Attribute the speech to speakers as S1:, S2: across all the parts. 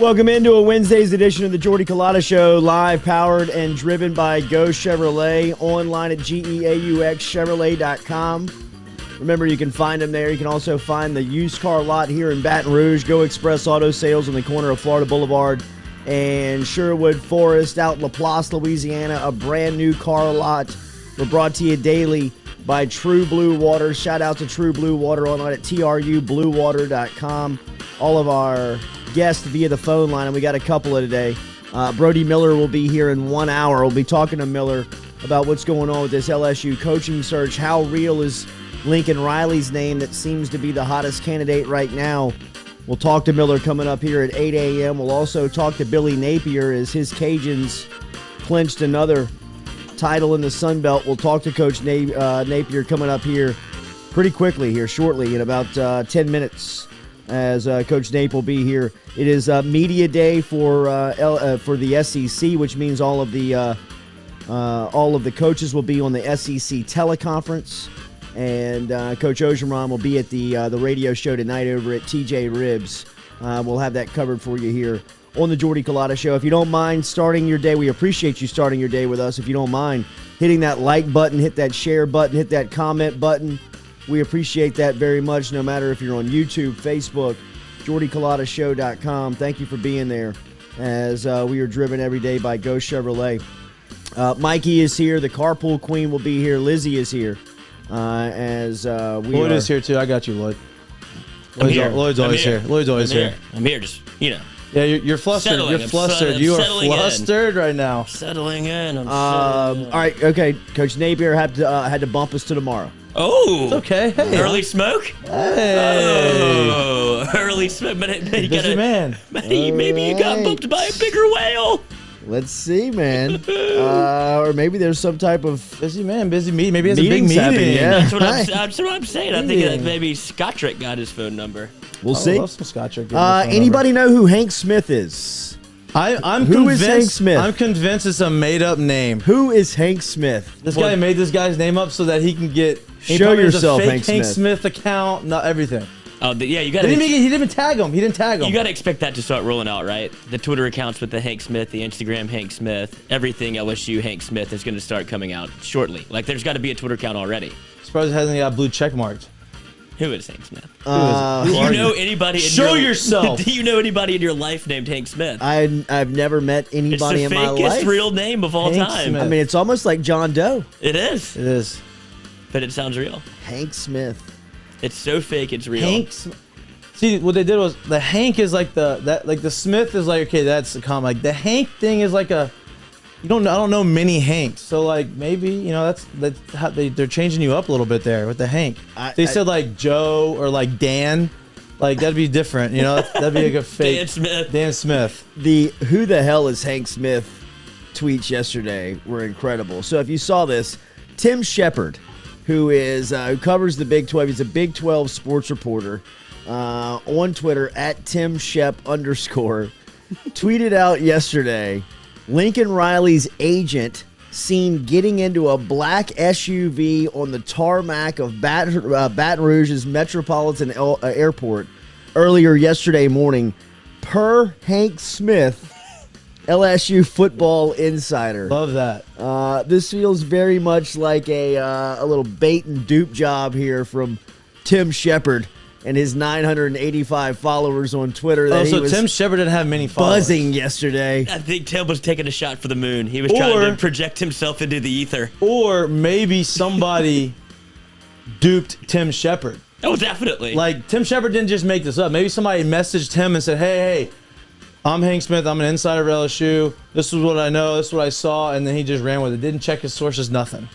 S1: Welcome into a Wednesday's edition of the Jordy Culotta Show, live, powered, and driven by Go Chevrolet, online at GEAUXChevrolet.com. Remember, you can find them there. You can also find the used car lot here in Baton Rouge, Go Express Auto Sales on the corner of Florida Boulevard and Sherwood Forest out in LaPlace, Louisiana, a brand new car lot. We're brought to you daily by True Blue Water. Shout out to True Blue Water online at trubluewater.com. All of our guests via the phone line, and we got a couple of today. Brody Miller will be here in 1 hour. We'll be talking to Miller about what's going on with this LSU coaching search. How real is Lincoln Riley's name that seems to be the hottest candidate right now? We'll talk to Miller coming up here at 8 a.m. We'll also talk to Billy Napier as his Cajuns clinched another title in the Sun Belt. We'll talk to Coach Napier coming up here pretty quickly here shortly in about 10 minutes as Coach Napier will be here. It is media day for the SEC, which means all of the coaches will be on the SEC teleconference, and Coach Ogeron will be at the radio show tonight over at TJ Ribs. We'll have that covered for you here on the Jordy Culotta Show. If you don't mind starting your day, we appreciate you starting your day with us. If you don't mind hitting that like button, hit that share button, hit that comment button. We appreciate that very much, no matter if you're on YouTube, Facebook, JordyCulottaShow.com. Thank you for being there as we are driven every day by Go Chevrolet. Mikey is here. The Carpool Queen will be here. Lizzie is here.
S2: Lloyd is here, too. I got you, Lloyd. Lloyd's always here. Lloyd's always here.
S3: I'm here, just,
S2: Yeah, you're flustered. You're flustered. You are flustered right now.
S3: Settling in.
S1: All right, okay. Coach Napier had to bump us to tomorrow.
S3: Oh,
S2: it's okay. Hey,
S3: early smoke.
S2: Hey,
S3: early smoke.
S2: Busy man.
S3: Maybe you got bumped by a bigger whale.
S1: Let's see, man. Or maybe there's some type of
S2: busy man, busy meeting. Maybe he has a big meeting.
S1: Yeah.
S3: That's what I'm saying. I think that maybe Scottrick got his phone number.
S1: We'll see.
S2: I love some Scottrick.
S1: Anybody know who Hank Smith is?
S2: I'm
S1: Who
S2: convinced,
S1: is Hank Smith?
S2: I'm convinced it's a made-up name.
S1: Who is Hank Smith?
S2: This guy made this guy's name up so that he can get
S1: show yourself,
S2: Hank Smith account, not everything.
S3: Oh, yeah, you got.
S2: He didn't even tag him. He didn't tag him.
S3: You got to expect that to start rolling out, right? The Twitter accounts with the Hank Smith, the Instagram Hank Smith, everything LSU Hank Smith is going to start coming out shortly. Like, there's got to be a Twitter account already.
S2: Surprised it hasn't got blue check marked.
S3: Who is Hank Smith?
S2: Do you
S3: know anybody?
S2: Show yourself.
S3: Do you know anybody in your life named Hank Smith?
S1: I've never met anybody in my life.
S3: It's the fakest real name of all
S2: Hank
S3: time.
S2: Smith.
S1: I mean, it's almost like John Doe.
S3: It is.
S2: It is.
S3: But it sounds real.
S1: Hank Smith.
S3: It's so fake, it's real.
S2: Hank. See, what they did was the Hank is like the Smith is like, okay, that's the common. Like the Hank thing is like a. I don't know many Hanks, so like maybe that's how they're changing you up a little bit there with the Hank. They said like Joe or like Dan, like that'd be different, that'd be like a fake Dan Smith.
S1: The "Who the hell is Hank Smith" tweets yesterday were incredible. So if you saw this, Tim Shepard, who covers the Big 12, he's a Big 12 sports reporter on Twitter at TimShep_, tweeted out yesterday. Lincoln Riley's agent seen getting into a black SUV on the tarmac of Baton Rouge's Metropolitan Airport earlier yesterday morning, per Hank Smith, LSU Football Insider.
S2: Love that.
S1: This feels very much like a little bait and dupe job here from Tim Shepard and his 985 followers on Twitter.
S2: So Tim Shepard didn't have many followers.
S1: Buzzing yesterday.
S3: I think Tim was taking a shot for the moon. He was trying to project himself into the ether.
S2: Or maybe somebody duped Tim Shepard.
S3: Oh, definitely.
S2: Like, Tim Shepard didn't just make this up. Maybe somebody messaged him and said, hey, I'm Hank Smith. I'm an insider of LSU. This is what I know. This is what I saw. And then he just ran with it. Didn't check his sources, nothing.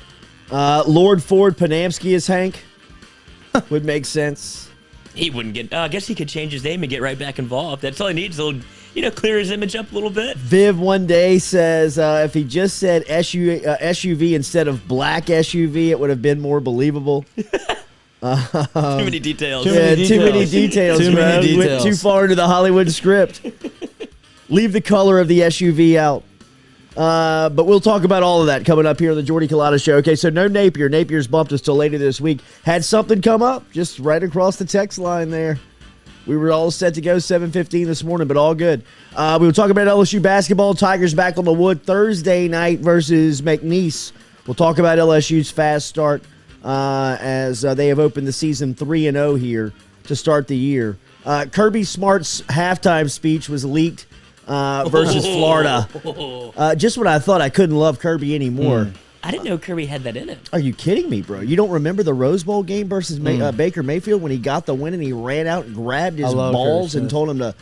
S1: Lord Ford Panamsky is Hank. Would make sense.
S3: He wouldn't get. I guess he could change his name and get right back involved. That's all he needs. He'll, clear his image up a little bit.
S1: Viv one day says if he just said SUV instead of black SUV, it would have been more believable.
S3: Too many details.
S1: Too many details. Went too far into the Hollywood script. Leave the color of the SUV out. But we'll talk about all of that coming up here on the Jordy Culotta Show. Okay, so no Napier. Napier's bumped us till later this week. Had something come up just right across the text line there. We were all set to go 7:15 this morning, but all good. We will talk about LSU basketball. Tigers back on the wood Thursday night versus McNeese. We'll talk about LSU's fast start as they have opened the season 3-0 here to start the year. Kirby Smart's halftime speech was leaked versus Florida. Just when I thought I couldn't love Kirby anymore.
S3: I didn't know Kirby had that in it.
S1: Are you kidding me, bro? You don't remember the Rose Bowl game versus Baker Mayfield when he got the win and he ran out and grabbed his balls and told him to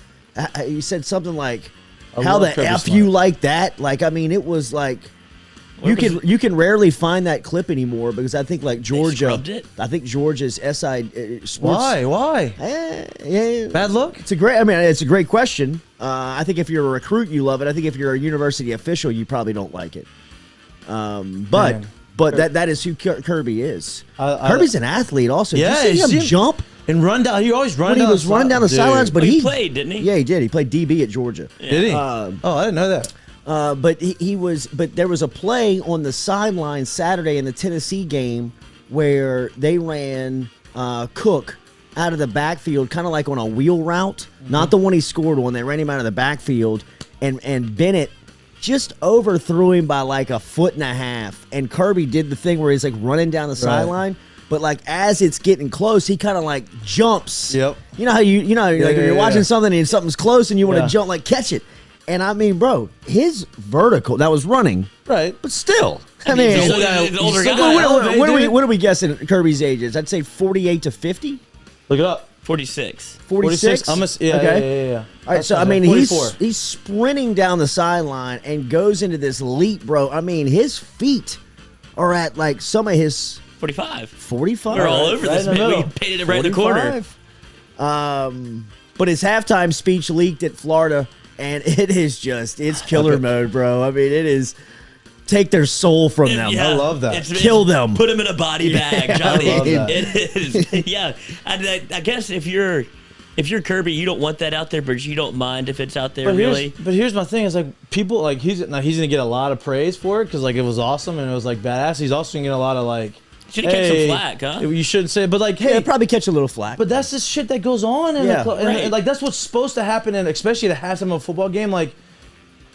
S1: he said something like, how the F you like that? Like, I mean, it was like you can rarely find that clip anymore because I think like Georgia, I think Georgia's SI sports.
S2: Why?
S1: Yeah.
S2: Bad look?
S1: It's a great question. I think if you're a recruit, you love it. I think if you're a university official, you probably don't like it. But that is who Kirby is. Kirby's an athlete also.
S2: Yeah,
S1: did you see him jump
S2: and run down? He always
S1: run down. He was running down the sidelines, but
S3: he played, didn't he?
S1: Yeah, he did. He played DB at Georgia.
S3: Yeah.
S2: Did he? I didn't know that.
S1: But he was. But there was a play on the sideline Saturday in the Tennessee game where they ran Cook out of the backfield, kind of like on a wheel route, not the one he scored on. They ran him out of the backfield, and Bennett just overthrew him by like a foot and a half. And Kirby did the thing where he's like running down the sideline, but like as it's getting close, he kind of like jumps.
S2: Yep.
S1: You know how you're watching something and something's close and you want to jump, like catch it. And I mean, bro, his vertical, that was running.
S2: Right.
S1: But still. I mean, what are we guessing Kirby's age is? I'd say 48 to 50.
S2: Look it up.
S3: 46.
S1: 46?
S2: Yeah.
S1: All right, so I mean, he's sprinting down the sideline and goes into this leap, bro. I mean, his feet are at like some of his
S3: 45.
S1: 45.
S3: We're all over this, man. We painted it right in the corner.
S1: But his halftime speech leaked at Florida, and it's killer mode, bro. I mean, it is take their soul from them.
S2: I love that.
S1: Kill them.
S3: Put them in a body bag, Johnny.
S2: I love that.
S3: It is. Yeah. I guess if you're Kirby, you don't want that out there, but you don't mind if it's out there, really.
S2: But here's my thing: is like people like he's gonna get a lot of praise for it because like it was awesome and it was like badass. He's also gonna get a lot of like.
S3: Should have kept some flack, huh?
S2: You shouldn't say, but like, hey,
S1: probably catch a little flack.
S2: But that's the shit that goes on, and like that's what's supposed to happen, and especially at halftime of a football game, like.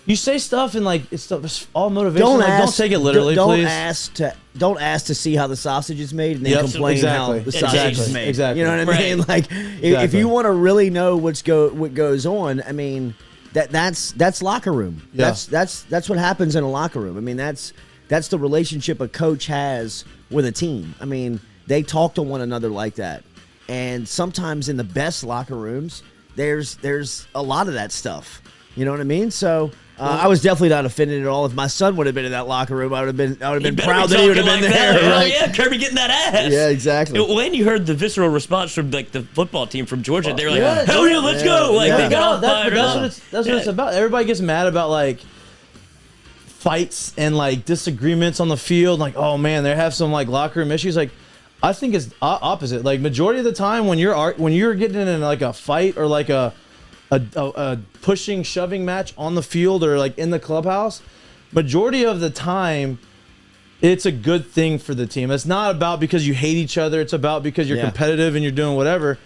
S2: You say stuff and like it's all motivation. Don't take it literally, please.
S1: Don't ask to see how the sausage is made and then complain how the sausage is made.
S2: Exactly.
S1: You know what I mean? Like if you want to really know what goes on, I mean that's locker room.
S2: Yeah.
S1: That's what happens in a locker room. I mean that's the relationship a coach has with a team. I mean they talk to one another like that, and sometimes in the best locker rooms there's a lot of that stuff. You know what I mean? So. I was definitely not offended at all. If my son would have been in that locker room, I would have been proud that he would have been there.
S3: Right?
S1: Right?
S3: Oh yeah, Kirby getting that ass.
S1: Yeah, exactly.
S3: When you heard the visceral response from like the football team from Georgia, they were like, "Hell yeah, let's go!" Like they got all fired up.
S2: That's what it's about. Everybody gets mad about like fights and like disagreements on the field. Like, oh man, they have some like locker room issues. Like, I think it's opposite. Like majority of the time when you're getting in like a fight or like a pushing, shoving match on the field or like in the clubhouse, majority of the time, it's a good thing for the team. It's not about because you hate each other. It's about because you're competitive and you're doing whatever.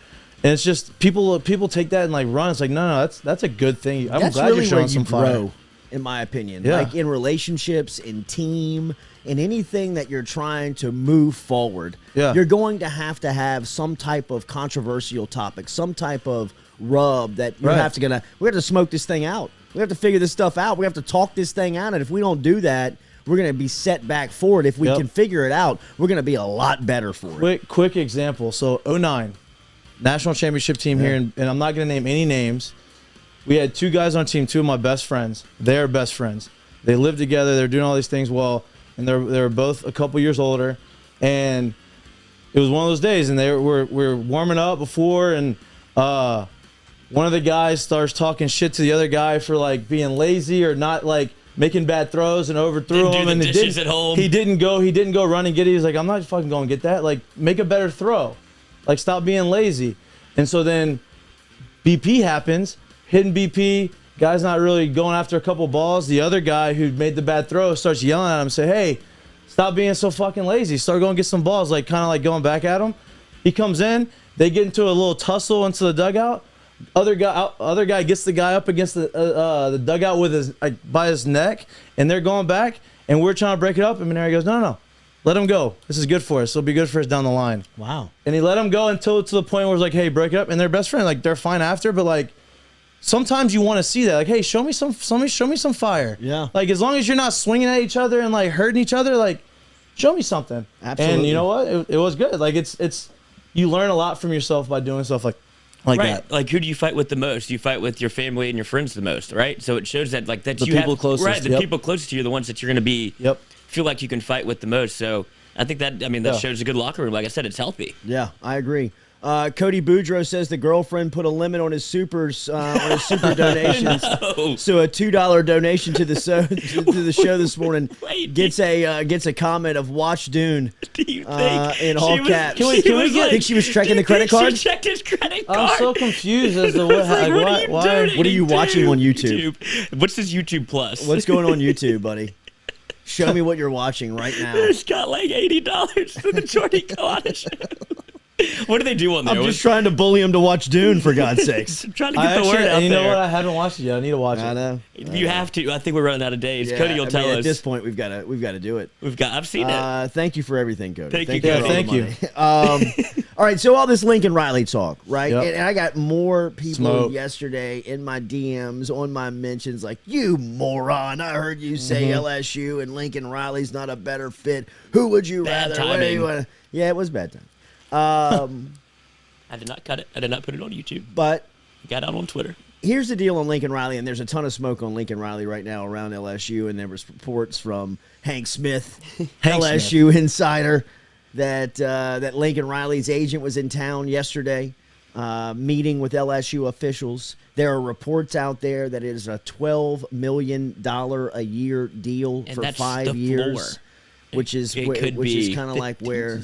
S2: And it's just people take that and like run. It's like no, that's a good thing. I'm glad
S1: really
S2: you're showing some fire.
S1: In my opinion,
S2: Yeah.
S1: like in relationships, in team, in anything that you're trying to move forward, you're going to have some type of controversial topic, some type of rub that we have to smoke this thing out. We have to figure this stuff out. We have to talk this thing out. And if we don't do that, we're going to be set back for it. If we can figure it out, we're going to be a lot better for it.
S2: Quick example. So 2009, national championship team here, and I'm not going to name any names. We had two guys on team, two of my best friends. They're best friends. They lived together. They're doing all these things well, and they were both a couple years older. And it was one of those days, and we were warming up before, and one of the guys starts talking shit to the other guy for like being lazy or not like making bad throws and overthrew him. And he didn't go run and get it. He's like, I'm not fucking going to get that. Like, make a better throw. Like, stop being lazy. And so then BP happens, hitting BP. Guy's not really going after a couple balls. The other guy who made the bad throw starts yelling at him, say, hey, stop being so fucking lazy. Start going to get some balls, like kind of like going back at him. He comes in. They get into a little tussle into the dugout. Other guy gets the guy up against the dugout with his by his neck, and they're going back, and we're trying to break it up. And Minari goes, no, let him go. This is good for us. It'll be good for us down the line.
S1: Wow.
S2: And he let him go until to the point where it's like, hey, break it up, and they're best friends. Like they're fine after, but like sometimes you want to see that. Like, hey, show me some fire.
S1: Yeah.
S2: Like as long as you're not swinging at each other and like hurting each other, like show me something.
S1: Absolutely.
S2: And you know what? It was good. Like it's you learn a lot from yourself by doing stuff like
S3: right.
S2: that.
S3: Like who do you fight with the most? You fight with your family and your friends the most, right? So it shows that like that
S2: The
S3: you
S2: people
S3: have,
S2: closest,
S3: right? The
S2: yep.
S3: people closest to you are the ones that you're going to be feel like you can fight with the most. So I think that that shows a good locker room. Like I said, it's healthy.
S1: Yeah, I agree. Cody Boudreaux says the girlfriend put a limit on his super donations.
S3: No.
S1: So a $2 donation to the show this morning gets a comment of "Watch Dune"
S3: Do you think
S1: in all caps.
S2: Can we get?
S1: Think she was checking the credit card?
S3: She checked his credit card.
S2: I'm so confused as to what.
S3: Like,
S2: why?
S1: What are you watching on YouTube?
S3: What's his YouTube Plus?
S1: What's going on YouTube, buddy? Show me what you're watching right now.
S3: It's got like $80 for the Jordy Culotta Show. What do they do on there?
S1: I'm just trying to bully him to watch Dune, for God's sakes.
S3: I'm trying to get the word out
S2: you
S3: there.
S2: know what? I haven't watched it yet. I need to watch it.
S1: I know.
S3: You have to. I think we're running out of days.
S1: Yeah,
S3: Cody will tell us.
S1: At this point, we've got to do it.
S3: I've seen it.
S1: Thank you for everything, Cody.
S3: Thank you,
S1: for
S3: Cody.
S1: all the money. All right, so all this Lincoln Riley talk, right?
S2: Yep.
S1: And I got more people
S2: Smoke.
S1: yesterday in my DMs on my mentions like, you moron, I heard you say LSU and Lincoln Riley's not a better fit. Who would you
S3: Bad
S1: rather?
S3: timing.
S1: What do you wanna? Yeah, it was bad time.
S3: I did not cut it. I did not put it on YouTube.
S1: But
S3: It got out on Twitter.
S1: here's the deal on Lincoln Riley, and there's a ton of smoke on Lincoln Riley right now around LSU, and there was reports from Hank Smith, LSU insider, that Lincoln Riley's agent was in town yesterday, meeting with LSU officials. There are reports out there that it is a $12 million a year deal
S3: And
S1: for
S3: that's
S1: 5
S3: the
S1: years.
S3: floor.
S1: Which is
S3: It could be
S1: kind of like where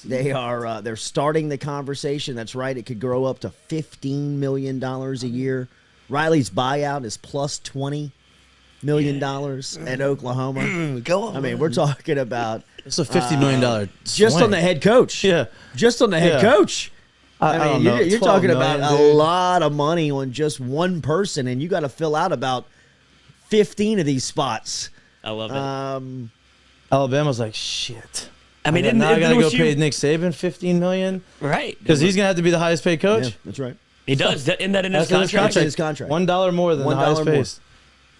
S1: they are. They're starting the conversation. That's right. It could grow up to $15 million a year. Riley's buyout is plus $20 million at Oklahoma.
S3: Go on.
S1: I mean, we're talking about
S2: It's a $50 million
S1: just
S2: swing.
S1: on the head coach.
S2: Yeah.
S1: Just on the head
S2: Yeah.
S1: coach. I
S2: don't
S1: mean,
S2: know.
S1: you're
S2: 12
S1: talking about
S2: million,
S1: a
S2: dude.
S1: lot of money on just one person, and you got to fill out about 15 of these spots.
S3: I love it.
S2: Alabama's like, shit.
S3: I mean,
S2: now I gotta go
S3: LSU
S2: pay Nick Saban $15 million
S3: right.
S2: because he's gonna have to be the highest paid coach.
S1: Yeah, that's right.
S3: He does. Isn't that in his
S2: That's in his
S3: contract?
S1: That's his contract.
S2: $1 more than the
S1: $1
S2: highest
S1: more.
S2: paid.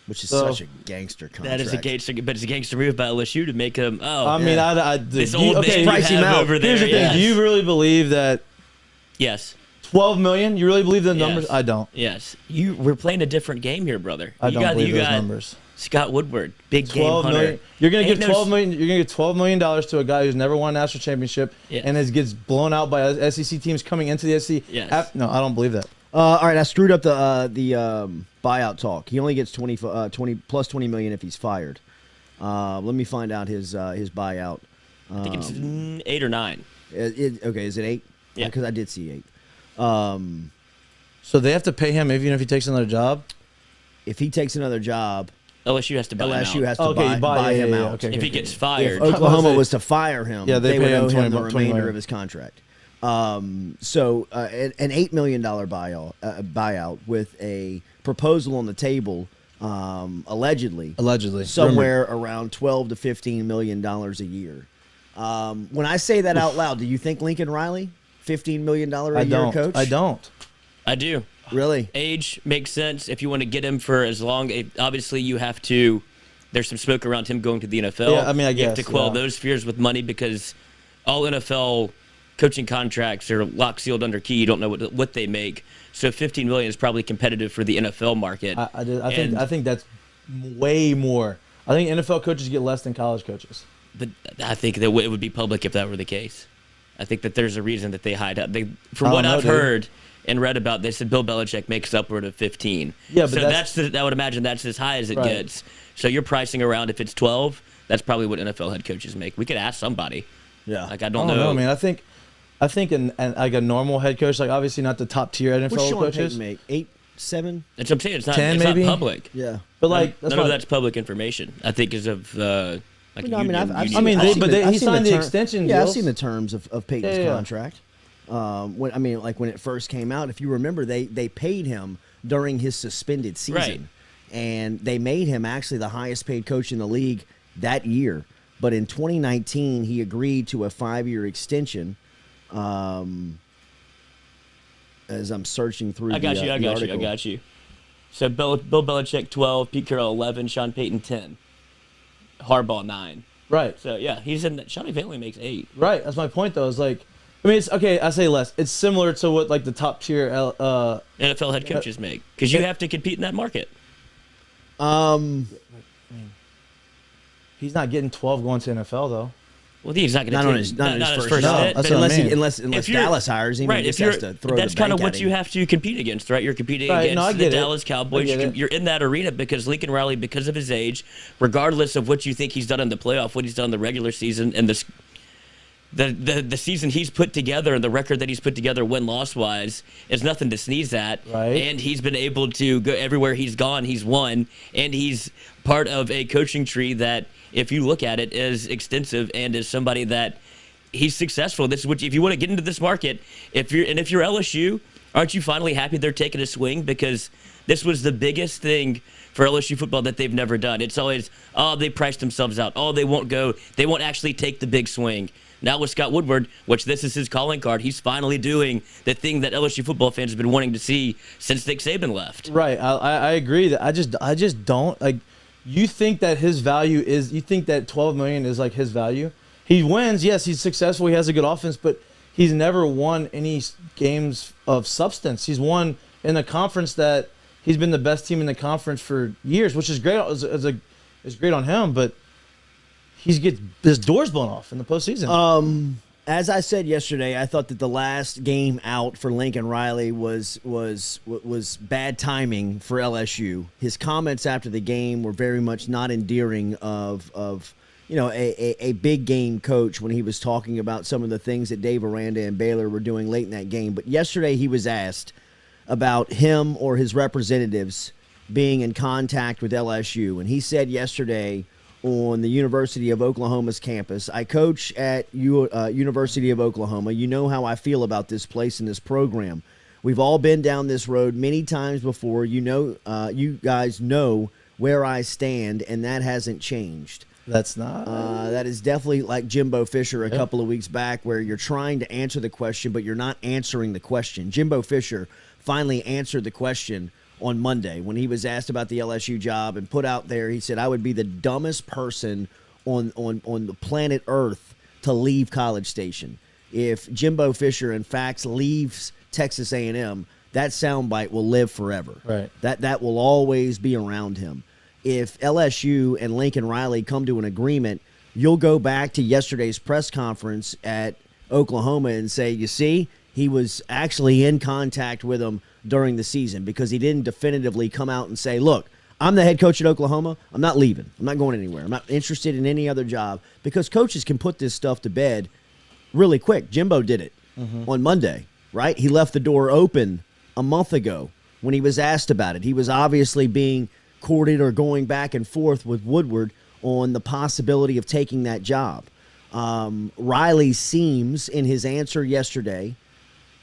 S1: Which is
S2: So-
S1: such a gangster contract.
S3: That is a gangster, but it's a gangster move by LSU to make him. Oh,
S2: I mean,
S1: Yeah.
S3: this
S2: do you-
S3: old
S2: okay,
S3: man you
S1: price him
S3: have
S1: out.
S3: over there.
S2: here's the thing.
S3: Yes.
S2: Do you really believe that
S3: Yes.
S2: 12 million? You really believe the numbers?
S3: Yes.
S2: I don't.
S3: Yes. We're playing a different game here, brother.
S2: I don't believe
S3: you
S2: those
S3: got
S2: numbers.
S3: Scott Woodward, big game
S2: 12
S3: hunter.
S2: million. You're gonna
S3: Ain't
S2: give
S3: no
S2: 12 million. You're gonna give $12 million to a guy who's never won a national championship
S3: Yes.
S2: and gets blown out by SEC teams coming into the SEC.
S3: Yes.
S2: No, I don't believe that.
S1: All right, I screwed up the buyout talk. He only gets 20 plus 20 million if he's fired. Let me find out his buyout.
S3: I think it's 8 or 9.
S1: Okay, is it 8?
S3: Yeah.
S1: Because I did see 8.
S2: So they have to pay him even if he takes another job.
S1: If he takes another job,
S3: LSU has to buy
S1: LSU
S3: him out.
S1: has to
S2: Okay,
S1: buy him
S2: yeah,
S1: out.
S2: okay.
S3: If he gets
S1: If
S3: fired,
S1: Oklahoma was to fire him,
S2: Yeah, they
S1: would
S2: pay him
S1: owe
S2: 20
S1: him the
S2: 20
S1: remainder
S2: million.
S1: of his contract. So an $8 million buyout with a proposal on the table, allegedly somewhere around $12 to $15 million a year. When I say that out loud, do you think Lincoln Riley, $15 million a year coach?
S2: I don't.
S3: I do.
S1: Really?
S3: Age makes sense if you want to get him for as long. Obviously, you have to. There's some smoke around him going to the NFL.
S2: Yeah, I mean, I
S3: you have
S2: guess,
S3: to quell
S2: yeah.
S3: those fears with money because all NFL coaching contracts are locked, sealed, under key. You don't know what they make. So $15 million is probably competitive for the NFL market.
S2: I think that's way more. I think NFL coaches get less than college coaches.
S3: But I think that it would be public if that were the case. I think that there's a reason that they hide out. From what I've heard and read about, they said Bill Belichick makes upward of 15.
S2: Yeah, but
S3: so I would imagine that's as high as it
S2: Right.
S3: gets. So you're pricing around if it's 12. That's probably what NFL head coaches make. We could ask somebody.
S1: Yeah.
S3: Like I
S2: I
S3: don't
S2: don't
S3: know.
S2: know, man. I think like a normal head coach, like obviously not the top tier NFL
S1: What's Sean
S2: coaches.
S1: Payton make? 8, 7?
S3: That's what I'm saying. It's not.
S2: 10
S3: It's
S2: maybe?
S3: not public.
S1: Yeah.
S2: But like
S3: None of that's public information. I think is of like.
S1: No, I mean, I've
S3: union-
S1: seen-
S2: I mean,
S1: I've
S2: they-
S1: seen
S2: but
S1: the-
S2: he
S1: I've seen
S2: signed the
S1: term-
S2: extension
S1: Yeah, I've
S2: deals.
S1: seen the terms of Peyton's
S2: Yeah.
S1: contract. When it first came out, if you remember, they paid him during his suspended season.
S3: Right.
S1: And they made him actually the highest paid coach in the league that year. But in 2019, he agreed to a 5-year extension. As I'm searching through
S3: I got you. So Bill Belichick 12, Pete Carroll 11, Sean Payton 10, Harbaugh 9.
S2: Right.
S3: So yeah, he's in that. Sean Payton makes 8.
S2: Right. That's my point though. It's like, I mean, it's okay. I say less. It's similar to what like the top tier
S3: NFL head coaches make, because you have to compete in that market.
S2: He's not getting 12 going to NFL though.
S3: Well, he's not going to
S1: not on his first
S2: no,
S1: hit,
S2: that's what I mean.
S1: unless Dallas hires him.
S3: Right,
S1: he just has to throw
S3: that's
S1: the
S3: kind of
S1: bank
S3: what
S1: at
S3: you
S1: him.
S3: have to compete against, right? You're competing
S2: Right,
S3: against
S2: no, I
S3: the
S2: get it.
S3: Dallas Cowboys. You're in that arena because Lincoln Riley, because of his age, regardless of what you think he's done in the playoff, what he's done in the regular season, and the season he's put together and the record that he's put together win-loss wise is nothing to sneeze at.
S2: Right.
S3: And he's been able to go everywhere he's gone, he's won, and he's part of a coaching tree that, if you look at it, is extensive and is somebody that he's successful. This is what, if you want to get into this market, if you're LSU, aren't you finally happy they're taking a swing? Because this was the biggest thing for LSU football that they've never done. It's always, they priced themselves out. They won't actually take the big swing. Now with Scott Woodward, which this is his calling card, he's finally doing the thing that LSU football fans have been wanting to see since Nick Saban left.
S2: Right. I agree that I just don't like. You think that his value is? You think that $12 million is like his value? He wins. Yes, he's successful. He has a good offense, but he's never won any games of substance. He's won in a conference that he's been the best team in the conference for years, which is great. It's great on him, but he gets his doors blown off in the postseason.
S1: As I said yesterday, I thought that the last game out for Lincoln Riley was bad timing for LSU. His comments after the game were very much not endearing of a big game coach when he was talking about some of the things that Dave Aranda and Baylor were doing late in that game. But yesterday he was asked about him or his representatives being in contact with LSU, and he said yesterday on the University of Oklahoma's campus, "I coach at University of Oklahoma. You know how I feel about this place and this program. We've all been down this road many times before. You guys know where I stand, and that hasn't changed."
S2: That's not.
S1: That is definitely like Jimbo Fisher a couple of weeks back, where you're trying to answer the question, but you're not answering the question. Jimbo Fisher finally answered the question on Monday when he was asked about the LSU job and put out there, he said, "I would be the dumbest person on the planet Earth to leave College Station. If Jimbo Fisher, in fact, leaves Texas A&M, that soundbite will live forever.
S2: Right.
S1: That will always be around him. If LSU and Lincoln Riley come to an agreement, you'll go back to yesterday's press conference at Oklahoma and say, you see, he was actually in contact with him during the season, because he didn't definitively come out and say, look, I'm the head coach at Oklahoma. I'm not leaving. I'm not going anywhere. I'm not interested in any other job," because coaches can put this stuff to bed really quick. Jimbo did it on Monday, right? He left the door open a month ago when he was asked about it. He was obviously being courted or going back and forth with Woodward on the possibility of taking that job. Riley seems, in his answer yesterday,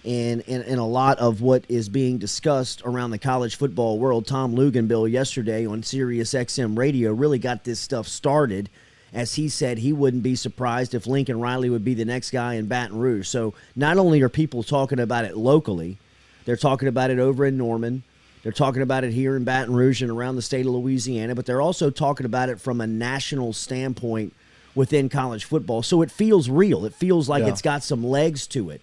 S1: and a lot of what is being discussed around the college football world, Tom Luganbill yesterday on Sirius XM radio really got this stuff started, as he said he wouldn't be surprised if Lincoln Riley would be the next guy in Baton Rouge. So not only are people talking about it locally, they're talking about it over in Norman, they're talking about it here in Baton Rouge and around the state of Louisiana, but they're also talking about it from a national standpoint within college football. So it feels real. It feels like it's got some legs to it.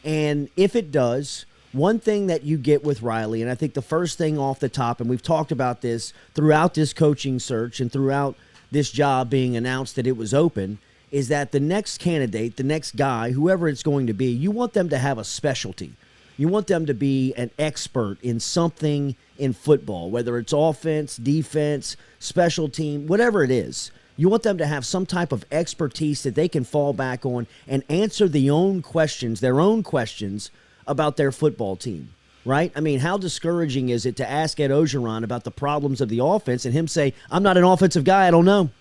S1: And if it does, one thing that you get with Riley, and I think the first thing off the top, and we've talked about this throughout this coaching search and throughout this job being announced that it was open, is that the next candidate, the next guy, whoever it's going to be, you want them to have a specialty. You want them to be an expert in something in football, whether it's offense, defense, special team, whatever it is. You want them to have some type of expertise that they can fall back on and answer their own questions about their football team, right? I mean, how discouraging is it to ask Ed Ogeron about the problems of the offense and him say, "I'm not an offensive guy, I don't know."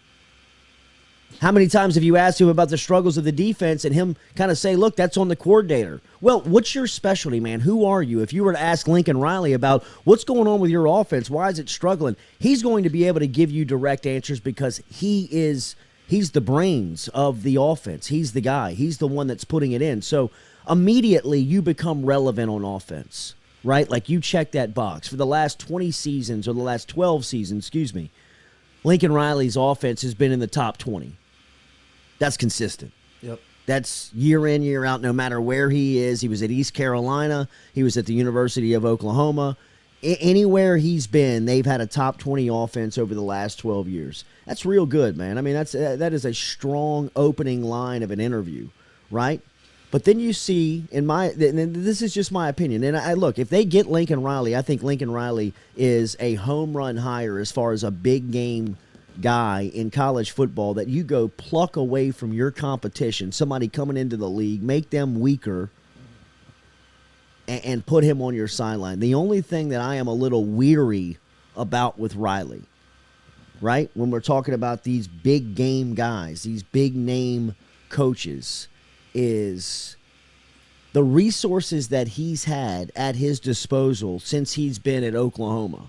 S1: How many times have you asked him about the struggles of the defense and him kind of say, look, that's on the coordinator? Well, what's your specialty, man? Who are you? If you were to ask Lincoln Riley about what's going on with your offense, why is it struggling? He's going to be able to give you direct answers because he's the brains of the offense. He's the guy. He's the one that's putting it in. So immediately you become relevant on offense, right? Like you check that box. For the last 20 seasons or the last 12 seasons, Lincoln Riley's offense has been in the top 20. That's consistent.
S2: Yep.
S1: That's year in, year out, no matter where he is. He was at East Carolina. He was at the University of Oklahoma. Anywhere he's been, they've had a top 20 offense over the last 12 years. That's real good, man. I mean, that is a strong opening line of an interview, right? But then you see, and this is just my opinion, and I look, if they get Lincoln Riley, I think Lincoln Riley is a home run hire as far as a big game guy in college football that you go pluck away from your competition, somebody coming into the league, make them weaker, and put him on your sideline. The only thing that I am a little weary about with Riley, right, when we're talking about these big game guys, these big name coaches, is the resources that he's had at his disposal since he's been at Oklahoma.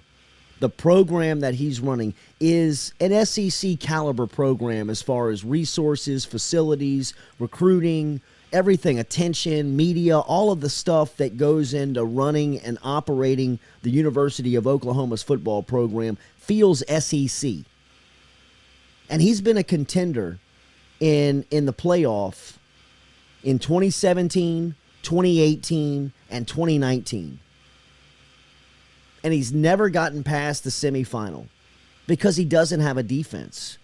S1: The program that he's running is an SEC caliber program as far as resources, facilities, recruiting, everything, attention, media, all of the stuff that goes into running and operating the University of Oklahoma's football program feels SEC. And he's been a contender in the playoff in 2017, 2018, and 2019. And he's never gotten past the semifinal because he doesn't have a defense.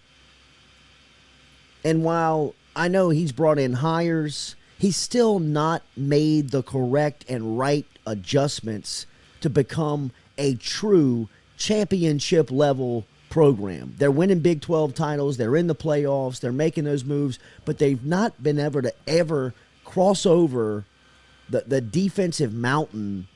S1: And while I know he's brought in hires, he's still not made the correct and right adjustments to become a true championship level program. They're winning Big 12 titles. They're in the playoffs. They're making those moves, but they've not been able to ever cross over the defensive mountain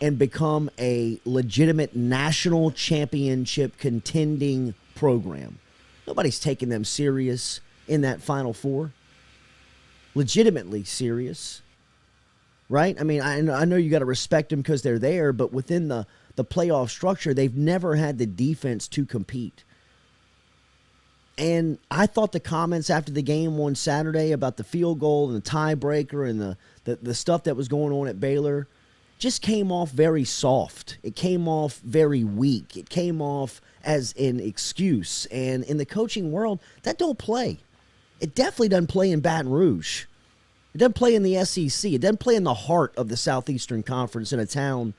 S1: and become a legitimate national championship contending program. Nobody's taking them serious in that Final Four. Legitimately serious. Right? I mean, I know you got to respect them because they're there, but within the playoff structure, they've never had the defense to compete. And I thought the comments after the game on Saturday about the field goal and the tiebreaker and the stuff that was going on at Baylor just came off very soft. It came off very weak. It came off as an excuse. And in the coaching world, that don't play. It definitely doesn't play in Baton Rouge. It doesn't play in the SEC. It doesn't play in the heart of the Southeastern Conference in a town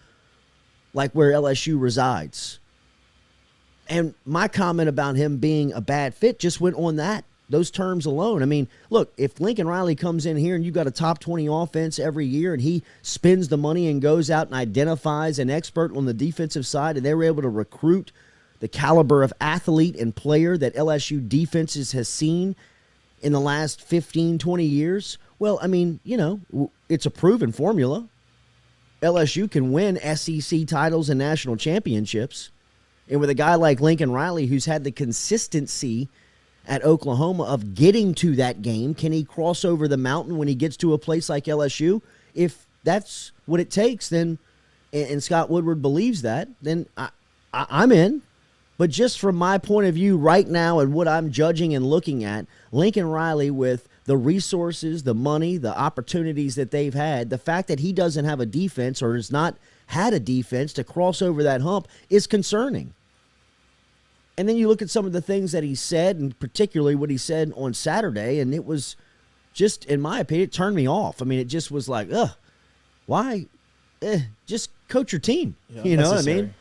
S1: like where LSU resides. And my comment about him being a bad fit just went on those terms alone. I mean, look, if Lincoln Riley comes in here and you've got a top 20 offense every year and he spends the money and goes out and identifies an expert on the defensive side and they're able to recruit the caliber of athlete and player that LSU defenses has seen in the last 15, 20 years, well, I mean, it's a proven formula. LSU can win SEC titles and national championships. And with a guy like Lincoln Riley, who's had the consistency at Oklahoma of getting to that game, can he cross over the mountain when he gets to a place like LSU? If that's what it takes, then, and Scott Woodward believes that, then I'm in. But just from my point of view right now and what I'm judging and looking at, Lincoln Riley, with the resources, the money, the opportunities that they've had, the fact that he doesn't have a defense or has not had a defense to cross over that hump is concerning. And then you look at some of the things that he said, and particularly what he said on Saturday, and it was just, in my opinion, it turned me off. I mean, it just was like, why? Just coach your team.
S2: Yeah,
S1: you know what I mean?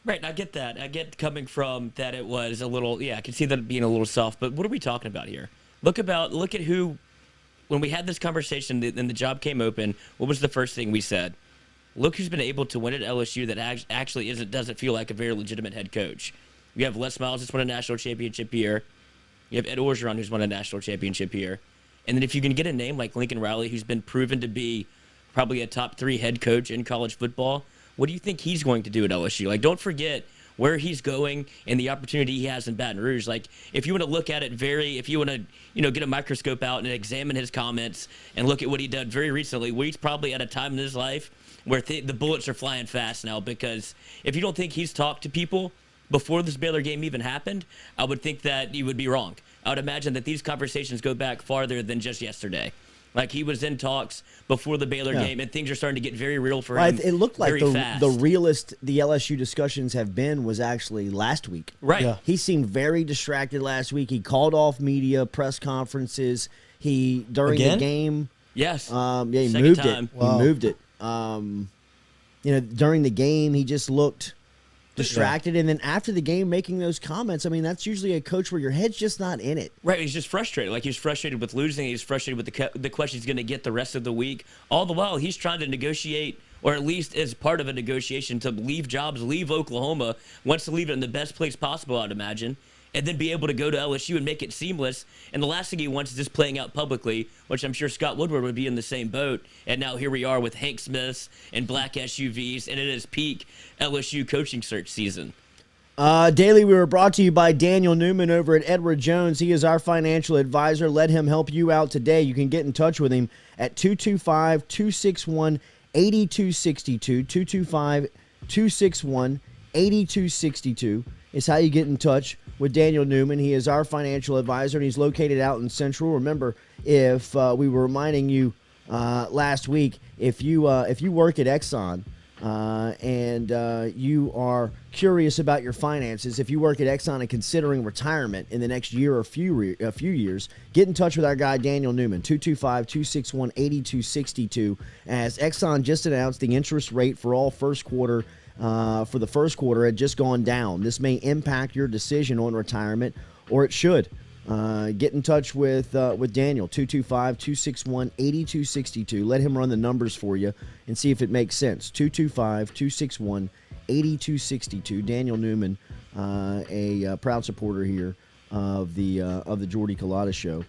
S3: Right, I get that. I get coming from that it was a little, I can see that being a little soft, but what are we talking about here? Look at who, when we had this conversation and the job came open, what was the first thing we said? Look who's been able to win at LSU that actually doesn't feel like a very legitimate head coach. You have Les Miles who's won a national championship here. You have Ed Orgeron who's won a national championship here. And then if you can get a name like Lincoln Riley, who's been proven to be probably a top 3 head coach in college football, what do you think he's going to do at LSU? Like, don't forget where he's going and the opportunity he has in Baton Rouge. Like, if you want to look at it if you want to, get a microscope out and examine his comments and look at what he did very recently, where he's probably at a time in his life where the bullets are flying fast now, because if you don't think he's talked to people before this Baylor game even happened, I would think that you would be wrong. I would imagine that these conversations go back farther than just yesterday. Like, he was in talks before the Baylor game, and things are starting to get very real for him.
S1: It looked like
S3: fast.
S1: the realest the LSU discussions have been was actually last week.
S3: Right.
S2: Yeah.
S1: He seemed very distracted last week. He called off media, press conferences. During the game.
S3: Yes.
S1: He
S3: Second
S1: moved
S3: time.
S1: it.
S2: Wow.
S1: He moved it. During the game, he just looked distracted, and then after the game making those comments, I mean, that's usually a coach where your head's just not in it.
S3: Right, he's just frustrated. Like, he's frustrated with losing. He's frustrated with the questions he's going to get the rest of the week. All the while, he's trying to negotiate, or at least as part of a negotiation, to leave jobs, leave Oklahoma, wants to leave it in the best place possible, I'd imagine, and then be able to go to LSU and make it seamless. And the last thing he wants is this playing out publicly, which I'm sure Scott Woodward would be in the same boat. And now here we are with Hank Smiths and black SUVs, and it is peak LSU coaching search season.
S1: Daily, we were brought to you by Daniel Newman over at Edward Jones. He is our financial advisor. Let him help you out today. You can get in touch with him at 225-261-8262, 225-261-8262 is how you get in touch with Daniel Newman. He is our financial advisor, and he's located out in Central. Remember, if we were reminding you last week, if you work at Exxon and you are curious about your finances, if you work at Exxon and considering retirement in the next year or a few years, get in touch with our guy Daniel Newman, 225-261-8262, as Exxon just announced the interest rate for all for the first quarter had just gone down. This may impact your decision on retirement, or it should. Get in touch with Daniel, 225-261-8262. Let him run the numbers for you and see if it makes sense. 225-261-8262. Daniel Newman, a proud supporter here of the Jordy Culotta Show,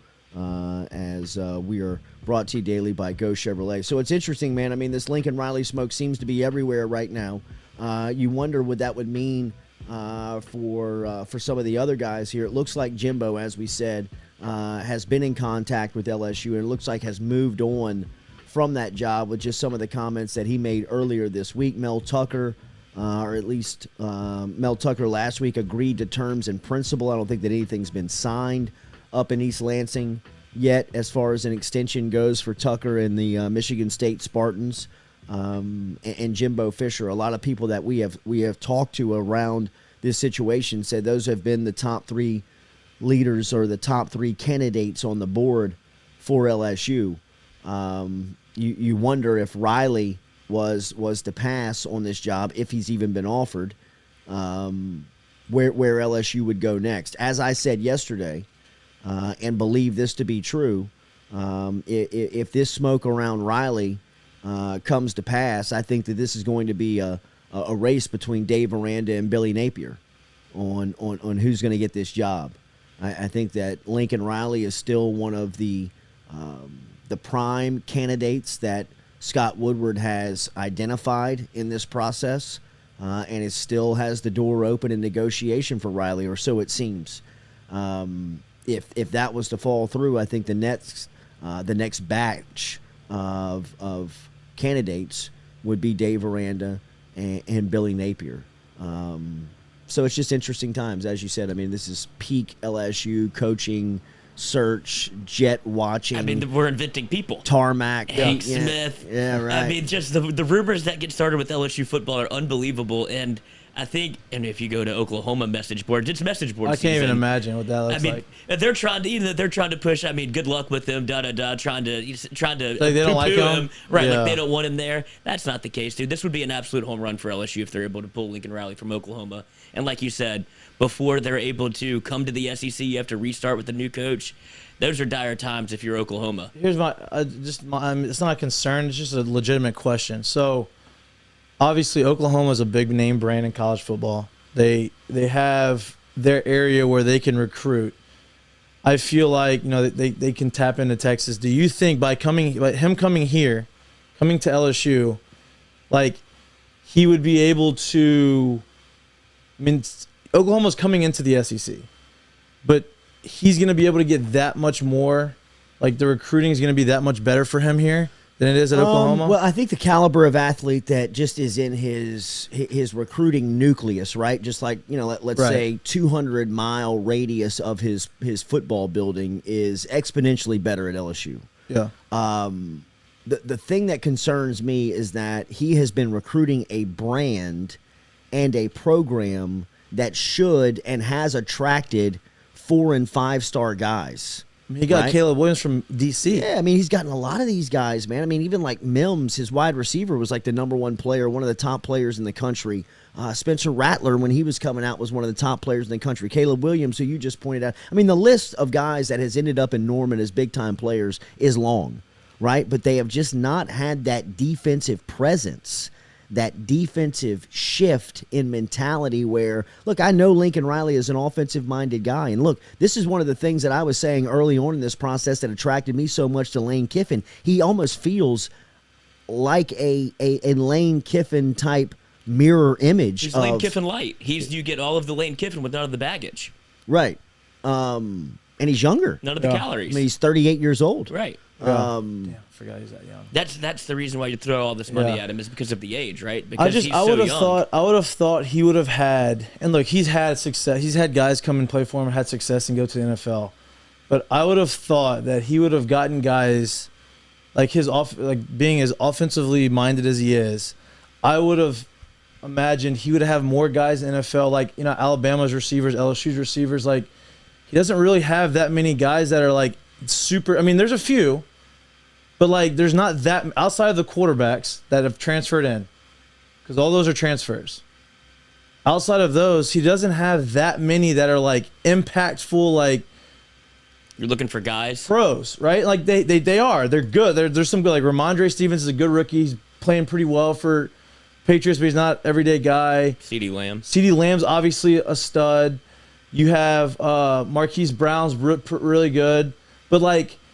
S1: as we are brought to you daily by Go Chevrolet. So it's interesting, man. I mean, this Lincoln Riley smoke seems to be everywhere right now. You wonder what that would mean for some of the other guys here. It looks like Jimbo, as we said, has been in contact with LSU, and it looks like has moved on from that job with just some of the comments that he made earlier this week. Mel Tucker, or at least Mel Tucker last week, agreed to terms in principle. I don't think that anything's been signed up in East Lansing yet as far as an extension goes for Tucker and the Michigan State Spartans. And Jimbo Fisher. A lot of people that we have talked to around this situation said those have been the top three leaders or the top three candidates on the board for LSU. You wonder if Riley was to pass on this job, if he's even been offered, where LSU would go next. As I said yesterday, and believe this to be true, if this smoke around Riley comes to pass, I think that this is going to be a race between Dave Aranda and Billy Napier on who's going to get this job. I think that Lincoln Riley is still one of the prime candidates that Scott Woodward has identified in this process, and it still has the door open in negotiation for Riley, or so it seems. If that was to fall through, I think the next batch of candidates would be Dave Aranda and Billy Napier. So it's just interesting times, as you said. I mean, this is peak LSU coaching, search, jet watching.
S3: I mean, we're inventing people.
S1: Tarmac.
S3: Hank Smith.
S1: Yeah, right.
S3: I mean, just the rumors that get started with LSU football are unbelievable. And I think, and if you go to Oklahoma message board, it's message board season.
S2: I can't even imagine what that looks like.
S3: They're trying to push. I mean, good luck with them. Trying to
S2: like they don't like him,
S3: right?
S2: Yeah.
S3: Like they don't want him there. That's not the case, dude. This would be an absolute home run for LSU if they're able to pull Lincoln Riley from Oklahoma. And like you said, before they're able to come to the SEC, you have to restart with a new coach. Those are dire times if you're Oklahoma.
S2: Here's it's not a concern. It's just a legitimate question. So, obviously, Oklahoma is a big name brand in college football. They have their area where they can recruit. I feel like they can tap into Texas. Do you think by him coming here, coming to LSU, like he would be able to I mean, Oklahoma's coming into the SEC, but he's going to be able to get that much more. Like, the recruiting is going to be that much better for him here than it is at Oklahoma?
S1: Well, I think the caliber of athlete that just is in his recruiting nucleus, right? Just like, let's say 200-mile radius of his football building is exponentially better at LSU.
S2: Yeah.
S1: The thing that concerns me is that he has been recruiting a brand and a program that should and has attracted 4- and 5-star guys.
S2: He got Caleb Williams from D.C.
S1: Yeah, I mean, he's gotten a lot of these guys, man. I mean, even like Mims, his wide receiver, was like the #1 player, one of the top players in the country. Spencer Rattler, when he was coming out, was one of the top players in the country. Caleb Williams, who you just pointed out. I mean, the list of guys that has ended up in Norman as big-time players is long, right? But they have just not had that defensive presence, that defensive shift in mentality where, look, I know Lincoln Riley is an offensive-minded guy. And look, this is one of the things that I was saying early on in this process that attracted me so much to Lane Kiffin. He almost feels like a Lane Kiffin type mirror image.
S3: He's Lane Kiffin light. You get all of the Lane Kiffin with none of the baggage.
S1: Right. And he's younger.
S3: None of the calories.
S1: I mean, he's 38 years old.
S3: Right.
S2: Damn, I forgot he's that young.
S3: That's the reason why you throw all this money at him, is because of the age, right? Because he's
S2: I
S3: so
S2: would have
S3: young.
S2: I would have thought he would have had, and look, he's had success. He's had guys come and play for him, had success, and go to the NFL. But I would have thought that he would have gotten guys like being as offensively minded as he is. I would have imagined he would have more guys in the NFL, like Alabama's receivers, LSU's receivers. Like, he doesn't really have that many guys that are like super. I mean, there's a few. But, like, there's not that – outside of the quarterbacks that have transferred in, because all those are transfers. Outside of those, he doesn't have that many that are, like, impactful, like –
S3: You're looking for guys?
S2: Pros, right? Like, they are. They're good. There's some good – like, Ramondre Stevens is a good rookie. He's playing pretty well for Patriots, but he's not everyday guy.
S3: CeeDee Lamb.
S2: CeeDee Lamb's obviously a stud. You have Marquise Brown's really good. But, like –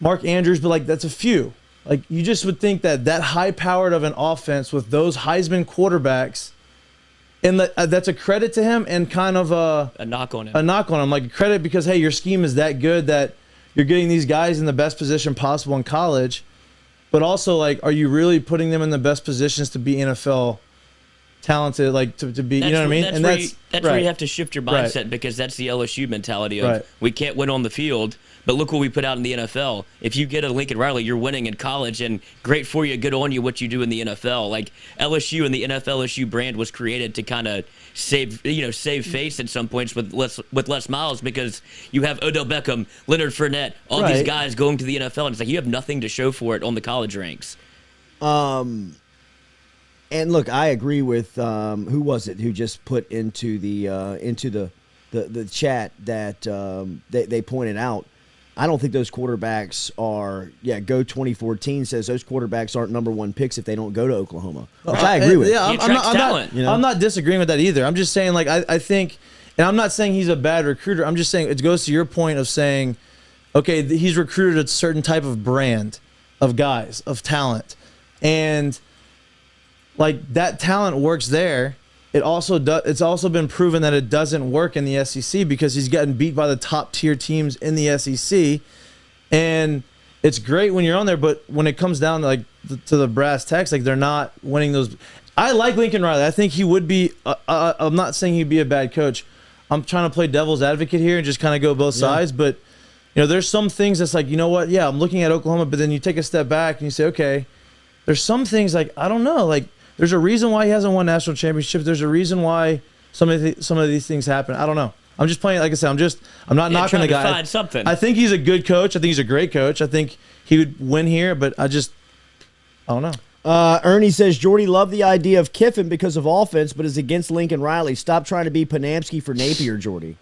S2: Mark Andrews, but, like, that's a few. Like, you just would think that high-powered of an offense with those Heisman quarterbacks, and that's a credit to him and kind of a
S3: knock on him.
S2: A knock on him. Like, a credit because, hey, your scheme is that good that you're getting these guys in the best position possible in college, but also, like, are you really putting them in the best positions to be NFL talented, like, to be, you know what I mean?
S3: That's where you have to shift your mindset, because that's the LSU mentality of we can't win on the field, but look what we put out in the NFL. If you get a Lincoln Riley, you're winning in college, and great for you, good on you what you do in the NFL. Like, LSU and the NFL LSU brand was created to kind of save face at some points with Les Miles, because you have Odell Beckham, Leonard Fournette, all these guys going to the NFL, and it's like you have nothing to show for it on the college ranks.
S1: And look, I agree with who was it who just put into the chat that they pointed out. I don't think those quarterbacks are. Yeah, Go 2014 says those quarterbacks aren't #1 picks if they don't go to Oklahoma, which I agree with.
S2: Yeah, I'm not disagreeing with that either. I'm just saying, like, I think, and I'm not saying he's a bad recruiter. I'm just saying it goes to your point of saying, okay, he's recruited a certain type of brand of guys, of talent, and like, that talent works there. It's also been proven that it doesn't work in the SEC because he's gotten beat by the top tier teams in the SEC, and it's great when you're on there. But when it comes down to, like, to the brass tacks, like, they're not winning those. I like Lincoln Riley. I think he would be. I'm not saying he'd be a bad coach. I'm trying to play devil's advocate here and just kind of go both sides. But there's some things that's like, you know what? Yeah, I'm looking at Oklahoma, but then you take a step back and you say, okay, there's some things like, I don't know, like. There's a reason why he hasn't won national championships. There's a reason why some of these things happen. I don't know. I'm just playing, like I said, I'm not knocking the guy.
S3: Find something.
S2: I think he's a good coach. I think he's a great coach. I think he would win here, but I don't know.
S1: Ernie says, Jordy loved the idea of Kiffin because of offense, but is against Lincoln Riley. Stop trying to be Panamsky for Napier, Jordy.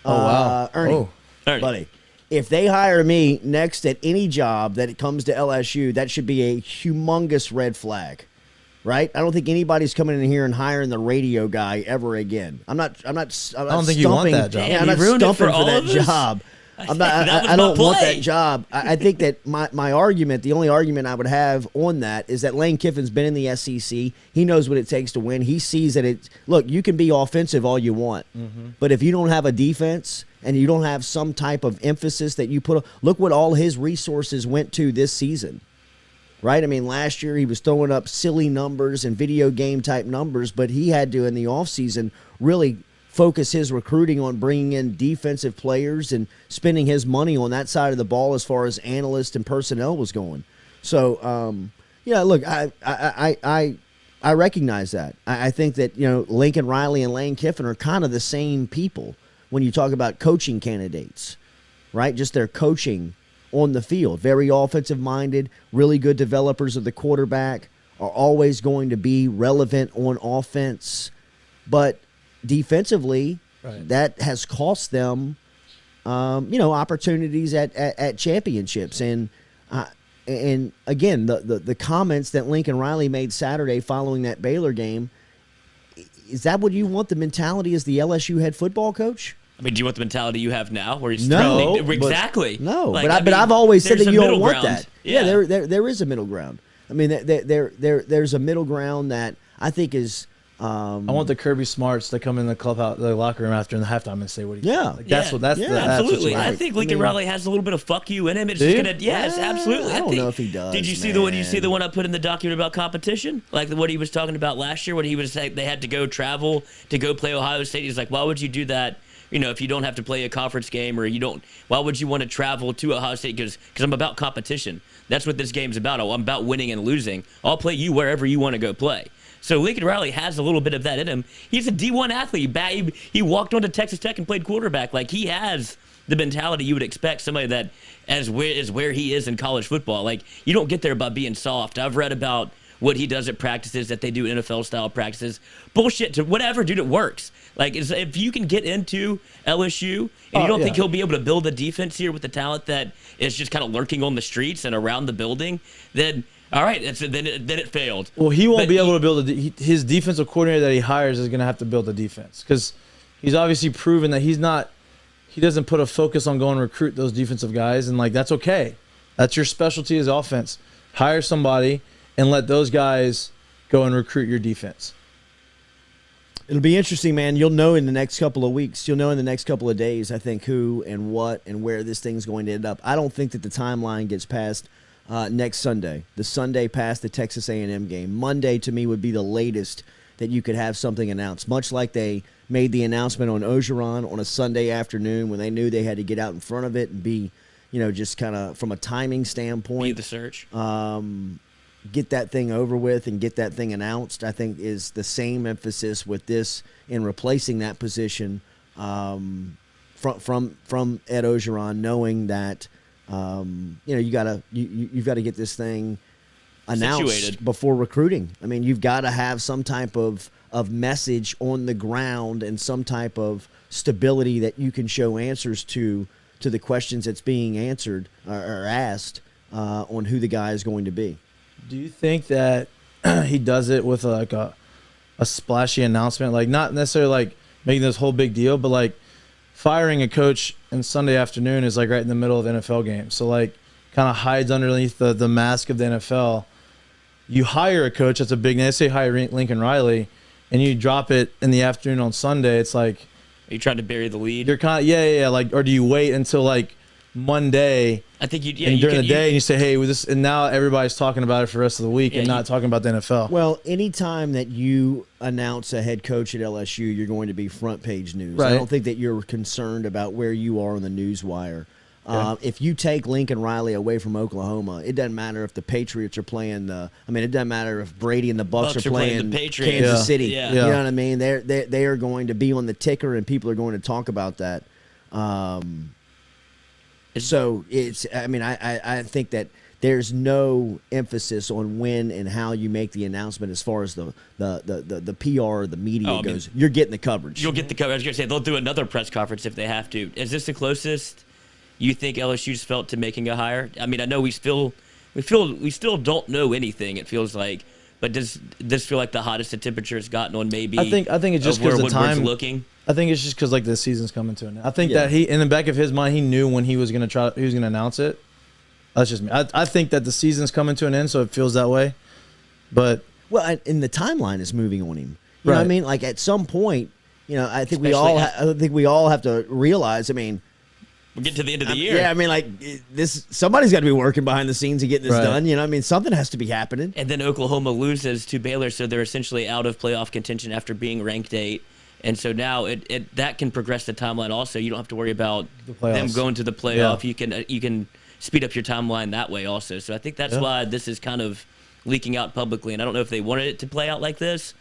S2: Wow.
S1: Ernie, buddy, if they hire me next at any job that it comes to LSU, that should be a humongous red flag. Right? I don't think anybody's coming in here and hiring the radio guy ever again. I don't think
S2: you want that job.
S1: I'm not stumping for that job. I don't want that job. I think that my argument, the only argument I would have on that is that Lane Kiffin's been in the SEC. He knows what it takes to win. He sees that look, you can be offensive all you want, but if you don't have a defense and you don't have some type of emphasis that you put, look what all his resources went to this season. Right? I mean, last year he was throwing up silly numbers and video game type numbers, but he had to, in the offseason, really focus his recruiting on bringing in defensive players and spending his money on that side of the ball as far as analysts and personnel was going. So, look, I recognize that. I think that, Lincoln Riley and Lane Kiffin are kind of the same people when you talk about coaching candidates, right? Just their coaching on the field. Very offensive-minded, really good developers of the quarterback, are always going to be relevant on offense. But defensively, that has cost them, opportunities at championships. And again, the comments that Lincoln Riley made Saturday following that Baylor game, is that what you want the mentality as the LSU head football coach?
S3: I mean, do you want the mentality you have now, where he's
S1: exactly? No,
S3: like,
S1: but I've always said that you don't want
S3: ground.
S1: that. Yeah, there is a middle ground. I mean, there's a middle ground that I think is.
S2: I want the Kirby Smarts to come in the clubhouse, the locker room after in the halftime and say what he
S3: absolutely.
S2: Right.
S3: I think Lincoln Riley has a little bit of fuck you in him. It's just gonna, absolutely.
S1: I don't know if he does.
S3: Did you see the one? You see the one I put in the document about competition, like what he was talking about last year when he was saying they had to go travel to go play Ohio State. He's like, why would you do that? If you don't have to play a conference game, or you don't, why would you want to travel to Ohio State? Because I'm about competition. That's what this game's about. I'm about winning and losing. I'll play you wherever you want to go play. So Lincoln Riley has a little bit of that in him. He's a D1 athlete. He walked onto Texas Tech and played quarterback. Like, he has the mentality you would expect somebody that is where he is in college football. Like, you don't get there by being soft. I've read about what he does at practices, that they do NFL-style practices. Bullshit. To whatever, dude, it works. Like, if you can get into LSU and you don't think he'll be able to build a defense here with the talent that is just kind of lurking on the streets and around the building, then all right, then it failed.
S2: Well, he won't be able to build his defensive coordinator that he hires is going to have to build a defense, because he's obviously proven that he doesn't put a focus on going to recruit those defensive guys, and like, that's okay. That's your specialty as offense. Hire somebody and let those guys go and recruit your defense.
S1: It'll be interesting, man. You'll know in the next couple of weeks. You'll know in the next couple of days, I think, who and what and where this thing's going to end up. I don't think that the timeline gets past next Sunday. The Sunday past the Texas A&M game. Monday, to me, would be the latest that you could have something announced, much like they made the announcement on Ogeron on a Sunday afternoon when they knew they had to get out in front of it and be, just kind of from a timing standpoint.
S3: Be the search.
S1: Get that thing over with and get that thing announced, I think, is the same emphasis with this in replacing that position from Ed Ogeron, knowing that you've got to get this thing announced
S3: situated
S1: before recruiting. I mean, you've got to have some type of message on the ground and some type of stability that you can show answers to the questions that's being answered or asked on who the guy is going to be.
S2: Do you think that he does it with like a splashy announcement, like not necessarily like making this whole big deal, but like firing a coach on Sunday afternoon is like right in the middle of the NFL game, so like kind of hides underneath the mask of the NFL. You hire a coach that's a big name. Let's say hire Lincoln Riley, and you drop it in the afternoon on Sunday. It's like,
S3: are you trying to bury the lead?
S2: You're kind of like, or do you wait until like Monday?
S3: I think
S2: during the day, and you say, hey, and now everybody's talking about it for the rest of the week and not talking about the NFL.
S1: Well, anytime that you announce a head coach at LSU, you're going to be front page news.
S2: Right.
S1: I don't think that you're concerned about where you are on the news wire. If you take Lincoln Riley away from Oklahoma, it doesn't matter if the Patriots are playing it doesn't matter if Brady and the Bucks are playing
S3: the Patriots.
S1: Kansas City.
S3: Yeah.
S1: You know what I mean? They are going to be on the ticker, and people are going to talk about that. So I think that there's no emphasis on when and how you make the announcement as far as the PR or the media goes. You're getting the coverage.
S3: You'll get the coverage. I was going to say, they'll do another press conference if they have to. Is this the closest you think LSU's felt to making a hire? I mean, I know we still don't know anything, it feels like. But does this feel like the hottest the temperature has gotten on maybe?
S2: I think it's just
S3: where
S2: because the
S3: Woodward's
S2: time.
S3: looking.
S2: I think it's just because like the season's coming to an end. I think that he, in the back of his mind, he knew when he was gonna announce it. That's just me. I think that the season's coming to an end, so it feels that way. But
S1: and the timeline is moving on him. You know what I mean? Like at some point, I think we all have to realize. I mean,
S3: we're getting to the end of the year.
S1: Yeah, I mean, like somebody's got to be working behind the scenes and getting this done. You know, I mean, something has to be happening.
S3: And then Oklahoma loses to Baylor, so they're essentially out of playoff contention after being ranked 8. And so now that can progress the timeline. Also, you don't have to worry about them going to the playoff. Yeah. You can speed up your timeline that way also. So I think that's why this is kind of leaking out publicly. And I don't know if they wanted it to play out like this.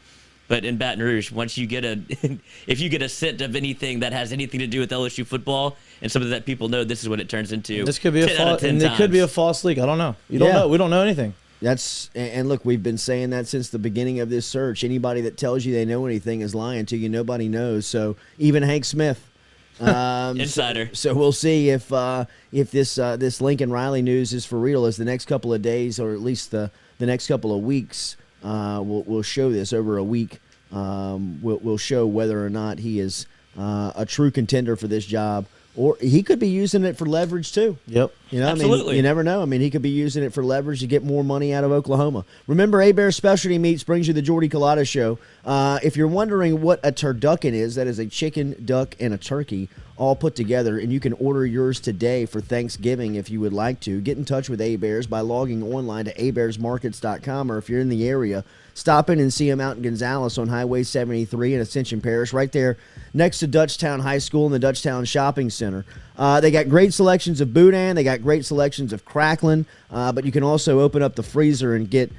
S3: But in Baton Rouge, once you get if you get a scent of anything that has anything to do with LSU football and something that people know, this is what it turns into.
S2: This could be it could be a false leak. I don't know. You don't know. We don't know anything.
S1: And look, we've been saying that since the beginning of this search. Anybody that tells you they know anything is lying to you. Nobody knows. So even Hank Smith,
S3: insider.
S1: So we'll see if this Lincoln Riley news is for real. As the next couple of days, or at least the next couple of weeks. We'll show this over a week. We'll show whether or not he is a true contender for this job, or he could be using it for leverage too.
S2: Yep.
S3: Absolutely.
S1: I mean, you never know. I mean, he could be using it for leverage to get more money out of Oklahoma. Remember, Hebert's Specialty Meats brings you the Jordy Culotta Show. If you're wondering what a turducken is, that is a chicken, duck, and a turkey all put together, and you can order yours today for Thanksgiving if you would like to. Get in touch with Hebert's by logging online to hebertsmarkets.com, or if you're in the area, stop in and see them out in Gonzales on Highway 73 in Ascension Parish, right there next to Dutchtown High School and the Dutchtown Shopping Center. They got great selections of boudin. They got great selections of cracklin, but you can also open up the freezer and get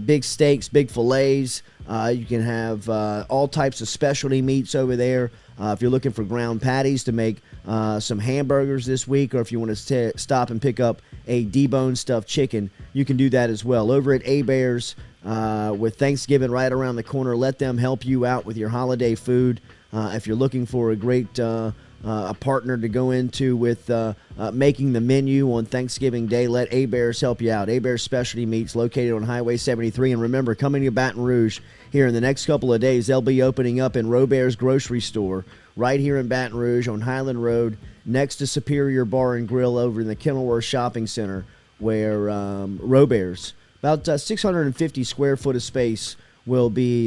S1: big steaks, big fillets. You can have all types of specialty meats over there. If you're looking for ground patties to make some hamburgers this week, or if you want to stop and pick up a deboned stuffed chicken, you can do that as well. Over at Hebert's, with Thanksgiving right around the corner, let them help you out with your holiday food. If you're looking for a great a partner to go into with making the menu on Thanksgiving Day, let Hebert's help you out. Hebert's Specialty Meats, located on Highway 73. And remember, coming to Baton Rouge here in the next couple of days, they'll be opening up in Robert's Grocery Store right here in Baton Rouge on Highland Road, next to Superior Bar and Grill over in the Kenilworth Shopping Center, where Robert's, about 650 square foot of space, will be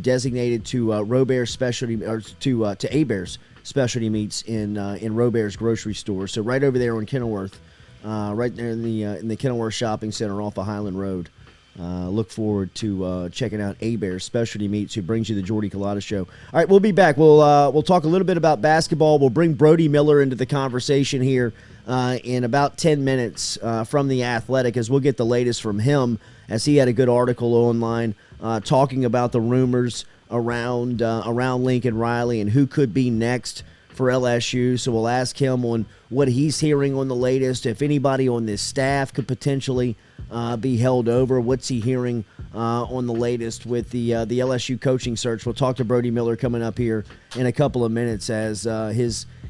S1: designated to Robert's Specialty, or to Hebert's Specialty Meats in Robert's Grocery Store. So right over there on Kenilworth, right there in the Kenilworth Shopping Center off of Highland Road. Look forward to checking out Hebert's Specialty Meats, who brings you the Jordy Culotta Show. All right, we'll be back. We'll talk a little bit about basketball. We'll bring Brody Miller into the conversation here in about 10 minutes from The Athletic, as we'll get the latest from him, as he had a good article online talking about the rumors around Lincoln Riley and who could be next for LSU. So we'll ask him on what he's hearing on the latest, if anybody on this staff could potentially be held over. What's he hearing on the latest with the LSU coaching search? We'll talk to Brody Miller coming up here in a couple of minutes, as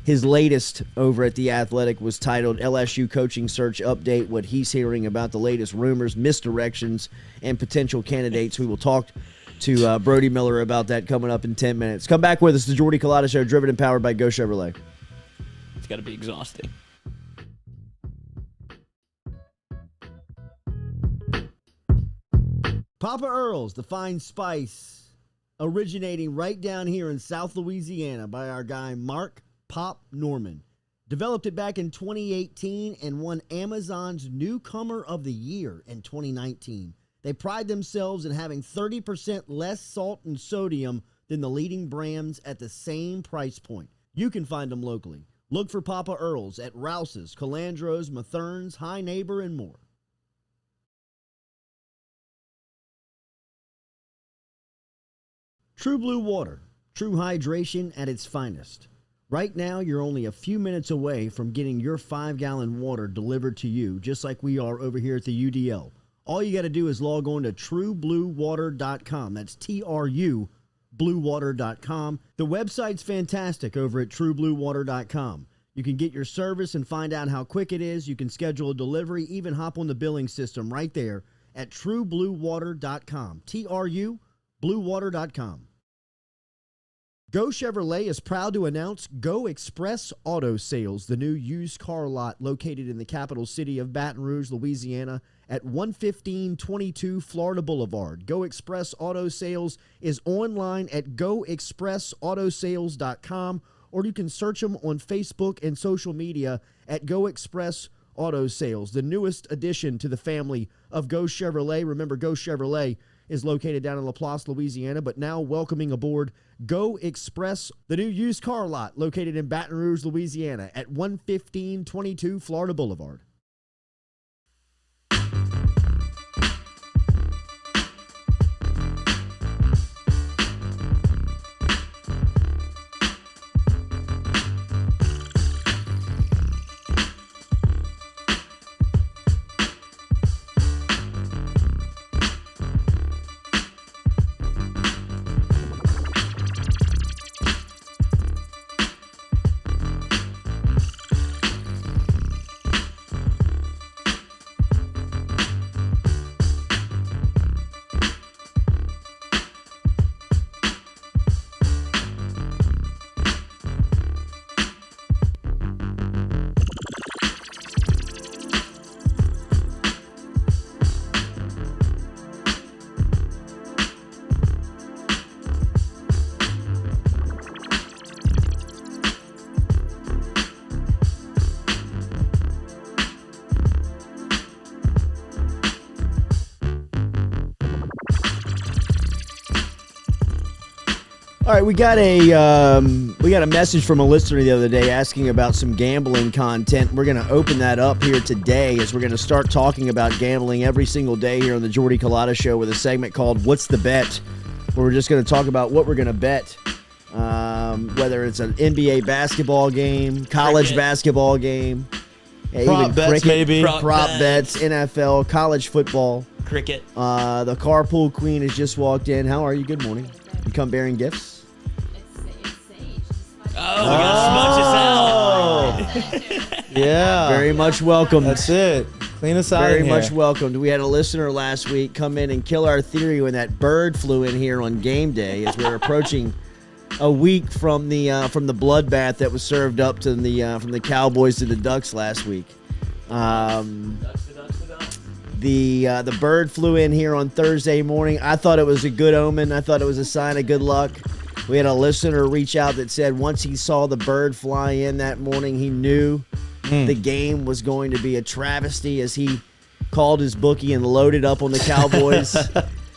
S1: his latest over at The Athletic was titled LSU Coaching Search Update, what he's hearing about the latest rumors, misdirections, and potential candidates. We will talk to Brody Miller about that coming up in 10 minutes. Come back with us, the Jordy Culotta Show, driven and powered by Go Chevrolet.
S3: It's got to be exhausting.
S1: Papa Earl's, the fine spice, originating right down here in South Louisiana by our guy Mark Pop Norman. Developed it back in 2018 and won Amazon's Newcomer of the Year in 2019. They pride themselves in having 30% less salt and sodium than the leading brands at the same price point. You can find them locally. Look for Papa Earl's at Rouse's, Calandro's, Mathern's, High Neighbor, and more. True Blue Water, true hydration at its finest. Right now, you're only a few minutes away from getting your 5-gallon water delivered to you, just like we are over here at the UDL. All you got to do is log on to truebluewater.com. That's TRU, bluewater.com. The website's fantastic over at truebluewater.com. You can get your service and find out how quick it is. You can schedule a delivery, even hop on the billing system right there at truebluewater.com. TRU bluewater.com. Go Chevrolet is proud to announce Go Express Auto Sales, the new used car lot located in the capital city of Baton Rouge, Louisiana at 11522 Florida Boulevard. Go Express Auto Sales is online at goexpressautosales.com, or you can search them on Facebook and social media at Go Express Auto Sales, the newest addition to the family of Go Chevrolet. Remember, Go Chevrolet is located down in Laplace, Louisiana, but now welcoming aboard Go Express, the new used car lot located in Baton Rouge, Louisiana at 11522 Florida Boulevard. All right, we got a message from a listener the other day asking about some gambling content. We're going to open that up here today as we're going to start talking about gambling every single day here on the Jordy Culotta Show with a segment called What's the Bet, where we're just going to talk about what we're going to bet, whether it's an NBA basketball game, college basketball game,
S2: prop
S1: even
S2: bets
S1: cricket,
S2: maybe.
S1: prop bets, NFL, college football.
S3: Cricket.
S1: The carpool queen has just walked in. How are you? Good morning. You come bearing gifts?
S3: Oh, we're going to smudge us out.
S2: Yeah.
S1: Very much welcome.
S2: That's it. Clean us out
S1: Very
S2: in here.
S1: much welcomed. We had a listener last week come in and kill our theory when that bird flew in here on game day as we were approaching a week from the bloodbath that was served up to from the Cowboys to the Ducks last week. The bird flew in here on Thursday morning. I thought it was a good omen. I thought it was a sign of good luck. We had a listener reach out that said once he saw the bird fly in that morning, he knew the game was going to be a travesty as he called his bookie and loaded up on the Cowboys.
S3: Otter.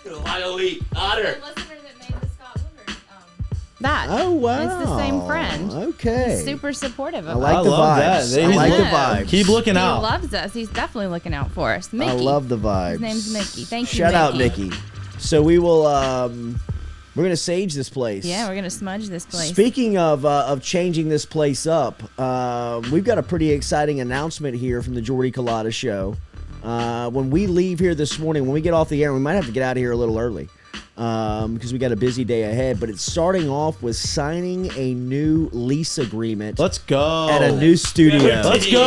S4: The listener that made the Scott Woodward, that.
S1: Oh, wow.
S4: It's the same friend.
S1: Okay.
S4: He's super supportive
S1: I
S4: of
S1: like
S4: us.
S1: the
S2: love
S1: vibes.
S2: that.
S1: I like the
S4: Yeah.
S1: vibes.
S2: Keep looking
S4: He
S2: out.
S4: loves us. He's definitely looking out for us. Mickey.
S1: I love the vibes.
S4: His name's Mickey. Thank you,
S1: Shout out,
S4: Mickey.
S1: Mickey. So we will, we're going to sage this place.
S4: Yeah, we're going to smudge this place.
S1: Speaking of changing this place up, we've got a pretty exciting announcement here from the Jordy Culotta Show. When we leave here this morning, when we get off the air, we might have to get out of here a little early because we got a busy day ahead. But it's starting off with signing a new lease agreement.
S2: Let's go.
S1: At a new studio.
S2: Let's go.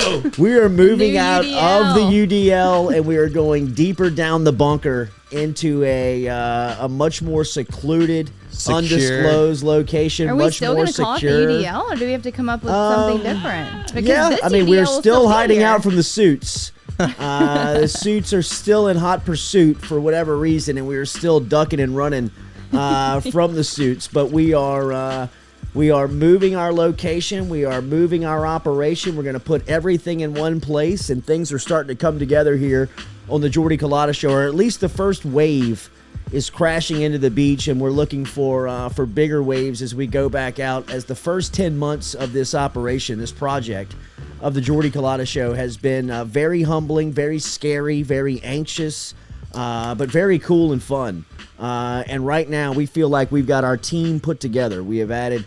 S1: So we are moving
S4: New
S1: out
S4: UDL.
S1: of the UDL and we are going deeper down the bunker into a much more secluded,
S2: Secure.
S1: undisclosed location.
S4: Are we
S1: much
S4: still
S1: more
S4: going to call
S1: secure.
S4: it the UDL, or do we have to come up with something different? Because
S1: Yeah,
S4: this
S1: I mean,
S4: UDL
S1: we're
S4: will
S1: still
S4: be
S1: hiding
S4: here.
S1: out from the suits. The suits are still in hot pursuit for whatever reason, and we are still ducking and running from the suits. But we are moving our location. We are moving our operation. We're going to put everything in one place, and things are starting to come together here on the Jordy Culotta Show, or at least the first wave is crashing into the beach, and we're looking for bigger waves as we go back out, as the first 10 months of this operation, this project of the Jordy Culotta Show has been very humbling, very scary, very anxious, but very cool and fun. And right now we feel like we've got our team put together. We have added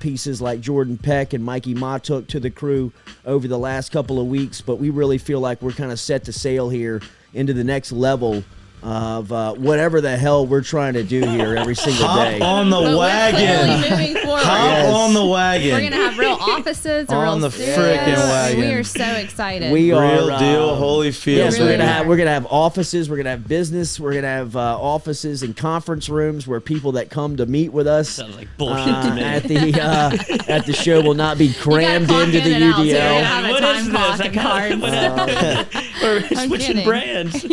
S1: pieces like Jordan Peck and Mikey Matuk to the crew over the last couple of weeks, but we really feel like we're kind of set to sail here into the next level of whatever the hell we're trying to do here every single day.
S2: Hop on the
S5: But
S2: wagon.
S5: we're clearly moving forward.
S2: Hop on the wagon.
S5: We're gonna have real offices, a
S2: On
S5: real
S2: the
S5: studio.
S2: frickin' wagon.
S5: We are so excited.
S1: We are
S2: Real deal, Holyfield.
S1: Yes,
S5: Really
S1: we're gonna have offices. We're gonna have business. We're gonna have offices and conference rooms where people that come to meet with us
S3: Sounds like bullshit to me.
S1: at the show will not be
S5: You gotta
S1: crammed
S5: clock
S1: into the
S5: in and out, so you
S1: UDL.
S5: have a
S3: What
S5: time
S3: is
S5: clock
S3: this?
S5: and cards.
S3: We're
S5: I'm
S3: switching
S5: kidding.
S3: brands.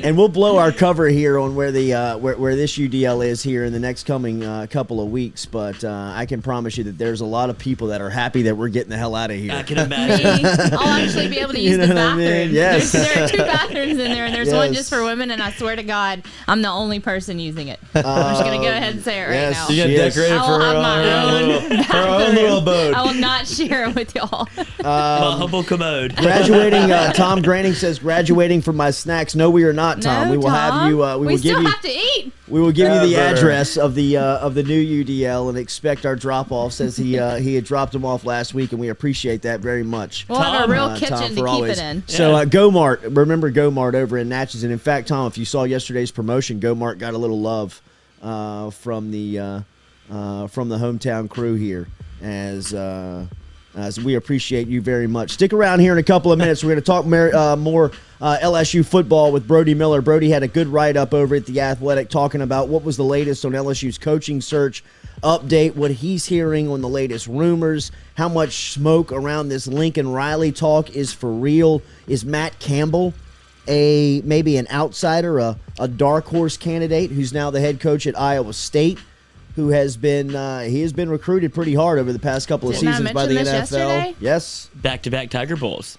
S1: And we'll blow our cover here on where the where this UDL is here in the next coming couple of weeks. But I can promise you that there's a lot of people that are happy that we're getting the hell out of
S3: I
S1: here.
S3: can
S5: Me,
S3: imagine.
S5: I'll actually be able to
S1: You
S5: use
S1: know
S5: the
S1: what I mean?
S5: bathroom.
S1: Yes.
S5: There are 2 bathrooms in there, and there's one
S1: Yes.
S5: just for women, and I swear to God, I'm the only person using it. I'm just going to go ahead and say it right
S1: yes.
S5: now.
S2: You
S1: She
S2: get
S1: is.
S2: decorated
S5: I
S2: for
S5: will
S2: her
S5: have my
S2: own, her own little abode.
S5: I will not share it with y'all.
S3: My humble commode.
S1: Graduating, Tom Granning says, graduating from my snacks. No, we are not, Tom.
S5: No,
S1: we will have
S5: Tom.
S1: you. We will
S5: still
S1: give you.
S5: have to eat.
S1: We will give you the
S2: Never.
S1: address of the new UDL and expect our drop offs as he had dropped them off last week, and we appreciate that very much.
S5: We'll have
S3: Tom,
S5: a real
S1: Tom,
S5: kitchen
S1: for
S5: to keep
S1: always.
S5: it in.
S1: So
S3: Yeah.
S1: GoMart, remember GoMart over in Natchez, and in fact, Tom, if you saw yesterday's promotion, GoMart got a little love from the hometown crew here as we appreciate you very much. Stick around here in a couple of minutes. We're going to talk more LSU football with Brody Miller. Brody had a good write-up over at The Athletic talking about what was the latest on LSU's coaching search update, what he's hearing on the latest rumors, how much smoke around this Lincoln Riley talk is for real. Is Matt Campbell maybe an outsider, a dark horse candidate who's now the head coach at Iowa State? Who has been he has been recruited pretty hard over the past couple of
S5: Didn't I
S1: seasons by the
S5: mention
S1: NFL.
S5: this yesterday?
S1: Yes,
S3: Back-to-back Tiger Bowls.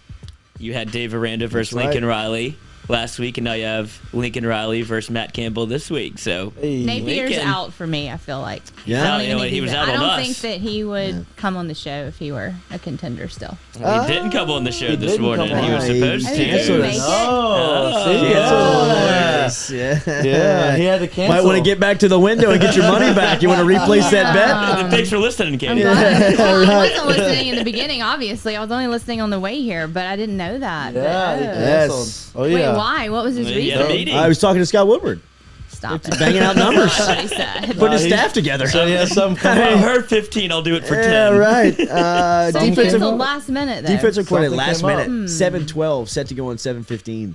S3: You had Dave Aranda versus
S1: That's right.
S3: Lincoln Riley last week, and now you have Lincoln Riley versus Matt Campbell this week. So
S5: Napier's
S3: Lincoln.
S5: out for me, I feel like.
S1: Yeah.
S5: I don't
S3: Oh,
S5: even
S3: yeah,
S5: think
S3: he was
S5: he's-
S3: out
S5: I
S3: on
S5: don't
S3: us.
S5: think that he would come on the show if he were a contender still.
S3: he didn't come on the show this
S2: didn't
S3: morning.
S2: come
S3: He was
S1: on.
S3: supposed
S5: I didn't
S1: canceled
S3: to.
S5: make
S1: us.
S5: it.
S2: Oh, see?
S1: Yes.
S2: Yeah, he had to cancel.
S1: Might want to get back to the window and get your money back. You want to replace that bet?
S3: Thanks for listening,
S5: I'm
S3: Katie.
S5: glad. Well, I wasn't listening in the beginning, obviously. I was only listening on the way here, but I didn't know that.
S2: Yeah, he
S5: But,
S1: Yes.
S2: canceled. Oh,
S5: Wait,
S2: yeah.
S5: why? What was his
S3: He
S5: reason?
S3: had a meeting.
S1: I was talking to Scott Woodward,
S5: Stop it.
S1: banging out numbers,
S5: That's what he said.
S1: putting his
S2: he-
S1: staff together.
S2: So he has some come
S3: I
S2: up.
S3: heard 15. I'll do it for 10.
S1: Yeah, right.
S5: Something
S1: Defensive
S5: canceled last minute, though.
S1: defensive coordinator
S2: Something
S1: last
S2: came up.
S1: minute, 7:12, set to go on 7:15.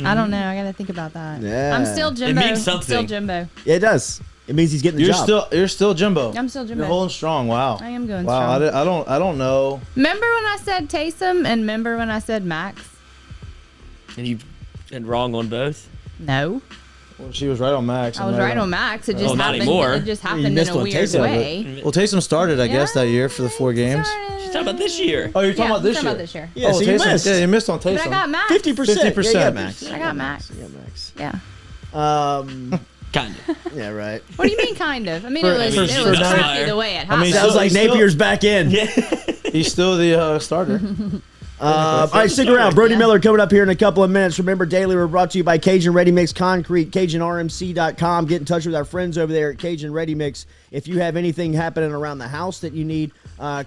S5: I don't know. I got to think about that.
S1: Yeah.
S5: I'm still Jimbo.
S3: means
S5: Still
S3: something.
S5: Jimbo.
S1: Yeah, it does. It means he's getting the job.
S2: You're still Jimbo.
S5: I'm still Jimbo.
S2: You're holding strong. Wow.
S5: I am going
S2: wow.
S5: strong.
S2: I don't know.
S5: Remember when I said Taysom and remember when I said Max?
S3: And you've been wrong on both.
S5: No.
S2: Well, she was right on Max.
S5: I was right on Max. It just
S3: Well, not
S5: happened.
S3: anymore.
S5: It just
S1: You
S5: happened in
S1: missed
S5: a
S1: on
S5: weird
S1: Taysom,
S5: way.
S2: Well, Taysom started, I guess, that year for the 4 games.
S3: She's talking about this year.
S2: Oh, you're talking
S5: Yeah,
S2: about this
S5: talking
S2: year.
S5: about this year.
S1: Yeah, so you
S2: Taysom,
S1: missed.
S2: Yeah, you missed on Taysom.
S5: But I got Max.
S1: 50%.
S2: 50%.
S1: Yeah, Max.
S5: I got Max.
S1: Yeah, Max.
S5: Yeah.
S3: Kind of.
S1: Yeah, right.
S5: What do you mean, kind of? I mean,
S2: For-
S5: it was,
S2: for-
S5: it
S2: for
S5: was
S2: nine-
S5: crappy the way it happened.
S2: I mean,
S1: Sounds
S2: So
S1: like
S2: he's still-
S1: Napier's back in.
S2: He's still the starter.
S1: All right, stick around. Brody Miller coming up here in a couple of minutes. Remember, daily we're brought to you by Cajun Ready Mix Concrete, CajunRMC.com. Get in touch with our friends over there at Cajun Ready Mix. If you have anything happening around the house that you need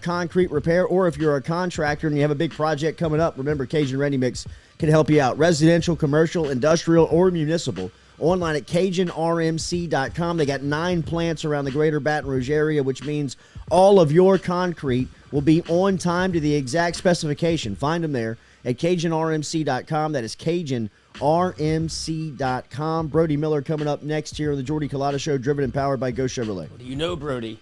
S1: concrete repair, or if you're a contractor and you have a big project coming up, remember Cajun Ready Mix can help you out. Residential, commercial, industrial, or municipal. Online at CajunRMC.com. They got 9 plants around the greater Baton Rouge area, which means all of your concrete will be on time to the exact specification. Find them there at CajunRMC.com. That is CajunRMC.com. Brody Miller coming up next here on the Jordy Culotta Show, driven and powered by Go Chevrolet.
S3: What do you know, Brody?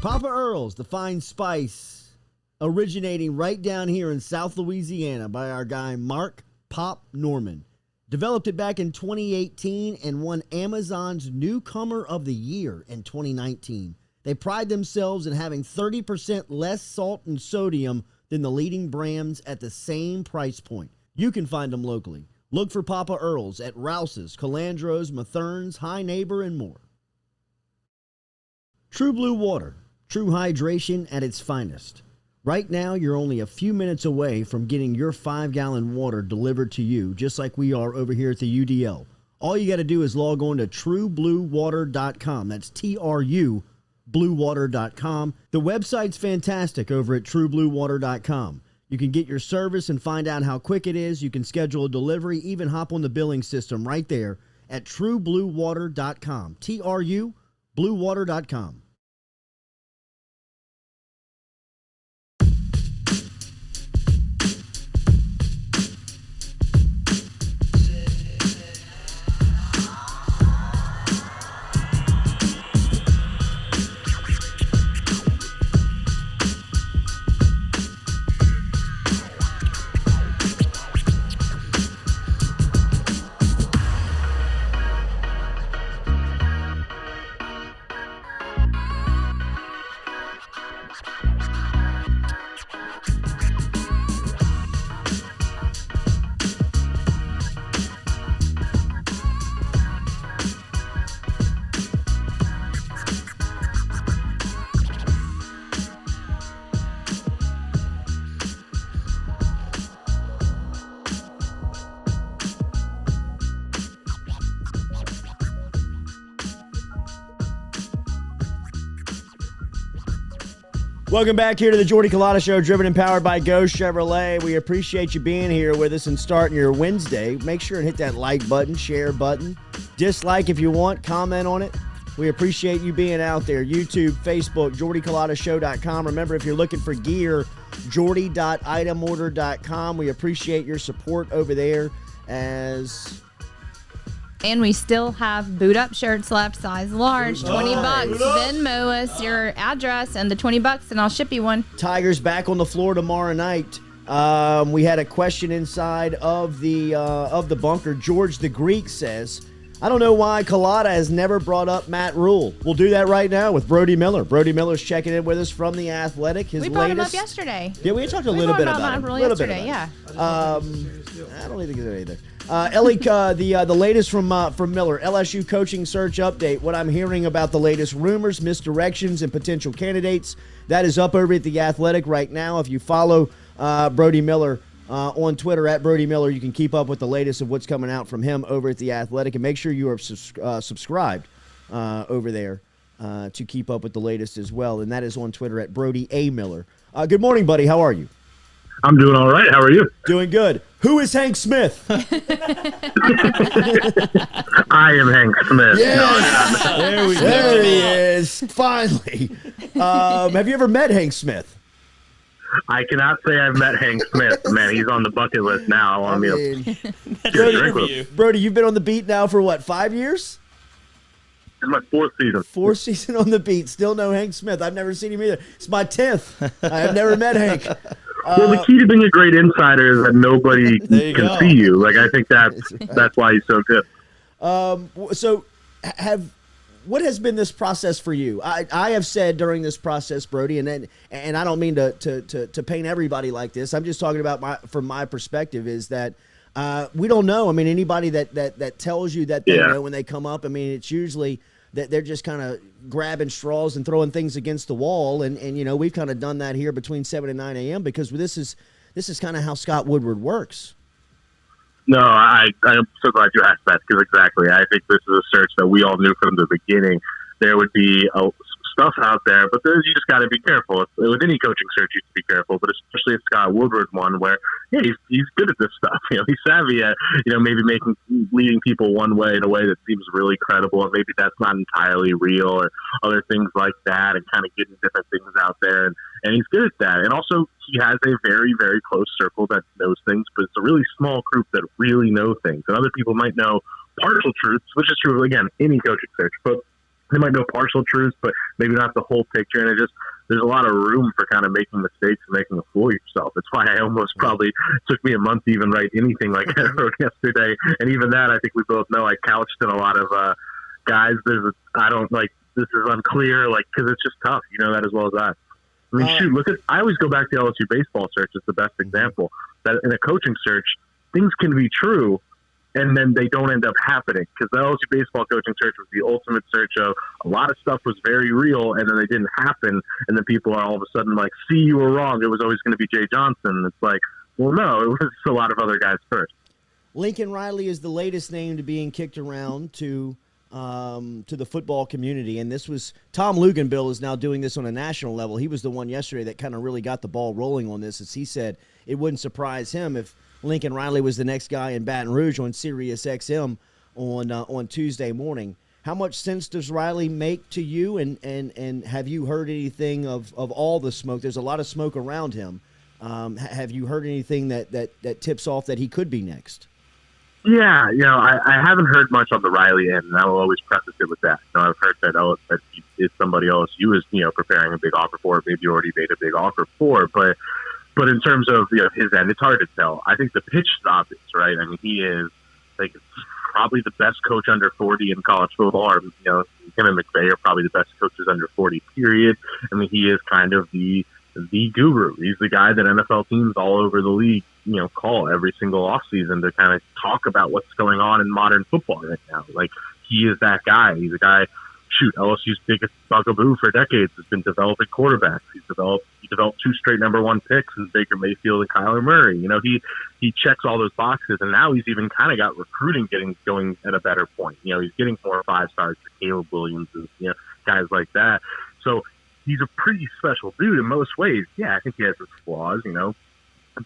S1: Papa Earl's, the fine spice, originating right down here in South Louisiana by our guy Mark Pop Norman. Developed it back in 2018 and won Amazon's Newcomer of the Year in 2019. They pride themselves in having 30% less salt and sodium than the leading brands at the same price point. You can find them locally. Look for Papa Earl's at Rouse's, Calandro's, Mathern's, High Neighbor, and more. True Blue Water, true hydration at its finest. Right now, you're only a few minutes away from getting your 5-gallon water delivered to you, just like we are over here at the UDL. All you got to do is log on to truebluewater.com. That's TRU bluewater.com. The website's fantastic over at truebluewater.com. You can get your service and find out how quick it is. You can schedule a delivery, even hop on the billing system right there at truebluewater.com. TRU bluewater.com. Welcome back here to the Jordy Culotta Show, driven and powered by Ghost Chevrolet. We appreciate you being here with us and starting your Wednesday. Make sure and hit that like button, share button, dislike if you want, comment on it. We appreciate you being out there. YouTube, Facebook, JordyCulottaShow.com. Remember, if you're looking for gear, Jordy.itemorder.com. We appreciate your support over there
S5: And we still have boot up shirts left, size large, $20. Venmo us your address and the $20, and I'll ship you one.
S1: Tigers back on the floor tomorrow night. We had a question inside of the bunker. George the Greek says, I don't know why Culotta has never brought up Matt Rule. We'll do that right now with Brody Miller. Brody Miller's checking in with us from The Athletic.
S5: We brought him up yesterday.
S1: Yeah, we talked a little bit about
S5: Matt
S1: him.
S5: Rule yesterday, yeah.
S1: I don't think there's anything. Ellie, the latest from Miller, LSU coaching search update. What I'm hearing about the latest rumors, misdirections, and potential candidates, that is up over at The Athletic right now. If you follow Brody Miller on Twitter, at Brody Miller, you can keep up with the latest of what's coming out from him over at The Athletic. And make sure you are subscribed over there to keep up with the latest as well. And that is on Twitter at Brody A. Miller. Good morning, buddy. How are you?
S6: I'm doing all right. How are you?
S1: Doing good. Who is Hank Smith?
S6: I am Hank Smith.
S1: Yes. There he is. Finally. Have you ever met Hank Smith?
S6: I cannot say I've met Hank Smith. Man, he's on the bucket list now. I mean,
S1: Brody, you've been on the beat now for what, 5 years?
S6: It's my fourth season.
S1: Fourth season on the beat. Still no Hank Smith. I've never seen him either. It's my 10th. I have never met Hank.
S6: Well, the key to being a great insider is that nobody can see you. Like, I think that's why he's so good.
S1: So, what has been this process for you? I have said during this process, Brody, and I don't mean to paint everybody like this. I'm just talking about from my perspective is that we don't know. I mean, anybody that tells you that they know when they come up, I mean, it's usually that they're just kind of grabbing straws and throwing things against the wall. And you know, we've kind of done that here between 7 and 9 a.m. because this is kind of how Scott Woodward works.
S6: No, I'm so glad you asked that because exactly. I think this is a search that we all knew from the beginning. There would be stuff out there, but you just got to be careful. With any coaching search, you have to be careful, but especially a Scott Woodward one where, he's good at this stuff. He's savvy at, maybe leading people one way in a way that seems really credible, and maybe that's not entirely real or other things like that, and kind of getting different things out there. And he's good at that. And also, he has a very, very close circle that knows things, but it's a really small group that really know things. And other people might know partial truths, which is true, again, any coaching search, but they might know partial truths, but maybe not the whole picture. And there's a lot of room for kind of making mistakes and making a fool of yourself. That's why I almost probably took me a month to even write anything like I wrote yesterday. And even that, I think we both know I couched in a lot of guys. This is unclear, because it's just tough. You know that as well as I. I mean, I always go back to the LSU baseball search as the best example. That in a coaching search, things can be true, and then they don't end up happening because the LSU baseball coaching search was the ultimate search of a lot of stuff was very real, and then they didn't happen, and then people are all of a sudden like, see, you were wrong. It was always going to be Jay Johnson. It's like, well, no, it was a lot of other guys first.
S1: Lincoln Riley is the latest name to being kicked around to the football community, and this was Tom Luganbill is now doing this on a national level. He was the one yesterday that kind of really got the ball rolling on this, as he said it wouldn't surprise him if Lincoln Riley was the next guy in Baton Rouge on Sirius XM on Tuesday morning. How much sense does Riley make to you, and have you heard anything of all the smoke? There's a lot of smoke around him. Have you heard anything that tips off that he could be next?
S6: Yeah, I haven't heard much on the Riley end, and I will always preface it with that. I've heard that he is somebody else you was preparing a big offer for, maybe already made a big offer for, but in terms of his end, it's hard to tell. I think the pitch is obvious, right? I mean, he is probably the best coach under 40 in college football. Or, him and McVay are probably the best coaches under 40. Period. I mean, he is kind of the guru. He's the guy that NFL teams all over the league, call every single offseason to kind of talk about what's going on in modern football right now. Like, he is that guy. He's a guy. Shoot, LSU's biggest bugaboo for decades has been developing quarterbacks. He developed 2 straight number 1 picks in Baker Mayfield and Kyler Murray. He checks all those boxes, and now he's even kind of got recruiting going at a better point. He's getting 4 or 5 stars to Caleb Williams and guys like that. So he's a pretty special dude in most ways. Yeah, I think he has his flaws,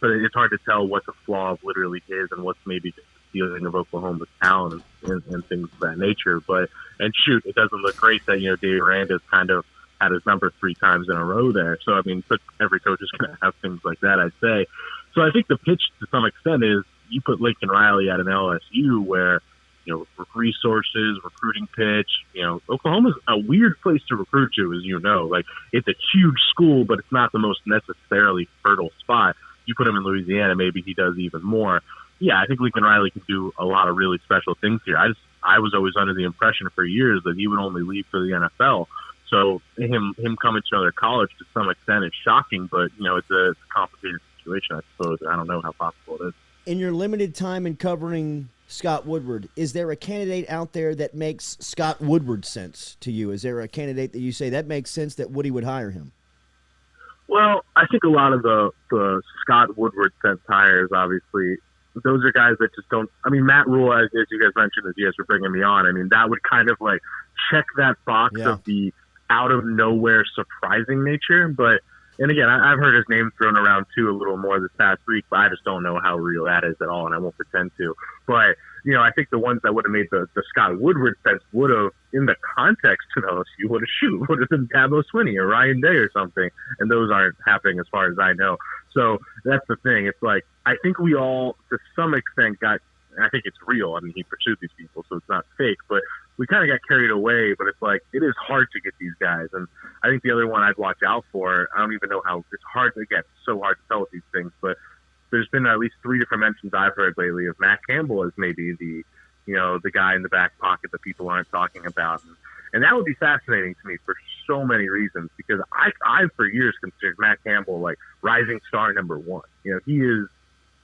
S6: but it's hard to tell what the flaw literally is and what's maybe just the stealing of Oklahoma's talent and things of that nature. And shoot, it doesn't look great that, Dave Aranda's kind of had his number 3 times in a row there. So, I mean, every coach is going to have things like that, I'd say. So I think the pitch to some extent is you put Lincoln Riley at an LSU where, resources, recruiting pitch, Oklahoma's a weird place to recruit to, as you know. Like, it's a huge school, but it's not the most necessarily fertile spot. You put him in Louisiana, maybe he does even more. Yeah, I think Lincoln Riley can do a lot of really special things here. I was always under the impression for years that he would only leave for the NFL. So him coming to another college to some extent is shocking, but it's a complicated situation, I suppose. I don't know how possible it is.
S1: In your limited time in covering Scott Woodward, is there a candidate out there that makes Scott Woodward sense to you? Is there a candidate that you say that makes sense that Woody would hire him?
S6: Well, I think a lot of the Scott Woodward sense hires, obviously, those are guys that just don't. I mean, Matt Rule, as you guys mentioned, as you guys were bringing me on, I mean, that would kind of check that box of the out of nowhere surprising nature. But, and again, I've heard his name thrown around too a little more this past week, but I just don't know how real that is at all, and I won't pretend to. But, I think the ones that would have made the Scott Woodward sense would have, in the context of LSU, would have been Dabo Swinney or Ryan Day or something, and those aren't happening as far as I know. So that's the thing. It's I think we all, to some extent, I think it's real. I mean, he pursued these people, so it's not fake, but we kind of got carried away. But it's it is hard to get these guys. And I think the other one I'd watch out for, I don't even know how, it's hard to get, so hard to tell with these things, but there's been at least 3 different mentions I've heard lately of Matt Campbell as maybe the guy in the back pocket that people aren't talking about. And that would be fascinating to me for so many reasons, because I've for years considered Matt Campbell rising star number 1. He is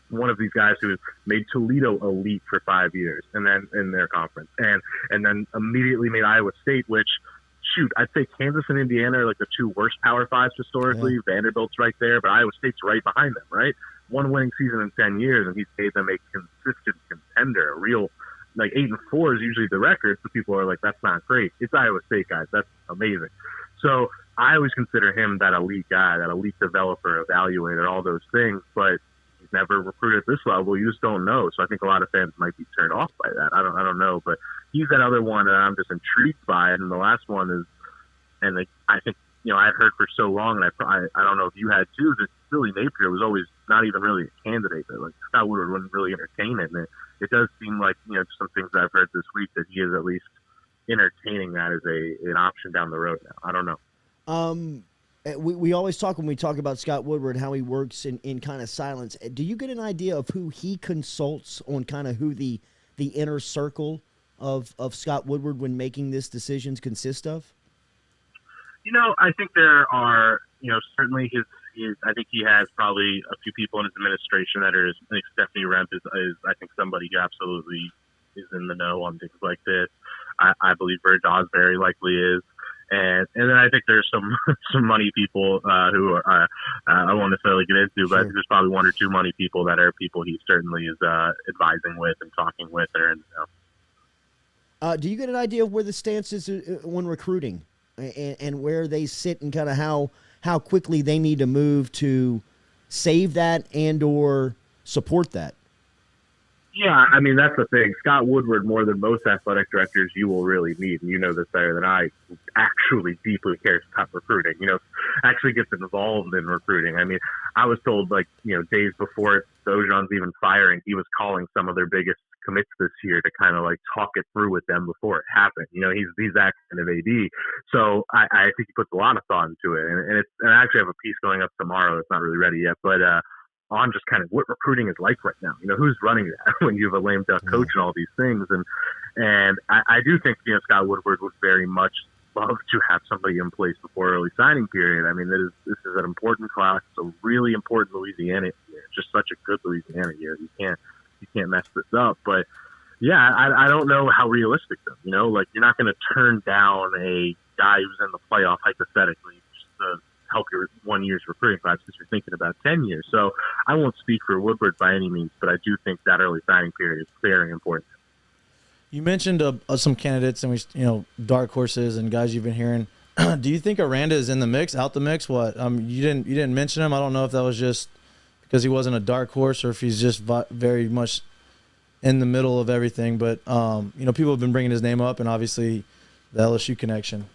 S6: one of these guys who has made Toledo elite for 5 years, and then in their conference, and then immediately made Iowa State, which, shoot, I'd say Kansas and Indiana are the 2 worst Power 5s historically. Yeah. Vanderbilt's right there, but Iowa State's right behind them, right? 1 winning season in 10 years, and he's made them a consistent contender. A real 8-4 is usually the record, so people are that's not great. It's Iowa State, guys. That's amazing. So I always consider him that elite guy, that elite developer, evaluator, all those things, but he's never recruited at this level. You just don't know. So I think a lot of fans might be turned off by that. I don't know, but he's that other one that I'm just intrigued by. And the last one is, and I think, I've heard for so long, and I don't know if you had too, that Billy Napier was always not even really a candidate. That Scott Woodward wouldn't really entertain it. And it does seem some things that I've heard this week that he is at least entertaining that as an option down the road now. I don't know.
S1: We always talk, when we talk about Scott Woodward, how he works in kind of silence. Do you get an idea of who he consults on, kind of who the inner circle of Scott Woodward when making these decisions consist of?
S6: I think there are, certainly I think he has probably a few people in his administration that are, I think Stephanie Remp is I think somebody who absolutely is in the know on things like this. I believe Bird Osbury likely is. And then I think there's some money people who are I won't necessarily get into, but I think there's probably one or two money people that are people he certainly is advising with and talking with.
S1: Do you get an idea of where the stance is when recruiting, and where they sit, and kind of how quickly they need to move to save that and or support that?
S6: Yeah, I mean, that's the thing. Scott Woodward, more than most athletic directors you will really meet, and you know this better than I, actually deeply cares about recruiting, actually gets involved in recruiting. I mean, I was told, days before Sojourn's even firing, he was calling some of their biggest commits this year to kind of talk it through with them before it happened. He's that kind of AD. So I think he puts a lot of thought into it. And I actually have a piece going up tomorrow that's not really ready yet, but on just kind of what recruiting is like right now. Who's running that when you have a lame duck coach and all these things. And I do think, Scott Woodward would very much love to have somebody in place before early signing period. I mean, this is an important class. It's a really important Louisiana year. It's just such a good Louisiana year. You can't mess this up. But yeah, I don't know how realistic though. You're not going to turn down a guy who's in the playoff hypothetically just to help your 1 year's recruiting class because you're thinking about 10 years. So I won't speak for Woodward by any means, but I do think that early signing period is very important.
S2: You mentioned some candidates and dark horses and guys you've been hearing. Do you think Aranda is in the mix, out the mix? What? You didn't mention him. I don't know if that was just because he wasn't a dark horse or if he's just very much in the middle of everything. But people have been bringing his name up, and obviously the LSU connection.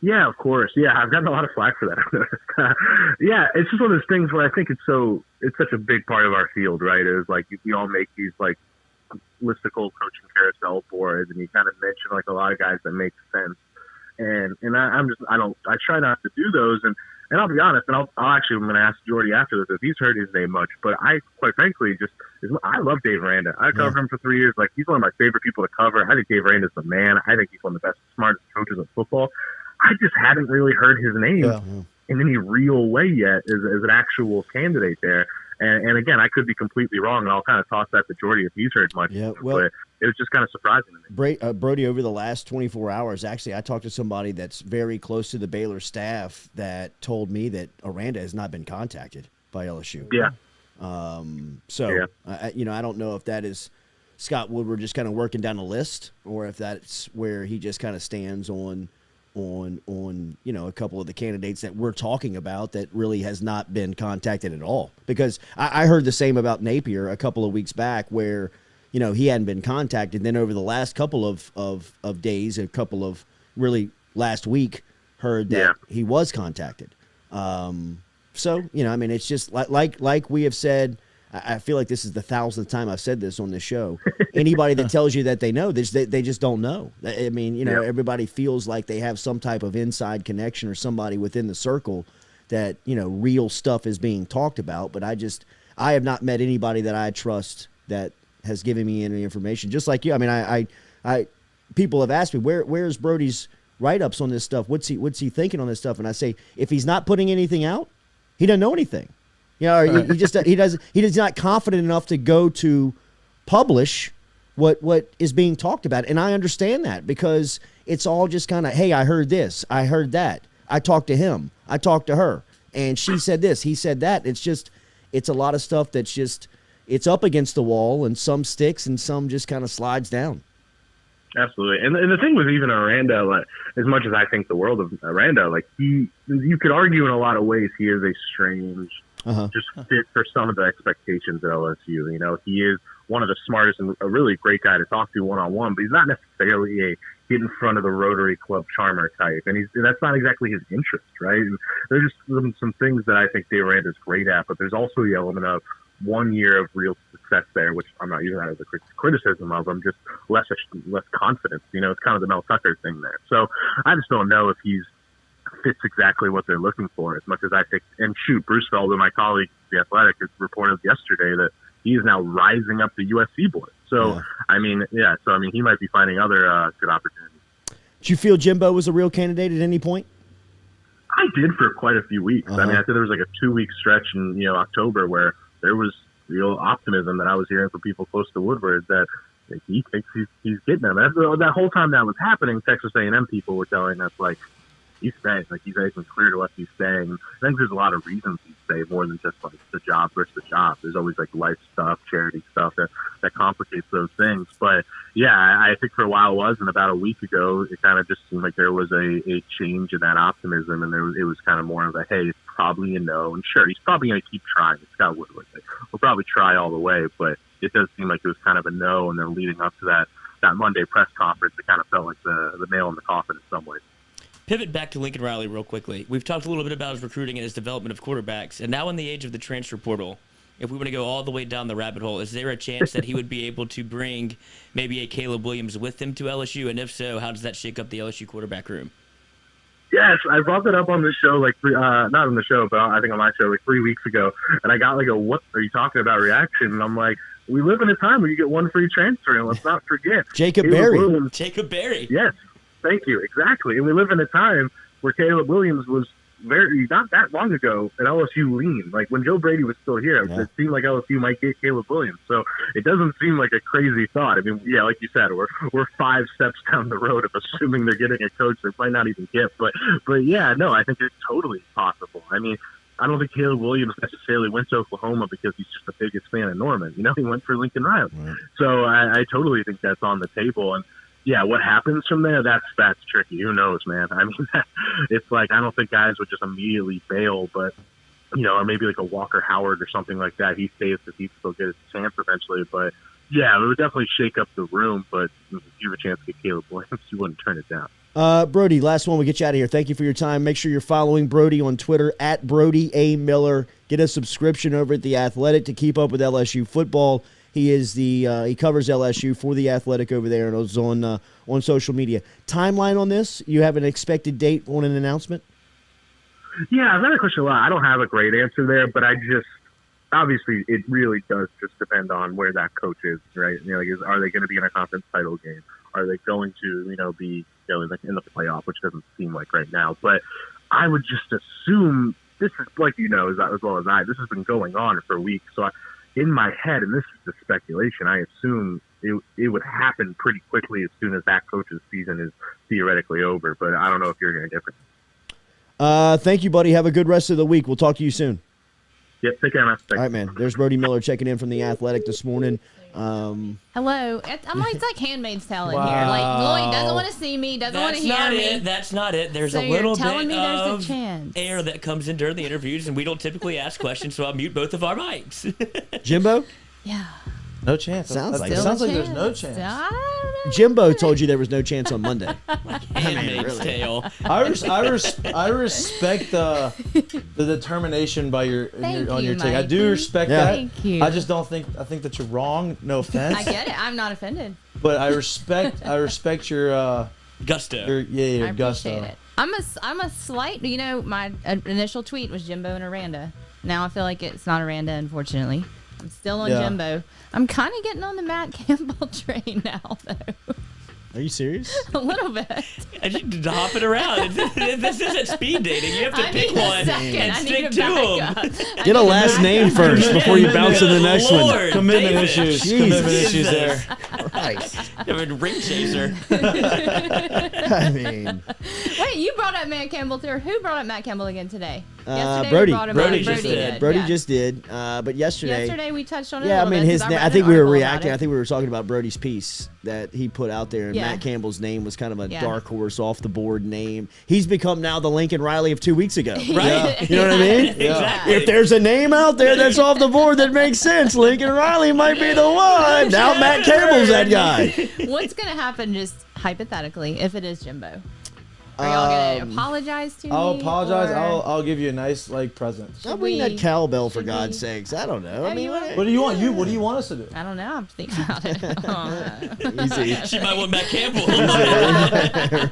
S6: Yeah, of course. Yeah, I've gotten a lot of flack for that. Yeah, it's just one of those things where I think it's such a big part of our field, right? It was we all make these listicle coaching carousel boards, and you kind of mention a lot of guys that make sense. And I try not to do those. And I'll be honest, and I'm going to ask Jordy after this if he's heard his name much, but I, quite frankly, I love Dave Aranda. I covered him for 3 years. He's one of my favorite people to cover. I think Dave Aranda's the man. I think he's one of the best, smartest coaches in football. I just hadn't really heard his name in any real way yet as an actual candidate there. And again, I could be completely wrong, and I'll kind of toss that to Jordy if he's heard much. Yeah, well, but it was just kind of surprising to me.
S1: Brody, over the last 24 hours, actually, I talked to somebody that's very close to the Baylor staff that told me that Aranda has not been contacted by LSU.
S6: Yeah.
S1: I don't know if that is Scott Woodward just kind of working down a list, or if that's where he just kind of stands on a couple of the candidates that we're talking about that really has not been contacted at all. Because I heard the same about Napier a couple of weeks back where, he hadn't been contacted. Then over the last couple of days, a couple of last week, heard that he was contacted. It's just like we have said. I feel like this is the 1,000th time I've said this on this show. Anybody that tells you that they know, they just don't know. I mean, everybody feels like they have some type of inside connection or somebody within the circle that, real stuff is being talked about. But I have not met anybody that I trust that has given me any information. Just like you. I mean, I people have asked me, where's Brody's write-ups on this stuff? What's he thinking on this stuff? And I say, if he's not putting anything out, he doesn't know anything. He's not confident enough to go to publish what is being talked about. And I understand that because it's all just kind of, hey, I heard this, I heard that, I talked to him, I talked to her, and she said this, he said that. It's a lot of stuff that's just, it's up against the wall, and some sticks and some just kind of slides down.
S6: Absolutely. And the thing with even Aranda, as much as I think the world of Aranda, you could argue in a lot of ways he is a strange just fit for some of the expectations at LSU. He is one of the smartest and a really great guy to talk to one-on-one, but he's not necessarily a get in front of the Rotary Club charmer type, and that's not exactly his interest, right? And there's just some things that I think Dave Aranda is great at, but there's also the element of 1 year of real success there, which I'm not using that as a criticism of. I'm just less confidence. It's kind of the Mel Tucker thing there. So I just don't know if he's fits exactly what they're looking for as much as I think. And shoot, Bruce Feldman, my colleague, The Athletic, has reported yesterday that he is now rising up the USC board. So, he might be finding other good opportunities.
S1: Did you feel Jimbo was a real candidate at any point?
S6: I did for quite a few weeks. I think there was a 2-week stretch in October where there was real optimism that I was hearing from people close to Woodward that he thinks he's getting them. That whole time that was happening, Texas A&M people were telling us, like, he's staying. Like, he's making clear to us he's staying. I think there's a lot of reasons he'd stay, more than just, like, the job versus the job. There's always, like, life stuff, charity stuff that complicates those things. But, yeah, I think for a while it was, and about a week ago, it kind of just seemed like there was a change in that optimism, and it was kind of more of a, hey, it's probably a no. And sure, he's probably going to keep trying. Scott Woodward. We'll probably try all the way, but it does seem like it was kind of a no. And then leading up to that Monday press conference, it kind of felt like the nail in the coffin in some ways.
S3: Pivot back to Lincoln Riley real quickly. We've talked a little bit about his recruiting and his development of quarterbacks, and now in the age of the transfer portal, if we want to go all the way down the rabbit hole, is there a chance that he would be able to bring maybe a Caleb Williams with him to LSU? And if so, how does that shake up the LSU quarterback room?
S6: Yes, I brought that up on the show, not on the show, but I think on my show, like 3 weeks ago, and I got like a "what are you talking about" reaction, and I'm like, we live in a time where you get one free transfer, and let's not forget
S1: Jacob Berry.
S3: Jacob Berry.
S6: Yes, thank you, exactly. And we live in a time where Caleb Williams was not that long ago at LSU lean. Like when Joe Brady was still here, it seemed like LSU might get Caleb Williams. So it doesn't seem like a crazy thought. I mean, yeah, like you said, we're 5 steps down the road of assuming they're getting a coach they might not even get. But yeah, no, I think it's totally possible. I mean, I don't think Caleb Williams necessarily went to Oklahoma because he's just the biggest fan of Norman. You know, he went for Lincoln Riley. Right. So I totally think that's on the table. And yeah, what happens from there, that's tricky. Who knows, man? I mean, it's like I don't think guys would just immediately bail, but, you know, or maybe like a Walker Howard or something like that. He stays because he still get his chance eventually. But, yeah, it would definitely shake up the room. But if you have a chance to get Caleb Williams, you wouldn't turn it down.
S1: Brody, last one. We get you out of here. Thank you for your time. Make sure you're following Brody on Twitter at Brody A. Miller. Get a subscription over at The Athletic to keep up with LSU football. He is he covers LSU for The Athletic over there and is on social media. Timeline on this? You have an expected date on an announcement?
S6: Yeah, I've had a question a lot. I don't have a great answer there, but obviously it really does just depend on where that coach is, right? You know, like, are they going to be in a conference title game? Are they going to, be in the playoff, which doesn't seem like right now? But I would just assume this is, like, as well as I, this has been going on for weeks. So in my head, and this is just speculation, I assume it would happen pretty quickly as soon as that coach's season is theoretically over. But I don't know if you're going to different.
S1: Thank you, buddy. Have a good rest of the week. We'll talk to you soon.
S6: Yep, take care, man. Thanks.
S1: All right, man. There's Brody Miller checking in from The Athletic this morning.
S5: Hello. It's like Handmaid's Tale in here. Like, Lloyd doesn't want to see me, doesn't want to hear me.
S3: That's not it. There's
S5: so
S3: a little
S5: bit me there's
S3: of
S5: a chance.
S3: air that comes in during the interviews, and we don't typically ask questions, so I'll mute both of our mics.
S1: Jimbo?
S5: Yeah.
S2: No chance.
S1: Sounds like
S2: there's no chance.
S1: Jimbo told you there was no chance on Monday.
S3: Handmaid's Tale.
S2: I respect the determination by on your take. I do respect that.
S5: Thank you.
S2: I just don't think that you're wrong. No offense.
S5: I get it. I'm not offended.
S2: But I respect your
S3: gusto.
S2: Your
S5: I
S2: gusto.
S5: appreciate it. I'm a slight. My initial tweet was Jimbo and Aranda. Now I feel like it's not Aranda, unfortunately. I'm still on Jimbo. I'm kind of getting on the Matt Campbell train now, though.
S1: Are you serious?
S5: A little bit.
S3: I just hopping around. This isn't speed dating. You have to pick one and stick to them.
S1: Get a last name first before you bounce to the next one.
S2: Commitment issues. Commitment issues there.
S1: Christ.
S3: You're a ring chaser.
S1: I mean.
S5: Wait, you brought up Matt Campbell too. Who brought up Matt Campbell again today? Yesterday
S1: Brody.
S5: we brought him
S3: Brody
S5: up.
S3: just did.
S1: Brody just did. But yesterday.
S5: Yesterday we touched on it.
S1: Yeah,
S5: a little
S1: I mean,
S5: bit,
S1: I think we were reacting. I think we were talking about Brody's piece that he put out there, and Matt Campbell's name was kind of a dark horse, off the board name. He's become now the Lincoln Riley of 2 weeks ago.
S3: Right.
S1: Yeah. You know what I mean?
S3: Exactly.
S1: If there's a name out there that's off the board that makes sense, Lincoln Riley might be the one. Now Matt Campbell's that guy.
S5: What's going to happen, just hypothetically, if it is Jimbo? Are y'all going to apologize to me?
S2: I'll apologize.
S5: or-
S2: I'll give you a nice present.
S1: I'll bring that cowbell for God's sakes. I don't know. I mean,
S2: What do you want? What do you want us to do?
S5: I don't know. I'm thinking about it.
S1: easy.
S3: She might want Matt Campbell.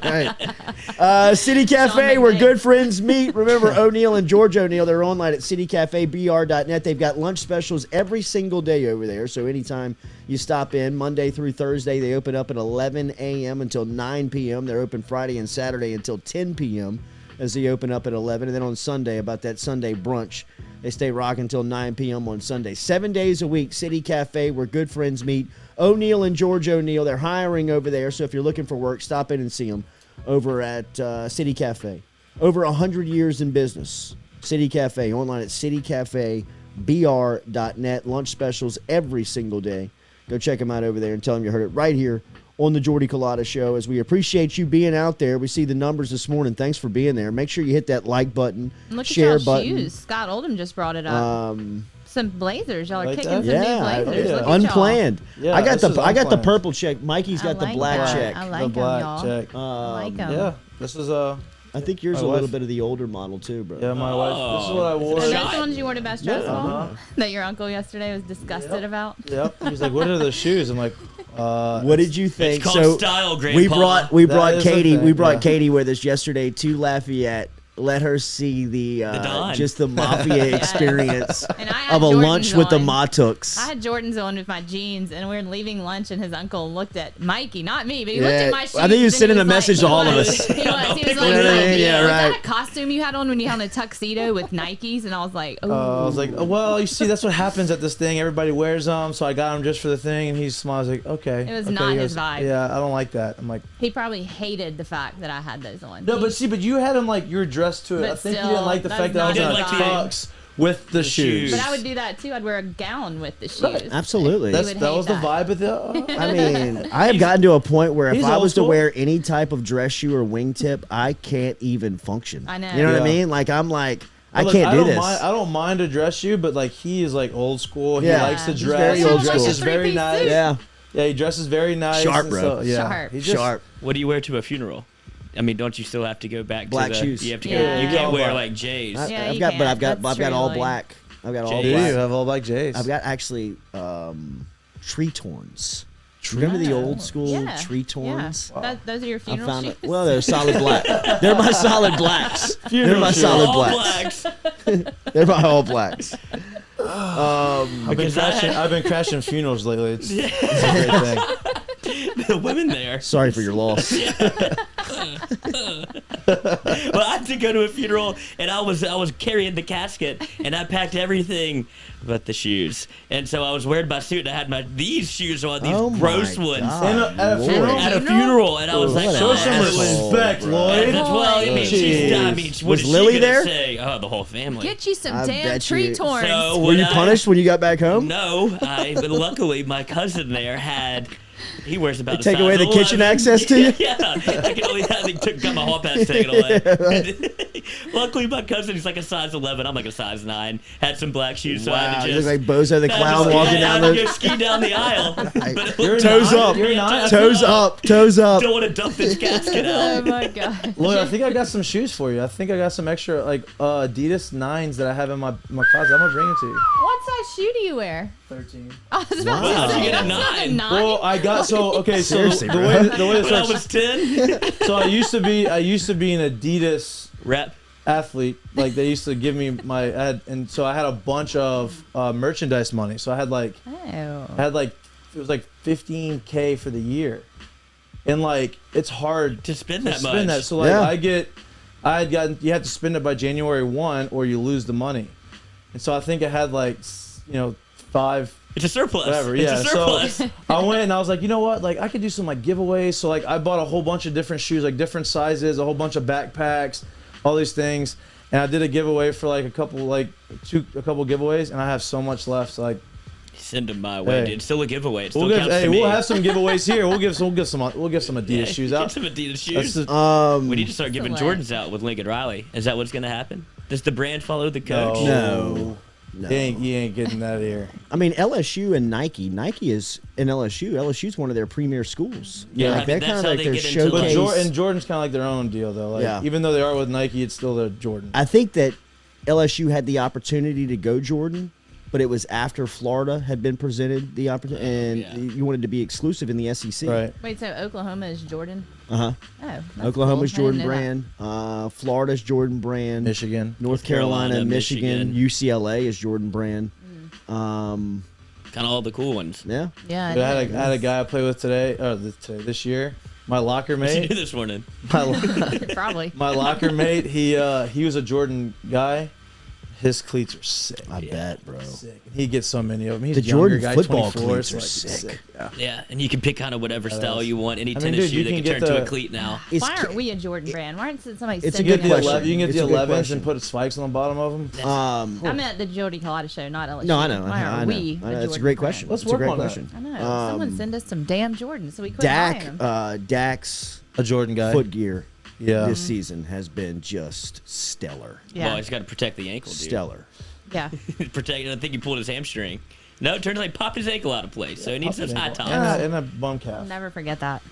S1: Right. City Cafe, where good friends meet. Remember O'Neill and George O'Neill. They're online at citycafebr.net. They've got lunch specials every single day over there. So anytime you stop in, Monday through Thursday, they open up at 11 a.m. until 9 p.m. They're open Friday and Saturday until 10 p.m. as they open up at 11. And then on Sunday, about that Sunday brunch, They stay rocking until 9 p.m. on Sunday. 7 days a week, City Cafe, where good friends meet. O'Neill and George O'Neill, they're hiring over there. So if you're looking for work, stop in and see them over at City Cafe. Over 100 years in business. City Cafe, online at citycafebr.net. Lunch specials every single day. Go check them out over there and tell them you heard it right here on the Jordy Culotta Show. As we appreciate you being out there. We see the numbers this morning. Thanks for being there. Make sure you hit that like button,
S5: Look
S1: share
S5: at y'all
S1: button.
S5: shoes. Scott Oldham just brought it up. Some blazers. Y'all are
S2: Like
S5: kicking
S2: that?
S5: some
S1: Yeah,
S5: new blazers. Look at
S1: unplanned.
S2: Yeah,
S1: I got
S2: this is
S1: the
S2: unplanned.
S1: purple check. Mikey's got the
S5: like
S1: black
S5: that.
S1: check.
S5: I
S2: The
S5: like them,
S2: black
S5: y'all.
S2: check.
S5: I like them.
S2: Yeah, this is
S1: I think yours
S2: My
S1: is a little
S2: wife-
S1: bit of the older model too, bro.
S2: yeah, my wife. This is what I wore.
S5: Are those
S3: Shot.
S5: the ones you wore to Best Dress Ball
S2: Uh-huh.
S5: that your uncle yesterday was disgusted about?
S2: Yep. He's like, "What are the shoes?" I'm like,
S1: What did you think?
S3: It's called style, Grandpa.
S1: we
S2: That
S1: brought
S2: is a
S1: Katie.
S2: thing,
S1: We brought
S2: yeah.
S1: Katie with us yesterday to Lafayette. Let her see the
S3: Don.
S1: just the mafia experience
S5: And I had
S1: of a
S5: Jordans
S1: lunch with the
S5: on.
S1: Matuks.
S5: I had Jordans on with my jeans, and we were leaving lunch, and his uncle looked at Mikey, not me, but he looked
S1: Yeah.
S5: at my shoes.
S1: I think he was
S5: and
S1: sending a
S5: like-
S1: message to all of us.
S5: He was. He was like,
S3: You know
S1: what I mean? Yeah,
S5: was
S1: right.
S5: that a costume you had on when you had on a tuxedo with Nikes? And I was like, oh.
S2: I was like, well, you see, that's what happens at this thing. Everybody wears them, so I got them just for the thing. And he smiles like, okay.
S5: It was
S2: okay.
S5: not
S2: He
S5: his
S2: goes,
S5: vibe.
S2: Yeah, I don't like that. I'm like,
S5: He probably hated the fact that I had those on.
S2: no, but see, but you had them like you were dressed to it.
S5: But
S2: I think
S5: still,
S2: you didn't like the
S5: that's
S2: fact that I was in
S5: not
S2: a
S3: his vibe.
S2: tux with the shoes.
S5: But I would do that too. I'd wear a gown with the shoes.
S2: Right.
S1: Absolutely.
S5: He would
S2: That
S5: hate
S2: was the
S5: that.
S2: vibe of the.
S1: I mean, I have gotten to a point where if
S2: He's
S1: I
S2: old
S1: was to
S2: school.
S1: wear any type of dress shoe or wingtip, I can't even function.
S5: I know.
S1: You know what I
S2: Yeah.
S1: mean? Like I'm like, I
S2: Look,
S1: can't do
S2: don't
S1: this.
S2: I don't mind a dress shoe, but like he is like old school. He
S1: Yeah.
S2: likes to
S1: He's
S2: dress.
S1: very
S2: He
S1: old
S2: dresses
S1: school.
S2: very
S5: Three-piece
S2: nice.
S5: suit.
S1: Yeah,
S2: Yeah, he dresses very nice.
S1: Sharp,
S2: and
S1: bro.
S2: So, yeah.
S5: Sharp.
S2: He just-
S1: sharp.
S3: What do you wear to a funeral? I mean, don't you still have to go back
S1: Black
S3: to the,
S1: shoes.
S3: You have to
S5: Yeah.
S3: go. You
S5: Yeah.
S3: can't wear
S2: Black.
S3: like J's.
S1: I,
S5: Yeah,
S1: I've
S5: you
S1: got, but
S5: can.
S1: I've got
S5: That's
S1: all
S5: true, Lloyd.
S1: black. I've got all
S3: J's.
S2: Do
S1: black.
S2: you have all black J's?
S1: I've got actually tree torns. Remember the old school
S5: Yeah.
S1: tree torns?
S5: Yeah. Those are your
S1: I
S5: funeral
S1: found
S5: shoes?
S1: it. Well, they're solid black. They're my solid blacks. They're my
S2: shoes.
S1: solid
S3: All
S1: blacks.
S3: blacks.
S1: They're my all blacks.
S2: I've been
S3: Because I
S2: crashing.
S3: had-
S2: I've been crashing funerals lately. It's a great thing.
S3: The women there.
S1: Sorry for your loss.
S3: Well, I had to go to a funeral, and I was carrying the casket, and I packed everything but the shoes. And so I was wearing my suit, and I had these shoes on, these
S1: Oh my
S3: gross ones.
S1: God.
S2: At a
S1: Lord.
S2: funeral?
S3: At a funeral, and I was like,
S1: What
S2: Show
S1: an
S2: some
S1: asshole,
S2: respect,
S1: bro.
S2: Lloyd.
S3: That's well, I mean,
S2: Jeez.
S3: what
S1: Was
S3: is she
S1: Lily
S3: gonna
S1: there?
S3: Say? Oh, the whole family.
S5: Get you some
S1: I
S5: damn
S1: bet
S5: tree
S1: you-
S5: torns.
S3: So
S1: Were
S3: when
S1: you
S3: I-
S1: punished when you got back home?
S3: No, but luckily my cousin there had. He wears about.
S1: They
S3: a
S1: take away
S3: size
S1: the kitchen
S3: 11.
S1: access to you?
S3: Yeah, I can only. I think got my hall pass taken away. Luckily, my cousin he's like a size 11. I'm like a size 9. Had some black shoes, so I
S1: Wow,
S3: had to
S1: you
S3: just.
S1: look like Bozo the
S3: I
S1: Clown
S3: just-
S1: walking
S3: I
S1: down
S3: had to go
S1: the
S3: ski down the aisle. But
S2: You're
S1: toes
S2: nine?
S1: up,
S2: You're nine?
S1: toes up, toes up.
S3: Don't want to dump this casket
S5: Oh
S3: out.
S5: my god.
S2: Lloyd, I think I got some shoes for you. I think I got some extra like Adidas 9s that I have in my closet. I'm gonna bring them to you.
S5: What size shoe do you wear?
S2: 13.
S5: I was about
S1: Wow.
S5: to say,
S3: You get a
S5: that's not a
S3: 9.
S5: 9.
S2: Well, I got so
S1: Seriously,
S2: the
S1: bro.
S2: way the way
S3: When I
S2: this
S3: was 10,
S2: works. So I used to be an Adidas
S3: rep.
S2: athlete. Like they used to give me and so I had a bunch of merchandise money. So I had like
S5: Oh.
S2: it was like 15K for the year, and like it's hard
S3: To spend
S2: to
S3: that
S2: spend
S3: much.
S2: that. So like
S1: Yeah.
S2: I had gotten you have to spend it by January 1 or you lose the money, and so I think I had like 5.
S3: It's a surplus.
S2: Whatever,
S3: It's
S2: yeah.
S3: a surplus.
S2: So I went and I was like, you know what? Like I could do some like giveaways. So like I bought a whole bunch of different shoes, like different sizes, a whole bunch of backpacks, all these things. And I did a giveaway for like a couple giveaways, and I have so much left. So like
S3: Send them my way,
S2: Hey.
S3: dude. It's still a giveaway. It still
S2: we'll give,
S3: counts to
S2: hey,
S3: me.
S2: we'll have some giveaways here. We'll give some Adidas
S3: Yeah,
S2: shoes
S3: get
S2: out.
S3: some Adidas
S2: That's
S3: shoes.
S2: the-
S3: We need to start giving
S5: Excellent.
S3: Jordans out with Lincoln Riley. Is that what's going to happen? Does the brand follow the coach?
S1: No.
S2: You ain't getting that here.
S1: I mean, LSU and Nike. Nike is in LSU. LSU's one of their premier schools.
S2: Yeah,
S1: like
S3: I mean,
S1: they're
S3: that's
S1: kind of
S3: how
S1: like
S3: they
S1: their
S3: get into, like-
S1: showcase.
S2: And Jordan's kind of like their own deal though. Like
S1: Yeah.
S2: even though they are with Nike, it's still their Jordan.
S1: I think that LSU had the opportunity to go Jordan, but it was after Florida had been presented the opportunity, and
S3: Yeah.
S1: you wanted to be exclusive in the SEC.
S2: Right.
S5: Wait, so Oklahoma is Jordan?
S1: Uh huh.
S5: Oh, that's
S1: Oklahoma's
S5: cool. I
S1: Jordan
S5: didn't know that.
S1: brand. Florida's Jordan brand.
S2: Michigan.
S1: North Carolina,
S3: Carolina,
S1: Michigan,
S3: Michigan.
S1: UCLA is Jordan brand.
S3: Kind of all the cool ones.
S1: Yeah.
S5: Yeah,
S2: But I had a guy I play with this year. My locker
S3: What did you
S2: mate.
S3: do this morning?
S2: My
S5: probably.
S2: locker mate. He was a Jordan guy. His cleats are sick.
S1: I bet, bro.
S2: Sick. He gets so many of them. He's
S1: The
S2: a younger
S1: Jordan
S2: guy,
S1: football
S2: 24,
S1: cleats
S2: so
S1: are
S2: like,
S1: sick.
S2: Yeah.
S3: Yeah, and you can pick kind of whatever style you want. Any
S2: I mean,
S3: tennis
S2: dude,
S3: shoe
S2: you
S3: that
S2: can
S3: can turn
S2: get
S3: to a
S2: the-
S3: cleat now.
S5: Why aren't we a Jordan brand? Why aren't somebody
S1: It's a
S5: sending
S1: good
S2: You can get
S5: us-
S1: question.
S2: you can get
S1: It's
S2: the
S1: a good
S2: 11s
S1: question.
S2: and put spikes on the bottom of them.
S5: I meant the Jordy Culotta Show, not LSU.
S1: No, I know.
S5: Why
S1: I
S5: aren't
S1: know.
S5: we?
S1: I know. It's a
S5: Jordan
S1: great
S5: brand?
S1: question.
S2: Let's
S1: It's a
S2: work
S1: great
S2: on that.
S1: question.
S5: I know. Someone send us some damn Jordans so we quit buying them.
S1: Dak's
S2: A Jordan guy.
S1: foot gear
S2: Yeah.
S1: this season has been just stellar.
S5: Yeah.
S3: Well, he's got to protect the ankle, dude.
S1: Stellar.
S5: Yeah.
S3: Protect. I think he pulled his hamstring. No, it turns out he popped his ankle out of place, so he needs those high tops.
S2: And a bum
S5: I'll
S2: calf.
S5: never forget that.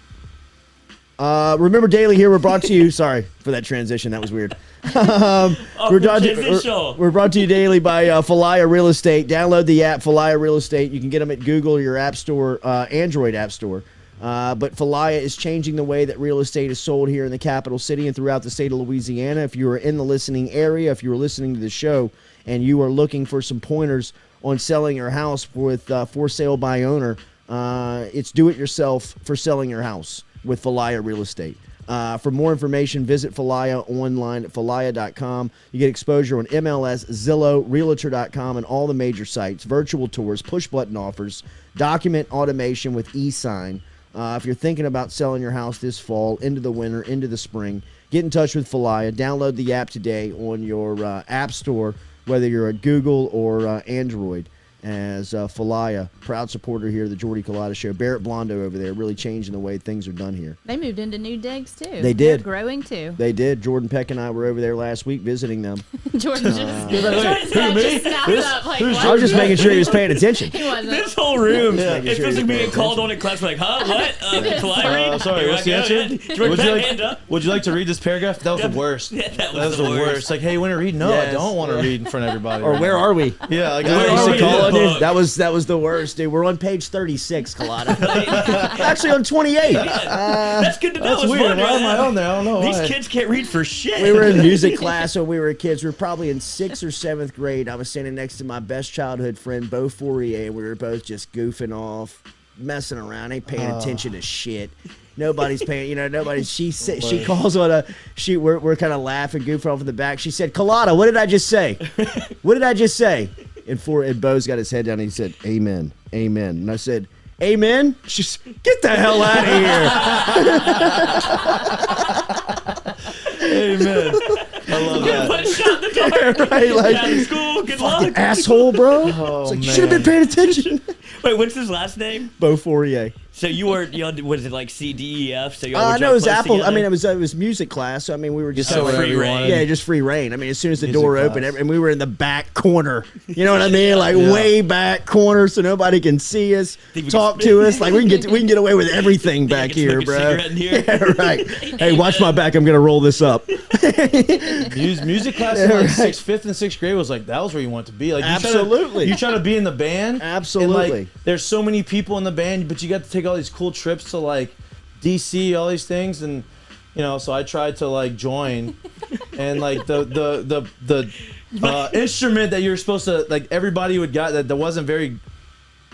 S1: Remember Daily here. We're brought to you. Sorry for that transition. That was weird. We're brought to you daily by Falaya Real Estate. Download the app, Falaya Real Estate. You can get them at Google or your app store, Android app store. But Falaya is changing the way that real estate is sold here in the capital city and throughout the state of Louisiana. If you are in the listening area, if you are listening to the show and you are looking for some pointers on selling your house with for sale by owner, it's do it yourself for selling your house with Falaya Real Estate. For more information, visit Falaya online at falaya.com. You get exposure on MLS, Zillow, Realtor.com, and all the major sites, virtual tours, push-button offers, document automation with eSign. If you're thinking about selling your house this fall, into the winter, into the spring, get in touch with Falaya. Download the app today on your app store, whether you're at Google or Android. As Falaya, proud supporter here of the Jordy Culotta Show. Barrett Blondo over there really changing the way things are done here.
S5: They moved into new digs too.
S1: They did.
S5: They're growing too.
S1: They did. Jordan Peck and I were over there last week visiting them.
S5: Jordan just
S2: me?
S5: snapped up like,
S1: I was just making sure he was paying attention.
S5: He wasn't.
S3: This whole room,
S1: Yeah.
S3: it feels like being called on in class. Like, huh? What? Fly read?
S2: Sorry,
S3: Here
S2: what's
S3: I
S2: the
S3: go.
S2: answer?
S3: Yeah. Jordan,
S2: Would you like to read this paragraph? That was the worst.
S3: Yeah, that
S2: That was the worst. Like, hey, you want to read? No, I
S1: Yes.
S2: don't want to read in front of everybody.
S1: Or
S2: right
S1: where
S2: now.
S1: are we?
S2: Yeah, like
S3: Where
S2: I
S3: are
S2: used to
S3: we?
S2: call
S3: in
S2: it.
S3: the book?
S1: That was the worst, dude. We're on page 36, Culotta. Actually on 28.
S3: That's good to know.
S2: That's
S3: It's
S2: weird.
S3: fun,
S2: Why
S3: right?
S2: am I on there? I don't know
S3: These
S2: why.
S3: kids can't read for shit.
S1: We were in music class when we were kids. We were probably in 6th or 7th grade. I was standing next to my best childhood friend, Bo Fourier, and we were both just goofing off, messing around, ain't paying attention to shit. Nobody's paying, nobody's. She calls on we're kind of laughing, goofing off in the back. She said, Culotta, what did I just say? What did I just say? And Bo's got his head down and he said, Amen, amen. And I said, Amen? She's, get the hell out of here.
S2: Amen. I love that.
S3: Put a shot in the dark.
S1: Right, like,
S3: Out of school. Good luck.
S1: asshole, bro.
S2: Oh,
S1: It's like, you
S2: man.
S1: should have been paying attention.
S3: Wait, what's his last name?
S1: Bo Fourier.
S3: So you were, was it like C, D, E, F? So y'all were
S1: No, it was
S3: close
S1: Apple.
S3: together?
S1: I mean, it was music class. So I mean, we were just
S2: Just
S1: going-
S2: whatever you wanted.
S1: Yeah, just free reign. I mean, as soon as the
S2: Music
S1: door
S2: class.
S1: opened, and we were in the back corner. You know what I mean? Like way back corner, so nobody can see us,
S3: Think we
S1: talk
S3: can-
S1: to us. Like we can get away with everything back
S3: can
S1: here,
S3: smoke a
S1: bro.
S3: cigarette in here.
S1: Yeah, right. Hey, watch my back. I'm gonna roll this up.
S2: Music class in like 5th and 6th grade was like that was where you want to be. Like
S1: Absolutely.
S2: you try to be in the band.
S1: Absolutely.
S2: And like, there's so many people in the band, but you got to take all these cool trips to like DC, all these things, and so I tried to like join, and like the instrument that you're supposed to like everybody would got that wasn't very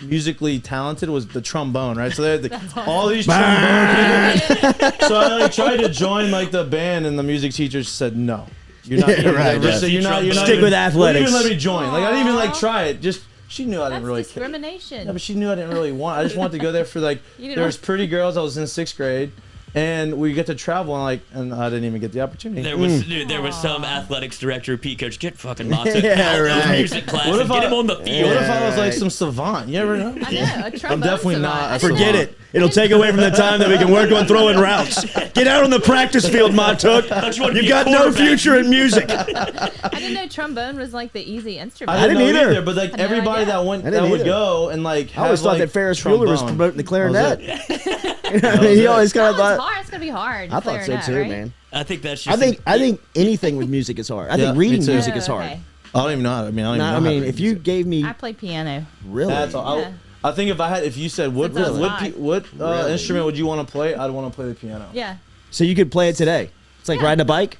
S2: musically talented was the trombone, right? So they had all these trombone people. So I like tried to join like the band, and the music teacher said no. You're not.
S1: right, yeah.
S2: So you're not
S1: Stick
S2: even,
S1: with athletics.
S2: Wouldn't even let me join. Like I didn't even like
S5: Aw.
S2: try it. Just she knew I didn't
S5: That's
S2: really care.
S5: discrimination.
S2: Yeah, but she knew I didn't really want. I just wanted to go there for like.
S5: You didn't
S2: There was
S5: want-
S2: pretty girls. I was in 6th grade, and we get to travel and I didn't even get the opportunity.
S3: There was there was some athletics director, P coach, get fucking Monson
S1: Yeah,
S3: out of
S1: right.
S3: music class
S2: What
S3: and
S2: if
S3: get
S2: I-
S3: him on the field.
S2: What if I was like
S1: Right.
S2: some savant? You ever know?
S5: I know. A trombone
S2: definitely
S5: savant.
S2: not a
S5: I didn't
S1: Forget
S5: know-
S1: it. It'll take away from the time that we can work on throwing routes. Get out on the practice field, Montook.
S3: Don't you want to
S1: You've
S3: be a
S1: got no
S3: quarterback?
S1: future in music.
S5: I didn't know trombone was like the easy instrument.
S2: I didn't know
S1: either.
S2: either. But like
S5: I had no
S2: everybody
S5: idea.
S2: that went
S1: I didn't
S2: that would
S1: either.
S2: go and like
S1: I always
S2: have,
S1: thought
S2: like,
S1: that Ferris Bueller was
S2: trombone.
S1: promoting the clarinet.
S2: That
S1: He
S2: it.
S1: always kind
S5: Oh,
S1: of
S5: it's
S1: thought.
S5: hard. It's gonna be hard.
S1: I thought so
S5: clarinet,
S1: too,
S5: right?
S1: man.
S3: I think that's just
S1: I think anything with music is hard. I
S2: Yeah,
S1: think
S2: me
S1: reading
S2: too.
S1: music is
S5: Oh,
S1: hard.
S5: okay.
S2: I don't even know. I mean, I don't even know.
S1: I
S2: how to
S1: mean,
S2: read
S1: if you
S2: music.
S1: gave me
S5: I play piano.
S1: really,
S2: That's all.
S5: Yeah.
S2: I think if you said what
S5: Since I was five.
S1: Really?
S2: instrument would you want to play, I'd want to play the piano.
S5: Yeah.
S1: so you could play it today. It's like
S5: Yeah.
S1: riding a bike.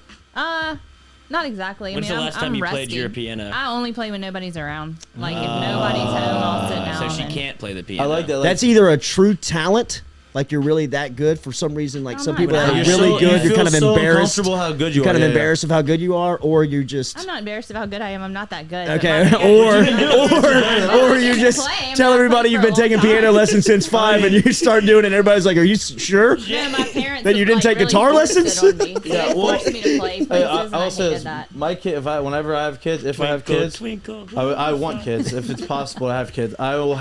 S5: Not exactly.
S3: When's
S5: I mean,
S3: the last
S5: I'm
S3: time you
S5: rusty.
S3: played your piano?
S5: I only play when nobody's around. Like if nobody's home, I'll sit down.
S3: So she
S5: and-
S3: can't play the piano.
S2: I like that. Like,
S1: That's either a true talent Like you're really that good for some reason. Like
S5: I'm
S1: some
S5: not
S1: people that
S5: really
S1: are
S5: good.
S1: really good,
S2: You
S1: you're kind of
S2: feel so
S1: embarrassed.
S2: comfortable how good
S1: You're
S2: you
S1: kind
S2: are.
S1: of embarrassed of how good you are, or you just
S5: I'm not embarrassed of how good I am. I'm not that good. but
S1: okay,
S5: my parents-
S1: or you just
S5: Play. I'm
S1: tell
S5: not
S1: everybody
S5: playing
S1: you've
S5: for
S1: been
S5: a
S1: taking
S5: long time.
S1: piano lessons since 5, and you start doing it. And everybody's like, "Are you sure?"
S5: Yeah, my parents.
S1: Then you
S5: have,
S1: didn't take
S5: really
S1: guitar
S5: forced it
S1: lessons?
S5: on me.
S2: Yeah,
S5: They
S2: well,
S5: forced me to play places, and I
S2: also
S5: hated that.
S2: my kid. Whenever I have kids, if I have
S3: Twinkle,
S2: kids,
S3: twinkle,
S2: I want kids. If it's possible to have kids, I will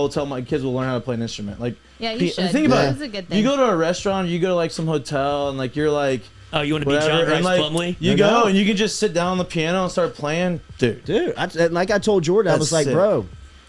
S2: tell my kids will learn how to play an instrument. Like,
S5: Yeah, you should.
S2: think about
S5: That's
S2: it.
S5: a good thing.
S2: You go to a restaurant, you go to like some hotel, and like you're like,
S3: Oh, you want to be
S2: whatever,
S3: John Rice
S2: and like
S3: Plumley?
S2: you
S1: No
S2: go
S1: doubt.
S2: and you can just sit down on the piano and start playing, dude.
S1: Like I told Jordan, I
S2: That's
S1: was like,
S2: sick.
S1: bro,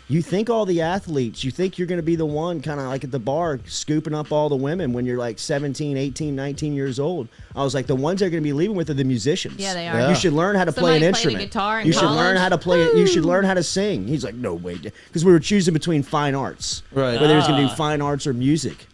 S1: you think all the athletes, you think you're going to be the one kind of like at the bar scooping up all the women when you're like 17, 18, 19 years old. I was like, the ones they're going to be leaving with are the musicians.
S5: Yeah, they are.
S2: Yeah.
S1: You should learn how to play an
S5: Somebody played a
S1: instrument.
S5: guitar in
S1: you should learn
S5: college?
S1: how to play it. You should learn how to sing. He's like, no way, because we were choosing between fine arts,
S2: Right.
S1: whether he was going to do fine arts or music,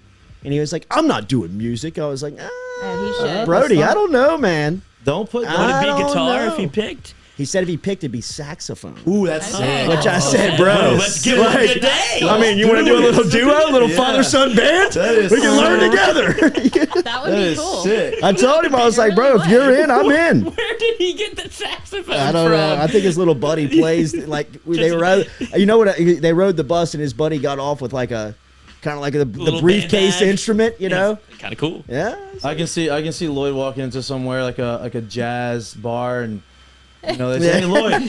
S1: and he was like, I'm not doing music. I was like,
S5: Yeah, he should.
S1: Brody, I don't know, man.
S2: Don't put.
S3: Would it
S1: I
S3: be
S1: don't
S3: guitar
S1: know.
S3: if he picked?
S1: He said if he picked, it'd be saxophone.
S2: Ooh, that's
S5: Okay.
S2: sick.
S1: Which I said, bro.
S3: Oh, let's give him a
S1: like,
S3: good day.
S1: I mean, you want to do a little duo, a little
S2: Yeah.
S1: father-son band?
S2: That is
S1: We can learn
S2: so-
S1: together.
S5: That would
S2: That
S5: be
S2: is
S5: cool.
S2: sick.
S1: I told him, I was like, bro,
S5: really
S1: if you're in, I'm in.
S3: Where did he get the saxophone
S1: I don't
S3: from?
S1: know. I think his little buddy plays like they rode. You know what? They rode the bus, and his buddy got off with like a kind of like the
S3: Little
S1: briefcase
S3: band bag.
S1: instrument. You know?
S3: Kind of cool.
S1: Yeah.
S2: I can see Lloyd walking into somewhere like a jazz bar and. You know, they say, hey, Lloyd,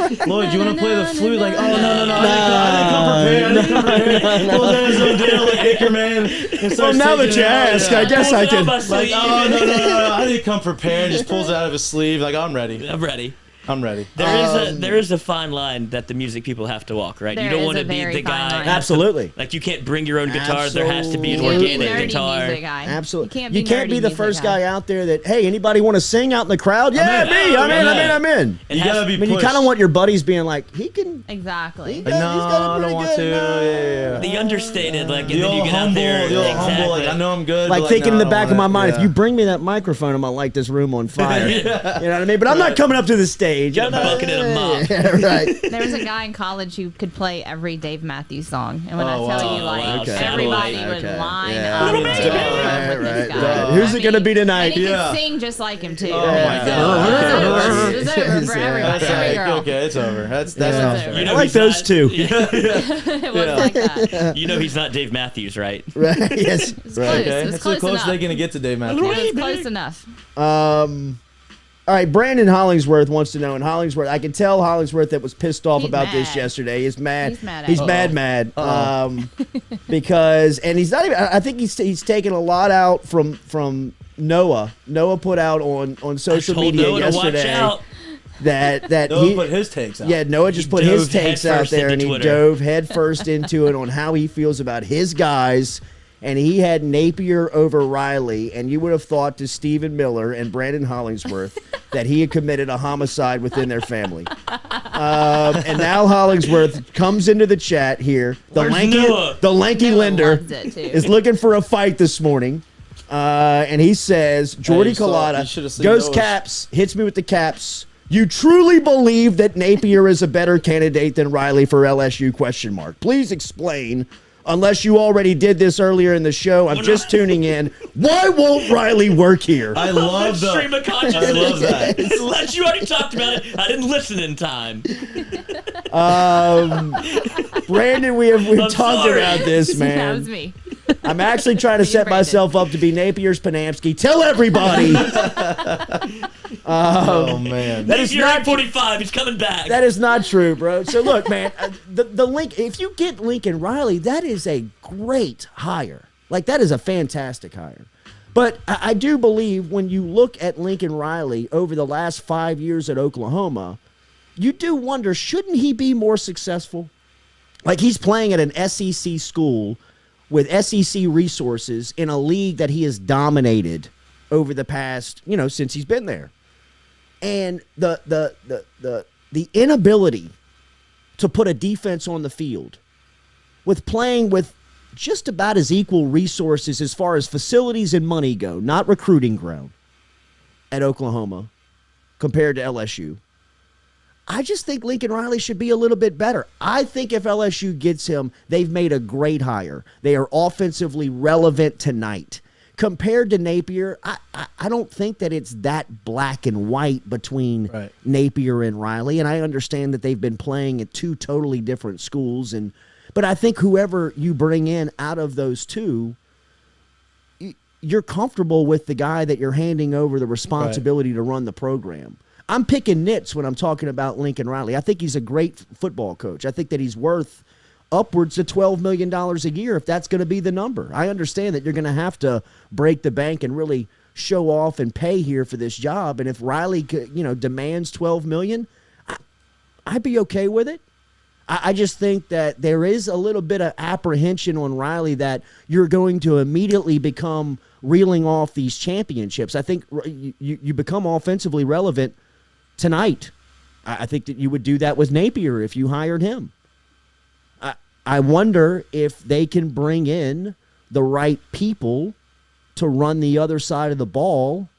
S2: you want to play the flute? Like, oh, no, I didn't come prepared. Pulls out his own deal like Anchorman. and starts
S1: now that
S2: taking
S1: you
S2: it out.
S1: ask,
S2: Yeah.
S1: I guess I can.
S2: Like, oh, no, I didn't come prepared. Just pulls it out of his sleeve. Like, I'm ready.
S3: I'm ready.
S2: I'm ready.
S3: There is a fine line that the music people have to walk, right?
S5: There
S3: you don't
S5: is
S3: want
S5: a
S3: to be
S5: very
S3: the
S5: fine
S3: guy.
S5: line.
S1: Absolutely.
S3: Like you can't bring your own guitar. There has to be an
S5: You can't be
S3: organic
S5: nerdy
S3: guitar.
S5: music guy.
S1: Absolutely.
S5: You can't be,
S1: the
S5: nerdy
S1: first
S5: music
S1: guy out there that, hey, anybody want to sing out in the crowd? Yeah,
S2: in.
S1: me. I'm in.
S3: It
S2: You
S3: has-
S2: gotta be
S1: I mean, you
S2: pushed.
S1: kind of want your buddies being like, he can.
S5: Exactly.
S1: He
S2: Like,
S1: does-
S2: no,
S1: he's got it
S2: I
S1: pretty
S2: don't want
S1: good.
S2: to.
S1: No.
S2: Yeah.
S3: The understated, like, and
S2: The
S3: then you
S2: old
S3: get out
S2: humble,
S3: there.
S2: the old humble,
S3: Exactly.
S2: like, I know I'm good.
S1: Like
S2: but
S1: thinking in
S2: no,
S1: the back of my mind, if
S2: yeah.
S1: you bring me that microphone, I'm gonna light this room on fire. You know what I mean? But I'm not coming up to the stage.
S3: Get a bucket and a mop.
S1: Yeah, right.
S5: There was a guy in college who could play every Dave Matthews song, and when I
S2: Oh,
S5: tell
S2: wow.
S5: you, like,
S3: Wow,
S1: Okay.
S5: everybody
S3: satellite.
S5: would
S1: Okay.
S5: line
S1: Yeah.
S5: up
S1: Little
S5: to
S1: baby.
S5: go with this
S1: Right.
S5: guy.
S1: Who's
S5: I
S1: it gonna
S5: mean,
S1: be tonight?
S5: And he
S2: Yeah.
S5: could sing just like him too.
S1: Oh, my God.
S5: It was over for everybody.
S2: That's
S5: Every
S2: right.
S5: girl.
S2: Okay, it's over. That's
S1: Yeah.
S2: not
S5: over.
S2: fair.
S3: You know
S1: I like
S3: he's
S1: those
S3: not-
S1: two.
S3: Yeah.
S5: It was like that.
S3: You know he's not Dave Matthews, right?
S1: Right. Yes.
S5: It was
S1: Right.
S5: close.
S2: Okay,
S5: It was
S2: that's
S5: close
S2: the closest
S5: enough.
S2: they're gonna get to Dave Matthews.
S5: It was close enough.
S1: All right, Brandon Hollingsworth wants to know, and Hollingsworth, I can tell Hollingsworth that was pissed off
S5: He's
S1: about this
S5: mad.
S1: yesterday. He's mad.
S5: He's mad at
S1: He's
S5: it.
S1: mad. Because, and he's not even. I think he's taken a lot out from Noah. Noah put out on social
S3: Told
S1: media
S3: Noah to watch
S1: yesterday
S3: out.
S1: that
S2: Noah
S1: he
S2: put his takes out.
S1: Yeah, Noah just
S3: He
S1: put his
S3: dove
S1: takes out
S3: headfirst
S1: there,
S3: into
S1: and he
S3: Twitter.
S1: dove headfirst into it on how he feels about his guys. And he had Napier over Riley, and you would have thought to Stephen Miller and Brandon Hollingsworth that he had committed a homicide within their family. And now Hollingsworth comes into the chat here.
S3: Where's Noah?
S1: The lanky
S5: Noah
S1: lender
S5: loves it, too.
S1: is looking for a fight this morning. And he says, Jordy
S2: you saw- you
S1: Culotta
S2: should have seen
S1: goes
S2: Noah's.
S1: caps, hits me with the caps. You truly believe that Napier is a better candidate than Riley for LSU? ? Please explain. Unless you already did this earlier in the show, I'm just tuning in. Why won't Riley work here?
S2: I love
S3: Stream
S2: the.
S3: of consciousness.
S2: I love that.
S3: Unless you already talked about it, I didn't listen in time.
S1: Brandon, we've
S3: I'm
S1: talked
S3: sorry.
S1: about this,
S5: That
S1: man.
S5: was me.
S1: I'm actually trying to
S5: Me and
S1: set
S5: Brandon.
S1: myself up to be Napier's Panamsky. Tell everybody.
S2: Oh man.
S1: That is
S3: Napier
S1: not
S3: 45. He's coming back.
S1: That is not true, bro. So look, man, the link. If you get Lincoln Riley, that is a great hire. Like that is a fantastic hire. But I do believe when you look at Lincoln Riley over the last 5 years at Oklahoma, you do wonder, shouldn't he be more successful? Like he's playing at an SEC school with SEC resources in a league that he has dominated over the past, since he's been there. And the inability to put a defense on the field with playing with just about as equal resources as far as facilities and money go, not recruiting ground, at Oklahoma compared to LSU. I just think Lincoln Riley should be a little bit better. I think if LSU gets him, they've made a great hire. They are offensively relevant tonight. Compared to Napier, I don't think that it's that black and white between Napier and Riley. And I understand that they've been playing at two totally different schools. But I think whoever you bring in out of those two, you're comfortable with the guy that you're handing over the responsibility to run the program. I'm picking nits when I'm talking about Lincoln Riley. I think he's a great football coach. I think that he's worth upwards of $12 million a year if that's going to be the number. I understand that you're going to have to break the bank and really show off and pay here for this job. And if Riley, demands $12 million, I'd be okay with it. I just think that there is a little bit of apprehension on Riley that you're going to immediately become reeling off these championships. I think you become offensively relevant tonight. I think that you would do that with Napier if you hired him. I wonder if they can bring in the right people to run the other side of the ball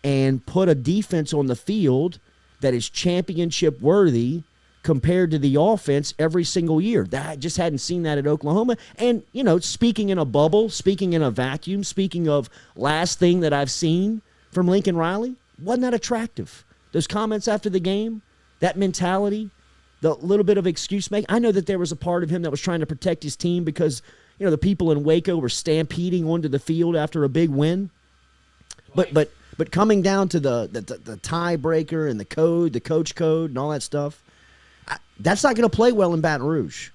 S1: and put a defense on the field that is championship worthy compared to the offense every single year. I just hadn't seen that at Oklahoma. And, speaking in a bubble, speaking in a vacuum, speaking of last thing that I've seen from Lincoln Riley, wasn't that attractive? Those comments after the game, that mentality, the little bit of excuse making. I know that there was a part of him that was trying to protect his team because, the people in Waco were stampeding onto the field after a big win. But coming down to the tiebreaker and the coach code and all that stuff, that's not going to play well in Baton Rouge.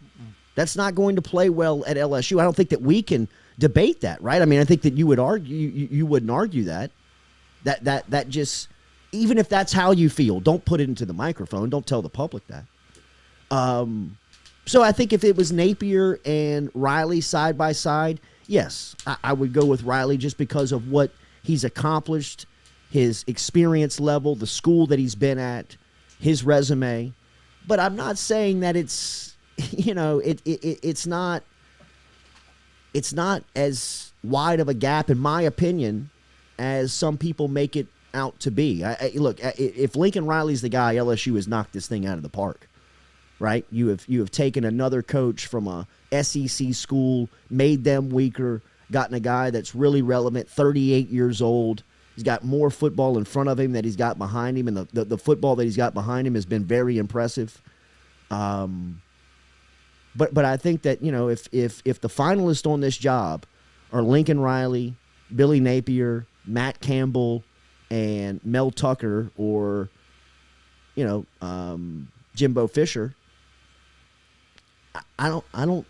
S1: That's not going to play well at LSU. I don't think that we can debate that, right? I mean, I think that you would argue you wouldn't argue that. That just, even if that's how you feel, don't put it into the microphone. Don't tell the public that. So I think if it was Napier and Riley side by side, yes, I would go with Riley just because of what he's accomplished, his experience level, the school that he's been at, his resume. But I'm not saying that it's, it's not as wide of a gap, in my opinion, as some people make it out to be. Look, if Lincoln Riley's the guy, LSU has knocked this thing out of the park. Right? You have taken another coach from a SEC school, made them weaker, gotten a guy that's really relevant, 38 years old. He's got more football in front of him than he's got behind him, and the football that he's got behind him has been very impressive. But I think that, if the finalists on this job are Lincoln Riley, Billy Napier, Matt Campbell, and Mel Tucker, or Jimbo Fisher, I don't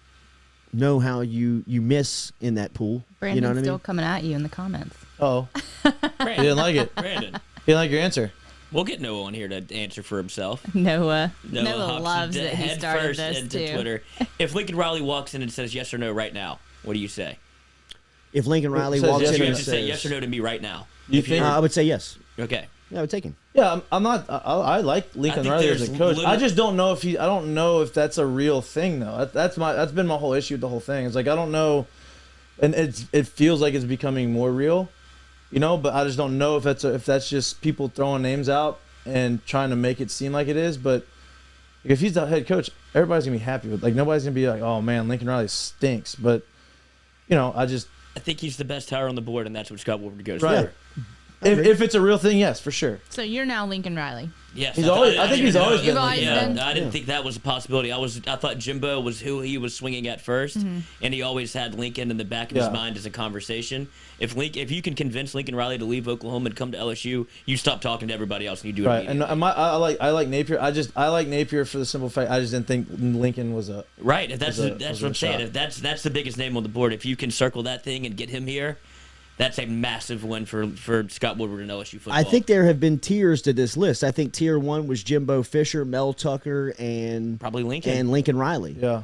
S1: know how you miss in that pool.
S5: Brandon's still coming at you in the comments.
S2: Oh, he didn't like it.
S3: Brandon,
S2: he didn't like your answer.
S3: We'll get Noah on here to answer for himself.
S5: Noah
S3: hops
S5: loves that he started this
S3: into
S5: too.
S3: Twitter. If Lincoln Riley walks in and says yes or no right now, what do you say?
S1: If Lincoln Riley
S2: says
S1: walks
S2: yes
S1: in
S3: You
S1: and
S3: have to say
S1: says,
S3: yes or no to me right now.
S2: You think?
S1: I would say yes.
S3: Okay.
S1: Yeah, I would take him.
S2: Yeah, I'm not. I like Lincoln Riley as a coach. I just don't know if I don't know if that's a real thing though. That's been my whole issue with the whole thing. It's like I don't know, and it feels like it's becoming more real, But I just don't know if that's just people throwing names out and trying to make it seem like it is. But if he's the head coach, everybody's gonna be happy with. Like nobody's gonna be like, oh man, Lincoln Riley stinks. But I
S3: think he's the best hire on the board, and that's what Scott Woodward goes
S2: right.
S3: for.
S2: If it's a real thing, yes, for sure.
S5: So you're now Lincoln Riley.
S3: Yes,
S2: I think he's always been.
S3: I didn't think that was a possibility. I thought Jimbo was who he was swinging at first, and he always had Lincoln in the back of his mind as a conversation. If you can convince Lincoln Riley to leave Oklahoma and come to LSU, you stop talking to everybody else and you do it.
S2: Right, and I like Napier. I like Napier for the simple fact I just didn't think Lincoln was a
S3: right. That's what I'm saying. If that's the biggest name on the board. If you can circle that thing and get him here. That's a massive win for Scott Woodward and LSU football.
S1: I think there have been tiers to this list. I think tier 1 was Jimbo Fisher, Mel Tucker, and
S3: probably Lincoln.
S1: And Lincoln Riley.
S2: Yeah.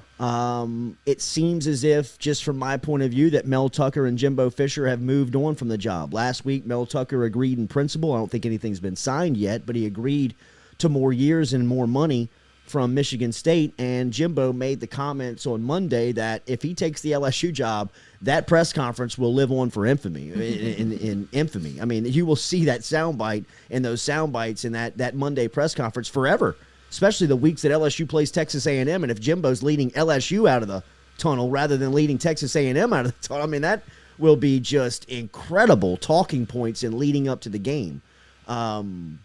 S1: It seems as if, just from my point of view, that Mel Tucker and Jimbo Fisher have moved on from the job. Last week, Mel Tucker agreed in principle. I don't think anything's been signed yet, but he agreed to more years and more money from Michigan State, and Jimbo made the comments on Monday that if he takes the LSU job, that press conference will live on for infamy. In infamy, I mean, you will see that soundbite and those sound bites in that Monday press conference forever. especially the weeks that LSU plays Texas A&M, and if Jimbo's leading LSU out of the tunnel rather than leading Texas A&M out of the tunnel, I mean, that will be just incredible talking points in leading up to the game. And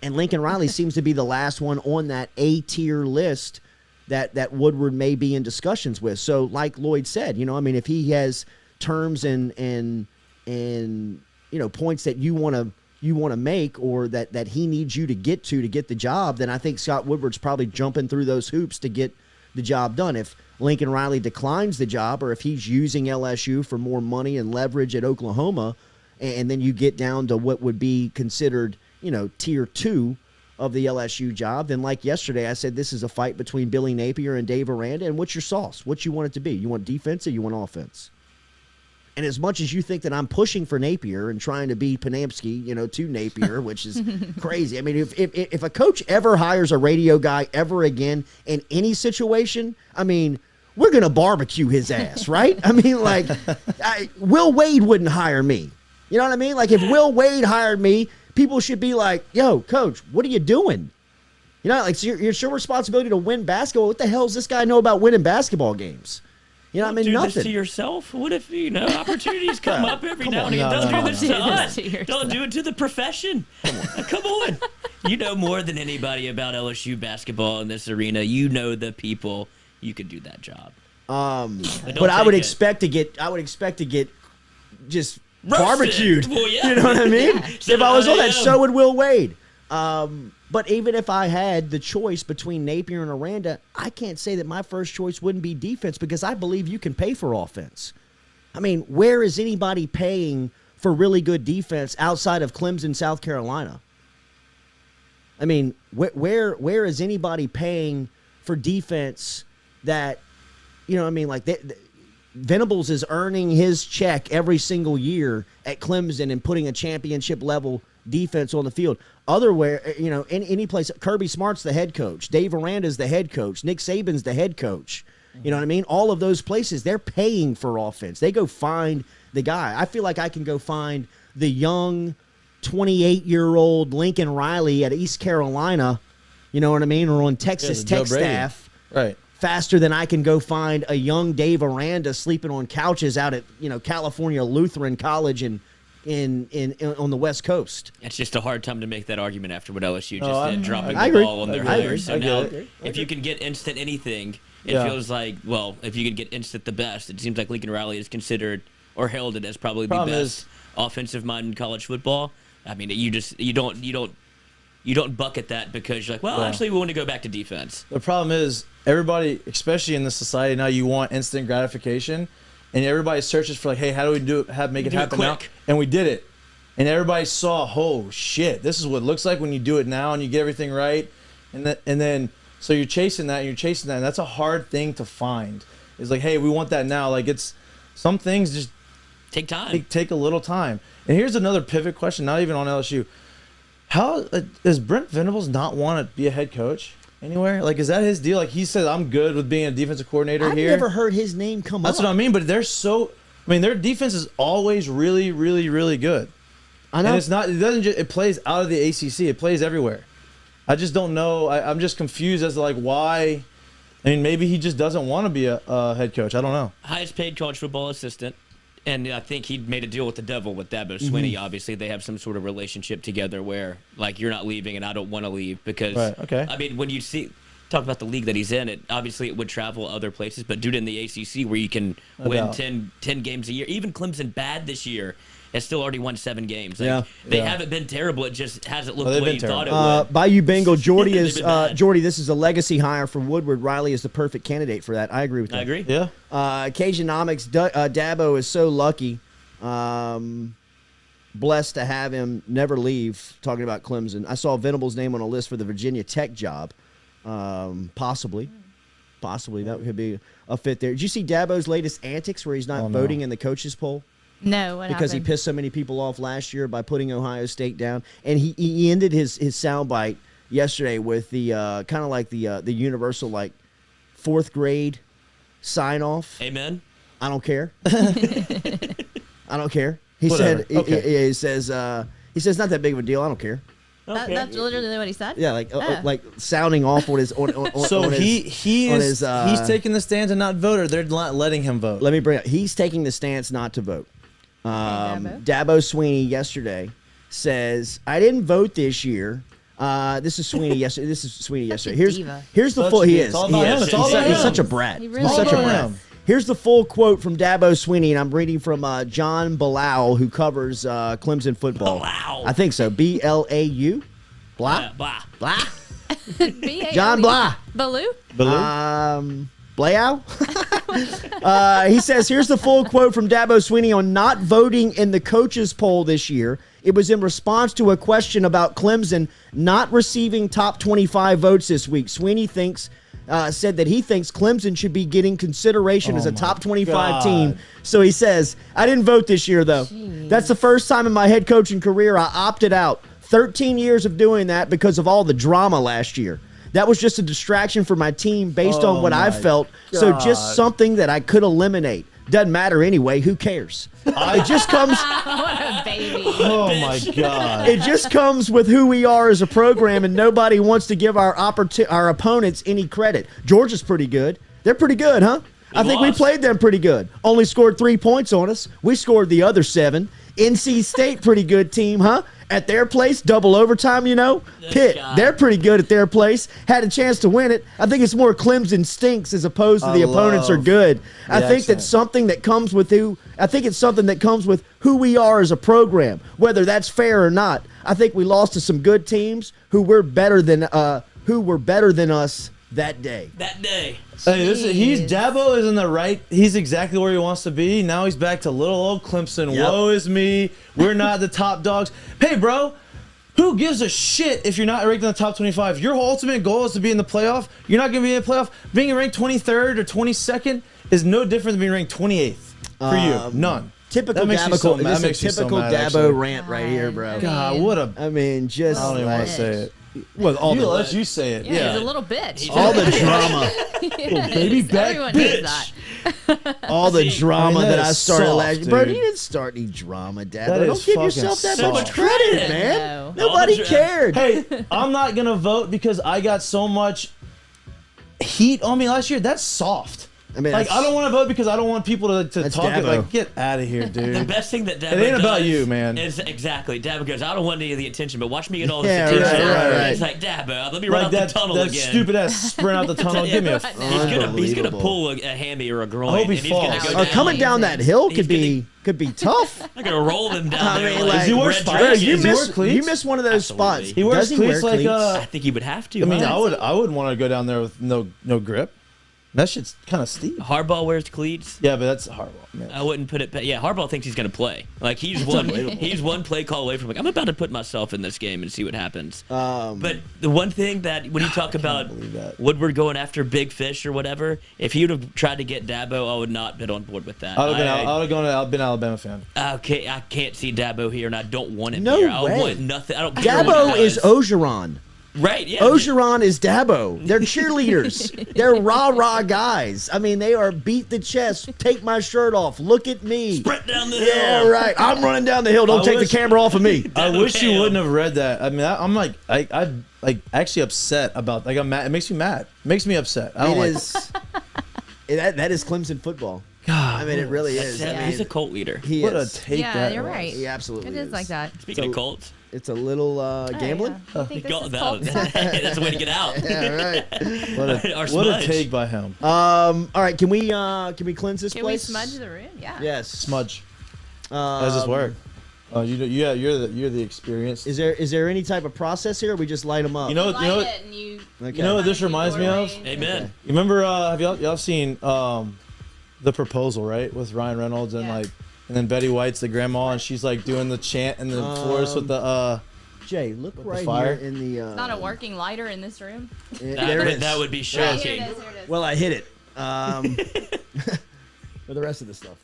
S1: Lincoln Riley seems to be the last one on that A-tier list that Woodward may be in discussions with. So, like Lloyd said, I mean, if he has terms and points that you want to make, or that he needs you to get the job, then I think Scott Woodward's probably jumping through those hoops to get the job done. If Lincoln Riley declines the job, or if he's using LSU for more money and leverage at Oklahoma, and then you get down to what would be considered, tier 2 of the LSU job, then like yesterday I said, this is a fight between Billy Napier and Dave Aranda, and what's your sauce? What you want it to be? You want defense or you want offense? And as much as you think that I'm pushing for Napier and trying to be Panamsky, to Napier, which is crazy. I mean, if a coach ever hires a radio guy ever again in any situation, I mean, we're going to barbecue his ass, right? I mean, like, Will Wade wouldn't hire me. You know what I mean? Like, if Will Wade hired me, people should be like, yo, coach, what are you doing? Like, it's your responsibility to win basketball. What the hell does this guy know about winning basketball games? I mean,
S3: do
S1: nothing.
S3: this to yourself. What if opportunities come up every now and again? Don't do this to us. Don't do it to the profession. Come on. You know more than anybody about LSU basketball in this arena. You know the people. You could do that job.
S1: But I would expect to get just
S3: Roasted.
S1: Barbecued.
S3: Well, yeah.
S1: You know what I mean? If I was on that, so would Will Wade. But even if I had the choice between Napier and Aranda, I can't say that my first choice wouldn't be defense, because I believe you can pay for offense. I mean, where is anybody paying for really good defense outside of Clemson, South Carolina? I mean, where is anybody paying for defense that, like Venables is earning his check every single year at Clemson and putting a championship level defense on the field. Any place, Kirby Smart's the head coach, Dave Aranda's the head coach, Nick Saban's the head coach. You know what I mean? All of those places, they're paying for offense. They go find the guy. I feel like I can go find the young 28-year-old Lincoln Riley at East Carolina, you know what I mean, or on Texas Tech staff,
S2: right,
S1: faster than I can go find a young Dave Aranda sleeping on couches out at California Lutheran College in on the West Coast.
S3: It's just a hard time to make that argument after what LSU just did, dropping
S1: I
S3: the
S1: agree.
S3: ball on their
S1: I
S3: players. So
S1: agree.
S3: now,
S1: I agree.
S3: if you can get instant anything, it feels like, well, if you can get instant the best, it seems like Lincoln Riley is considered or heralded as probably the best offensive mind in college football. I mean, you don't bucket that because you're like, well, actually, we want to go back to defense.
S2: The problem is everybody, especially in this society now, you want instant gratification, and everybody searches for like, hey, how do we make it happen now? And we did it, and everybody saw, oh shit, this is what it looks like when you do it now and you get everything right, and then so you're chasing that and that's a hard thing to find. It's like, hey, we want that now. Like, it's some things just
S3: take time,
S2: take a little time. And here's another pivot question, not even on LSU. How does Brent Venables not want to be a head coach anywhere? Like, is that his deal? Like, he said, I'm good with being a defensive coordinator here.
S1: I've never heard his name come up.
S2: That's what I mean, but their defense is always really, really, really good.
S1: I know.
S2: And it plays out of the ACC. It plays everywhere. I just don't know. I'm just confused as to like why. I mean, maybe he just doesn't want to be a head coach. I don't know.
S3: Highest paid college football assistant. And I think he made a deal with the devil with Dabo Swinney. Obviously, they have some sort of relationship together where, like, you're not leaving and I don't want to leave because, I mean, when you talk about the league that he's in, obviously it would travel other places, but dude, in the ACC where you can win 10 games a year, even Clemson bad this year has still already won 7 games. Like, they haven't been terrible. It just hasn't looked the way you thought it would.
S1: Bayou Bengal, Jordy Jordy, this is a legacy hire from Woodward. Riley is the perfect candidate for that. I agree with that.
S3: I agree.
S2: Yeah.
S1: Cajun-omics, Dabo is so lucky. Blessed to have him never leave, talking about Clemson. I saw Venables' name on a list for the Virginia Tech job. Possibly that could be a fit there. Did you see Dabo's latest antics where he's not voting in the coaches poll?
S5: No, what
S1: because
S5: happened?
S1: He pissed so many people off last year by putting Ohio State down, and he ended his soundbite yesterday with the kind of like the universal like 4th grade sign off.
S3: Amen.
S1: I don't care. I don't care. He
S2: Whatever.
S1: said he says not that big of a deal. I don't care.
S5: That's literally what he said.
S1: Yeah, like sounding off on his on
S2: So
S1: on
S2: he's taking the stance and not vote, or they're not letting him vote.
S1: Let me bring up. He's taking the stance not to vote. Dabo Sweeney yesterday says, "I didn't vote this year." This is Sweeney yesterday. Here's the full. He is. He's such a brat.
S5: Really
S1: He's such a
S2: is.
S1: brat. Here's the full quote from Dabo Sweeney, and I'm reading from John Bilal, who covers Clemson football.
S3: Bilal.
S1: I think so. B-L-A-U? Blah?
S3: Blah.
S1: Blah?
S5: B-A-L-E.
S1: John Blah.
S5: Baloo?
S1: Blayau? He says, here's the full quote from Dabo Sweeney on not voting in the coaches poll this year. It was in response to a question about Clemson not receiving top 25 votes this week. Sweeney said that he thinks Clemson should be getting consideration as a top 25 team. So he says, I didn't vote this year, though.
S5: Jeez.
S1: That's the first time in my head coaching career I opted out. 13 years of doing that because of all the drama last year. That was just a distraction for my team based on what I felt.
S2: God.
S1: So just something that I could eliminate. Doesn't matter anyway. Who cares? It just comes.
S5: What a baby.
S2: Oh my God!
S1: It just comes with who we are as a program, and nobody wants to give our opponents any credit. Georgia's pretty good. They're pretty good, huh? I think we played them pretty good. Only scored 3 points on us. We scored the other 7. NC State, pretty good team, huh? At their place, double overtime, you know. Pitt, they're pretty good at their place. Had a chance to win it. I think it's more Clemson stinks as opposed to the opponents are good. I think that's something that comes with who. I think it's something that comes with who we are as a program, whether that's fair or not. I think we lost to some good teams who were better than us that day.
S2: Hey, Dabo is in the right. He's exactly where he wants to be. Now he's back to little old Clemson.
S1: Yep.
S2: Woe is me. We're not the top dogs. Hey, bro, who gives a shit if you're not ranked in the top 25? Your ultimate goal is to be in the playoff. You're not going to be in the playoff. Being ranked 23rd or 22nd is no different than being ranked 28th for you. None.
S1: Typical Dabo. This is a typical Dabo rant right here, bro.
S2: God, what a.
S1: I mean, just.
S2: I don't even want to say it.
S1: Well,
S2: Let you say it.
S5: Yeah, he's a little bitch.
S1: All the drama.
S2: Little baby back
S5: Everyone
S2: bitch.
S5: knows that.
S1: All the drama that I
S2: is
S1: started
S2: soft,
S1: last year. Bro, you
S2: dude.
S1: didn't start any drama, Dad.
S2: That
S1: Don't
S2: is
S1: give
S2: fucking
S1: yourself that
S2: soft.
S1: much credit,
S5: No.
S1: man. Nobody cared.
S2: Hey, I'm not going to vote because I got so much heat on me last year. That's soft.
S1: I mean,
S2: like, I don't want to vote because I don't want people to
S1: That's
S2: talk it.
S1: Dabo.
S2: Like, get out of here, dude.
S3: The best thing that Dabo
S2: It ain't about
S3: does
S2: you, man.
S3: Is exactly Dabo goes, I don't want any of the attention, but watch me get all this
S1: Yeah,
S3: attention.
S1: right.
S3: It's like Dabo, let me run
S2: Like
S3: out the tunnel
S2: that
S3: again.
S2: stupid ass sprint out the tunnel. Give me a.
S5: Right now.
S3: He's gonna
S1: Unbelievable.
S3: pull a hammy or a groin.
S2: I hope he
S3: and he's gonna
S2: falls.
S3: go down.
S1: Coming down that hill could
S3: He's
S1: be tough.
S3: I'm gonna roll him down
S1: I
S3: there
S1: mean,
S3: like,
S1: like,
S2: he wear
S3: red
S2: spikes?
S3: dragons.
S1: You
S2: Does he wear
S1: miss
S2: cleats?
S1: one of those
S3: Absolutely.
S1: spots.
S2: He wears
S1: Does he
S2: cleats
S1: wear
S2: like
S1: cleats?
S3: I think he would have to.
S2: I mean,
S3: huh?
S2: I wouldn't want to go down there with no grip. That shit's kind of steep.
S3: Harbaugh wears cleats.
S2: Yeah, but that's horrible, man.
S3: I wouldn't put it. Yeah, Harbaugh thinks he's gonna play. Like he's one play call away from like I'm about to put myself in this game and see what happens. But the one thing that when you talk about
S2: believe that.
S3: Woodward going after big fish or whatever, if he would have tried to get Dabo, I would not been on board with that.
S2: I would have been an Alabama fan.
S3: Okay, I can't see Dabo here, and I don't want him
S1: No
S3: here. I
S1: way.
S3: want nothing. I don't care what
S1: Dabo
S3: he
S1: is
S3: does.
S1: Ogeron.
S3: Right, yeah.
S1: Ogeron is Dabo. They're cheerleaders. They're rah-rah guys. I mean, they are beat the chest. Take my shirt off. Look at me.
S3: Sprint down the hill.
S1: Yeah, right. I'm running down the hill. Don't take the camera off of me.
S2: I wish you
S3: Damn.
S2: wouldn't have read that. I mean, I'm like actually upset about. Like, I'm mad. It makes me mad. It makes me upset. I don't
S1: It
S2: like.
S1: is. That is Clemson football.
S2: God,
S1: I mean, it really is. I
S3: He's a
S1: mean,
S3: cult leader.
S1: he
S2: what
S1: is.
S2: a take
S5: Yeah,
S2: that
S5: you're
S2: was.
S5: right.
S1: He absolutely
S5: It is like that.
S3: Speaking of Colts,
S1: It's a little gambling.
S5: Oh, yeah. I think this is called
S3: that's the way to get out.
S1: Yeah, right.
S3: Our
S2: What a
S3: smudge.
S2: take by him.
S1: All right, can we cleanse this
S5: Can we
S1: place?
S5: smudge the room? Yeah.
S1: Yes.
S2: Smudge. How does this work? Oh, you're the experienced.
S1: Is there any type of process here? Or we just light them up.
S2: You know,
S5: Light it and you.
S1: Okay.
S2: You know what this reminds me of?
S3: Amen.
S2: You remember? Have y'all seen The Proposal, right? With Ryan Reynolds and
S5: Yeah.
S2: and then Betty White's the grandma, and she's like doing the chant in the forest with the
S1: Jay, look right
S2: fire?
S1: here in the.
S5: Not a working lighter in this room.
S1: There it is.
S3: That would be
S5: Here it
S3: shocking.
S5: is. Here it is.
S1: Well, I hit it. For the rest of the stuff.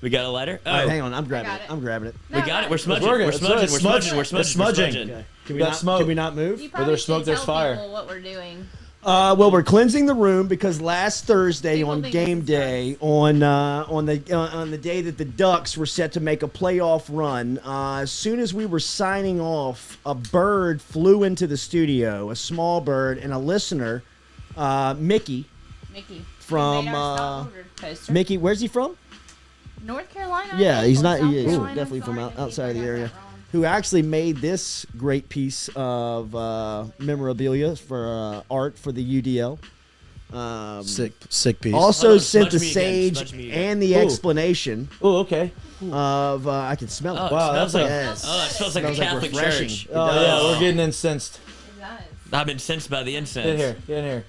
S3: We got a lighter? Oh,
S1: All right, hang on. I'm grabbing
S5: got
S1: it.
S5: it.
S1: I'm grabbing it.
S3: we got it. We're smudging.
S2: working.
S3: We're
S2: It's
S3: smudging. We're
S2: smudging.
S3: smudging. We're
S2: It's
S3: smudging. We're
S2: smudging.
S3: smudging.
S1: Can we
S2: Got
S1: not?
S2: smoke.
S1: Can we not move?
S5: You
S2: Where
S5: probably
S2: there's smoke,
S5: should
S2: there's
S5: tell
S2: fire.
S5: people what we're doing.
S1: Well, we're cleansing the room because last Thursday
S5: People
S1: on
S5: think
S1: game
S5: this is
S1: day, on the day that the Ducks were set to make a playoff run, as soon as we were signing off, a bird flew into the studio, a small bird, and a listener, Mickey from
S5: Made our Scott Woodward poster.
S1: Mickey. Where's he from?
S5: North Carolina.
S1: Yeah, he's not.
S5: South
S1: He is
S5: Carolina,
S1: definitely from
S5: sorry if
S1: outside of the
S5: I got
S1: area.
S5: that wrong.
S1: Who actually made this great piece of memorabilia for art for the UDL.
S2: Sick piece.
S1: Also
S3: Oh,
S1: sent the
S3: smudge me again,
S1: sage
S3: smudge me again.
S1: and the
S2: Ooh.
S1: explanation
S2: Oh, okay.
S1: of I can smell it.
S3: Oh,
S2: Wow,
S3: it smells like,
S1: Yes.
S3: oh, it smells like a
S1: Smells like
S3: Catholic
S1: refreshing.
S3: church.
S1: It
S2: Oh
S1: does.
S2: yeah, we're getting incensed.
S5: It does.
S3: I'm incensed by the incense.
S2: Get in here.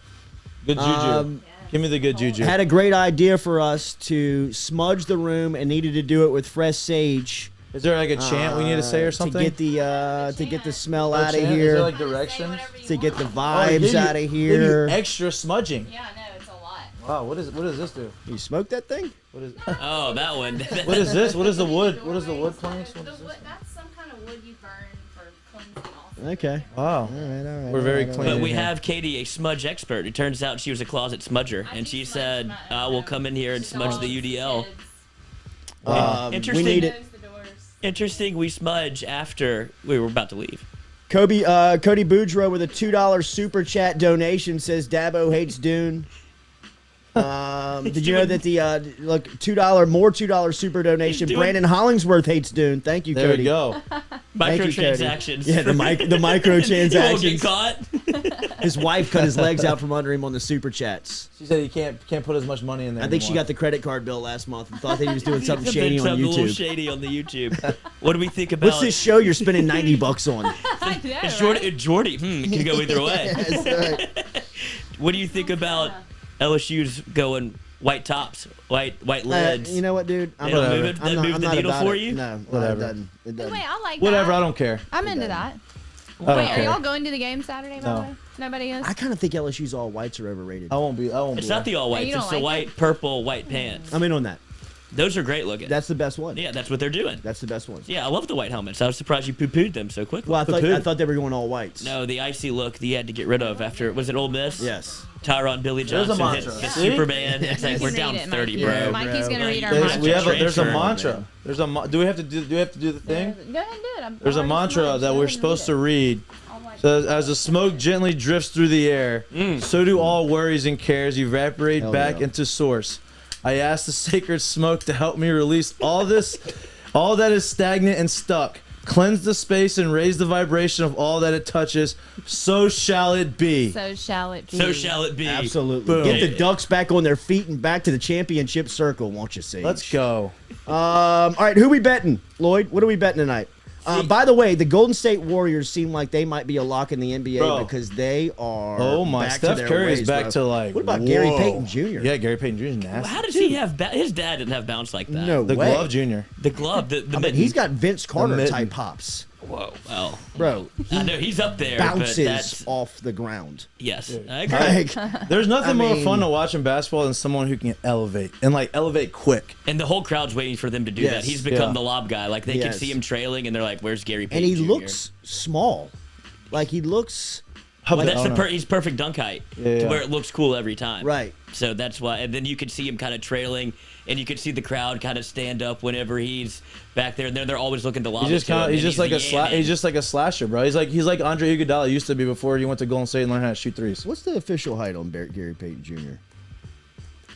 S2: Good juju. Give me the good juju.
S1: Had a great idea for us to smudge the room and needed to do it with fresh sage.
S2: Is there like a chant we need to say or something?
S1: to get the smell
S2: Oh,
S1: out of
S2: chant? Is
S1: here,
S2: there like directions?
S1: to get the
S2: Oh, they
S1: vibes
S2: give you-
S1: out of
S2: they give you
S1: here.
S2: extra smudging.
S5: Yeah, I know. It's a lot.
S2: Wow, what does this do?
S1: You smoke that thing?
S2: What is
S3: Oh, that one.
S2: what is this? What is the wood? What is the wood planks?
S5: The
S2: What is
S5: wood,
S2: this?
S5: that's some kind of wood you burn for cleansing also.
S1: Okay.
S2: Wow.
S1: All right.
S2: We're very
S1: all
S2: clean.
S3: But we
S2: in here.
S3: have Katie, a smudge expert. It turns out she was a closet smudger, and she said, "We'll come in here and smudge the UDL." Interesting.
S1: We need it.
S3: Interesting. We smudge after we were about to leave.
S1: Cody Boudreaux with a $2 super chat donation says Dabo hates Dune. Did you know that the $2 super donation?
S3: doing-
S1: Brandon Hollingsworth hates Dune. Thank you,
S2: There
S1: Cody.
S2: we go.
S1: Thank you, Cody.
S3: Microtransactions.
S1: Yeah, the
S3: You won't get
S1: microtransactions.
S3: caught.
S1: His wife cut his legs out from under him on the super chats.
S2: She said you can't put as much money in there.
S1: I think she
S2: anymore.
S1: got the credit card bill last month and thought that he was doing something
S3: Something
S1: shady on
S3: a little
S1: YouTube.
S3: shady on the YouTube. What do we think about?
S1: What's this show you're spending $90 on?
S5: I know,
S3: It's
S5: right?
S3: Jordy. It can go either way.
S1: That's right.
S3: What do you think about LSU's going white tops, white lids?
S1: You know what, dude?
S3: They don't move it? That move the needle
S1: about
S3: for
S1: it.
S3: you?
S1: No,
S2: Whatever.
S1: it doesn't. It doesn't.
S5: Wait, I like
S2: Whatever.
S5: that.
S2: I don't care.
S5: I'm into that.
S2: I don't
S5: Wait, are
S2: care.
S5: y'all going to the game Saturday, by
S2: No.
S5: the way? Nobody is?
S1: I kind of think LSU's all whites are overrated.
S2: I won't be.
S3: It's not the all whites.
S5: you don't
S3: It's the
S5: like
S3: white, purple, white pants.
S1: I'm in on that.
S3: Those are great looking.
S1: That's the best one.
S3: Yeah, that's what they're doing.
S1: That's the best one.
S3: Yeah, I love the white helmets. I was surprised you poo-pooed them so quickly.
S1: Well, I
S2: Poo-poo.
S1: thought they were going all whites.
S3: No, the icy look you had to get rid of after, was it Ole Miss?
S1: Yes.
S3: Tyron Billy
S2: There's a
S3: Johnson hit
S2: mantra.
S3: the
S2: See?
S3: Superman. It's like,
S5: You
S3: we're
S5: can
S3: down
S5: read it,
S3: 30,
S5: Mikey.
S3: bro.
S5: Mikey's going to read our
S3: There's-
S5: mantra.
S2: There's a
S3: Transfer.
S2: mantra. There's a. Do we have to do the thing?
S5: Go ahead and do it.
S2: There's a mantra that we're supposed to read. Says, as the smoke gently drifts through the air, so do all worries and cares evaporate
S1: Hell
S2: back
S1: yeah.
S2: into source. I ask the sacred smoke to help me release all that is stagnant and stuck. Cleanse the space and raise the vibration of all that it touches. So shall it be.
S5: So shall it be.
S3: So shall it be.
S1: Absolutely.
S2: Boom.
S1: Get the Ducks back on their feet and back to the championship circle, won't you, Sage?
S2: Let's go.
S1: All right, who we betting, Lloyd? What are we betting tonight? By the way, the Golden State Warriors seem like they might be a lock in the NBA
S2: Bro.
S1: because they are.
S2: Oh my!
S1: back to
S2: Steph
S1: their
S2: Curry's
S1: ways,
S2: back
S1: bro.
S2: to like.
S1: What about Gary
S2: whoa.
S1: Payton Jr.?
S2: Yeah, Gary Payton Jr. is nasty.
S3: How does he have his dad didn't have bounce like that?
S1: No
S2: The
S1: way.
S2: Glove Jr.
S3: The glove, the
S1: I mean,
S3: mitten.
S1: he's got Vince Carter
S2: mitten.
S1: type hops,
S3: Whoa, well,
S1: bro.
S3: I know he's up there, but
S1: Bounces
S3: that's
S1: off the ground.
S3: yes, I agree.
S1: Like,
S2: There's nothing
S1: I
S2: more
S1: mean-
S2: fun to watching basketball than someone who can elevate and like elevate quick.
S3: And the whole crowd's waiting for them to do
S1: Yes.
S3: that. He's become
S2: Yeah.
S3: the lob guy. Like they can
S1: Yes.
S3: see him trailing, and they're like, "Where's Gary
S1: and
S3: Payton
S1: he
S3: Jr.?"
S1: looks small. Like he looks
S3: Well, that's
S2: Oh, no.
S3: he's perfect dunk height,
S2: Yeah,
S3: to
S2: yeah.
S3: where it looks cool every time.
S1: right.
S3: So that's why, and then you could see him kind of trailing, and you could see the crowd kind of stand up whenever he's back there, and they're always looking to lob.
S2: He's just
S3: it to him,
S2: he's
S3: and
S2: just like a
S3: yamming.
S2: he's just like a slasher, bro. He's like Andre Iguodala used to be before he went to Golden State and learned how to shoot threes.
S1: What's the official height on Gary Payton Jr.?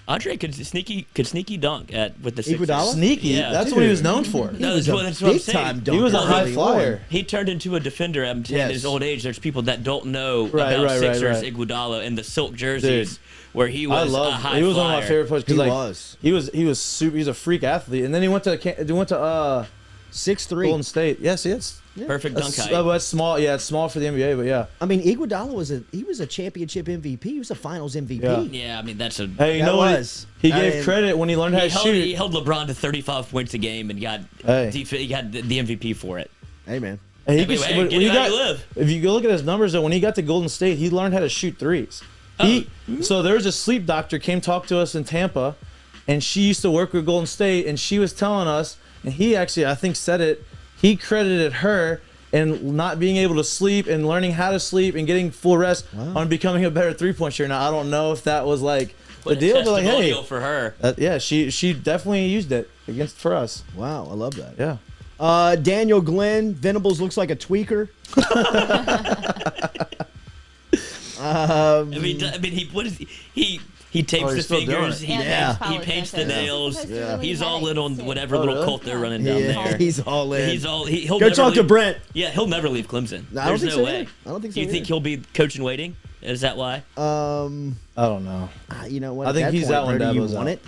S3: Andre could sneaky dunk with the Sixers.
S1: Iguodala?
S2: Sneaky.
S3: Yeah.
S2: That's what he was known for.
S3: No,
S1: was
S3: that's
S1: a
S3: what I'm
S1: big
S3: saying.
S1: time
S2: He
S1: dunker
S2: was a high
S1: early
S2: flyer.
S1: on.
S3: He turned into a defender at
S1: Yes.
S3: his old age. There's people that don't know
S2: Right,
S3: about
S2: right, right,
S3: Sixers
S2: right.
S3: Iguodala and the silk jerseys, where he
S2: I
S3: was a
S2: love.
S3: high
S2: He was
S3: flyer.
S2: one of my favorite players
S1: He
S2: because
S1: was.
S2: he was super. He's a freak athlete, and then he went to
S1: 6'3".
S2: Golden State. Yes, yes.
S3: Perfect dunk
S2: That's,
S3: height.
S2: that's small. Yeah, it's small for the NBA, but yeah.
S1: I mean, Iguodala was a championship MVP. He was a Finals MVP.
S2: Yeah.
S3: Yeah, I mean that's a.
S2: Hey, you
S1: That
S2: know what?
S1: was.
S2: He
S1: I
S2: gave
S1: mean,
S2: credit when he learned how to
S3: He
S2: shoot.
S3: held LeBron to 35 points a game and got
S2: Hey.
S3: he got the MVP for it.
S1: Hey, man.
S2: Hey,
S3: Anyway,
S2: when
S3: get
S2: he
S3: it how
S2: got-
S3: you live.
S2: If you go look at his numbers, though, when he got to Golden State, he learned how to shoot threes. So there was a sleep doctor came talk to us in Tampa, and she used to work with Golden State, and she was telling us, and he actually I think said it. He credited her and not being able to sleep and learning how to sleep and getting full rest on becoming a better 3-point shooter. Now, I don't know if that was like the deal, but like, hey,
S3: for her.
S2: Yeah, she definitely used it for us.
S1: Wow, I love that.
S2: Yeah.
S1: Daniel Glenn, Venables looks like a tweaker.
S3: I mean, he tapes the
S2: still doing
S3: fingers.
S2: it.
S3: He paints the nails.
S5: Yeah.
S3: He's all in on whatever little cult they're running down there.
S1: He's all in.
S3: He'll
S1: Go
S3: never
S1: talk to
S3: leave-
S1: Brent.
S3: Yeah, he'll never leave Clemson.
S1: No, I don't
S3: There's
S1: think
S3: no
S1: so
S3: way.
S1: either. I don't think so
S3: Do you think
S1: either.
S3: he'll be coach in waiting? Is that why?
S2: I don't know.
S1: You know what?
S2: I
S1: at
S2: think
S1: that
S2: he's
S1: point,
S2: out when
S1: Brody, you
S2: Dabo's
S1: want
S2: out.
S1: it?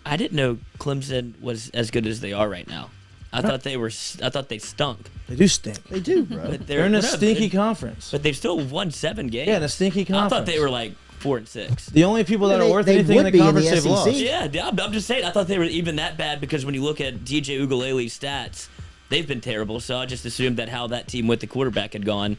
S3: I didn't know Clemson was as good as they are right now. I thought they stunk.
S2: They do stink.
S1: They do, bro.
S3: But
S2: They're in a
S3: no,
S2: stinky conference.
S3: But they've still won 7 games.
S2: Yeah, in a stinky
S3: I
S2: conference.
S3: thought they were like 4-6.
S2: The only people that
S1: Yeah,
S2: are worth
S1: they
S2: anything in
S1: would
S2: the
S1: be in the
S2: conference they've
S1: SEC.
S2: lost.
S3: Yeah, I'm just saying. I thought they were even that bad because when you look at DJ Ugalele's stats, they've been terrible. So I just assumed that how that team with the quarterback had gone,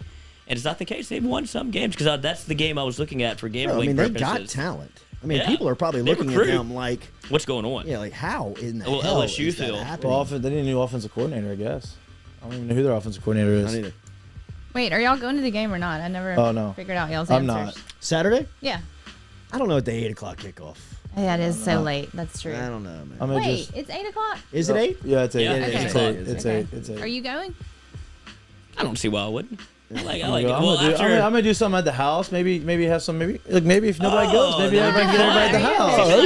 S3: and it's not the case. They've won some games because that's the game I was looking at for
S1: Bro, I
S3: gambling
S1: mean, they
S3: purposes.
S1: got talent. I mean,
S3: Yeah.
S1: people are probably
S3: They
S1: looking
S3: recruit.
S1: at them like,
S3: What's going on?
S1: yeah, like how in the
S3: Well,
S1: hell
S3: LSU
S1: is that
S3: feel.
S1: happening?
S2: Well, they need a new offensive coordinator, I guess. I don't even know who their offensive coordinator is.
S1: Not either.
S5: Wait, are y'all going to the game or not? I never
S2: Oh, no.
S5: figured out y'all's
S2: I'm
S5: answers.
S2: not.
S1: Saturday?
S5: Yeah.
S1: I don't know at the 8 o'clock kickoff.
S5: Yeah, it is so late. That's true.
S1: I don't know, man.
S2: I'm gonna
S5: Wait,
S2: just.
S5: it's 8 o'clock?
S1: Is it 8?
S2: Yeah, it's 8.
S3: Yeah,
S5: it is.
S2: It's
S5: Okay.
S2: 8. It's
S5: Okay.
S2: 8. It's 8.
S5: Are you going?
S3: I don't see why I wouldn't. I like
S2: I'm
S3: it.
S2: gonna,
S3: Well,
S2: do,
S3: after,
S2: I'm gonna do something at the house. Maybe have some. Maybe if nobody goes, maybe
S3: there
S2: I can
S3: you
S2: get everybody at the
S3: go.
S2: house.
S3: Oh,
S1: Okay, look